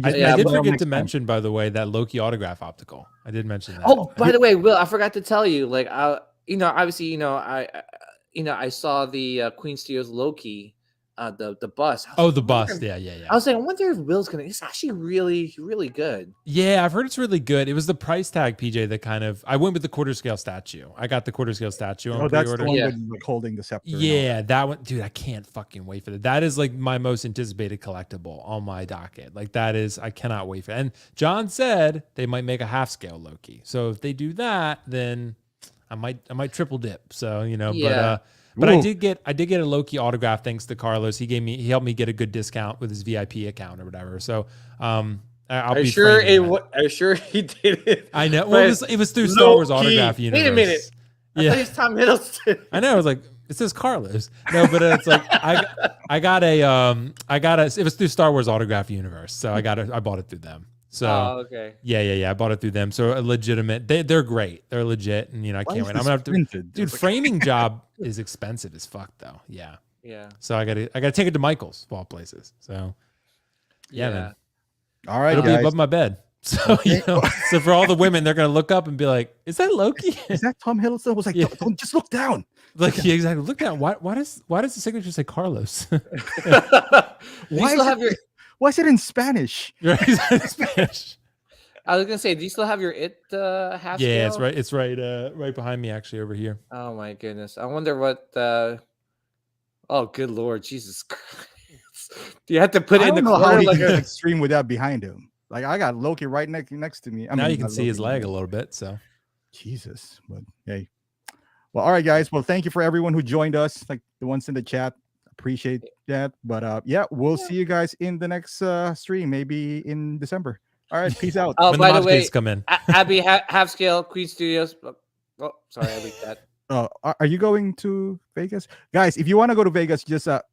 I did forget next to time. mention, by the way, that Loki autograph Optical. I did mention that. Oh, by the way, Will, I forgot to tell you. Like, obviously, I saw the Queen Studios Loki, the bus. Oh, the bust. Yeah. I was saying, I wonder if Will's gonna. It's actually really, really good. Yeah, I've heard it's really good. It was the price tag, PJ, that kind of. I went with the quarter scale statue. I got the quarter scale statue on that's the pre-order. one Yeah. with like holding the scepter. and all Yeah, that one, dude. I can't fucking wait for that. That is like my most anticipated collectible on my docket. Like that is, I cannot wait for it. And John said they might make a half scale Loki. So if they do that, then I might triple dip. So Yeah. but I Ooh. did get a Loki autograph thanks to Carlos. He helped me get a good discount with his VIP account or whatever. So I'll Are be you sure framing that. Are you sure he did it? I know. Well, it was through Star Wars Low-key. autograph universe. Wait a minute. I Yeah. thought he was Tom Hiddleston. I know. I was like, it says Carlos. No, but it's like I got it was through Star Wars autograph universe. So I bought it through them. So Oh, okay. yeah. I bought it through them. So a legitimate. They're great. They're legit, and I Why can't is wait. this I'm gonna have to. printed? Dude, It's like- framing job is expensive as fuck though. Yeah. Yeah. So I gotta take it to Michael's of all places. So yeah, man. All right, It'll be guys. above my bed. So so for all the women, they're gonna look up and be like, "Is that Loki?" Is that Tom Hiddleston? I was like, Yeah. don't just look down. Like yeah, exactly. Look down. Why does the signature say Carlos? Do you Why still is have it- your? Why is it in Spanish? Right? It's Spanish. I was gonna say, do you still have your half? Yeah, scale? it's right right behind me actually over here. Oh my goodness! I wonder what. Oh, good Lord, Jesus Christ! Do you have to put it I in the don't know how corner he like can a? like, stream with that behind him. Like I got Loki right next to me. I Now mean, you can not see his Loki, leg but- a little bit. So Jesus, but hey. Well, all right, guys. Well, thank you for everyone who joined us, like the ones in the chat. Appreciate that. But yeah, we'll see you guys in the next stream, maybe in December. All right, peace out. Oh, when by the the mod way, kids come in, Abby half scale Queen Studios. Oh, sorry, I leaked that. Are you going to Vegas, guys? If you want to go to Vegas, just okay.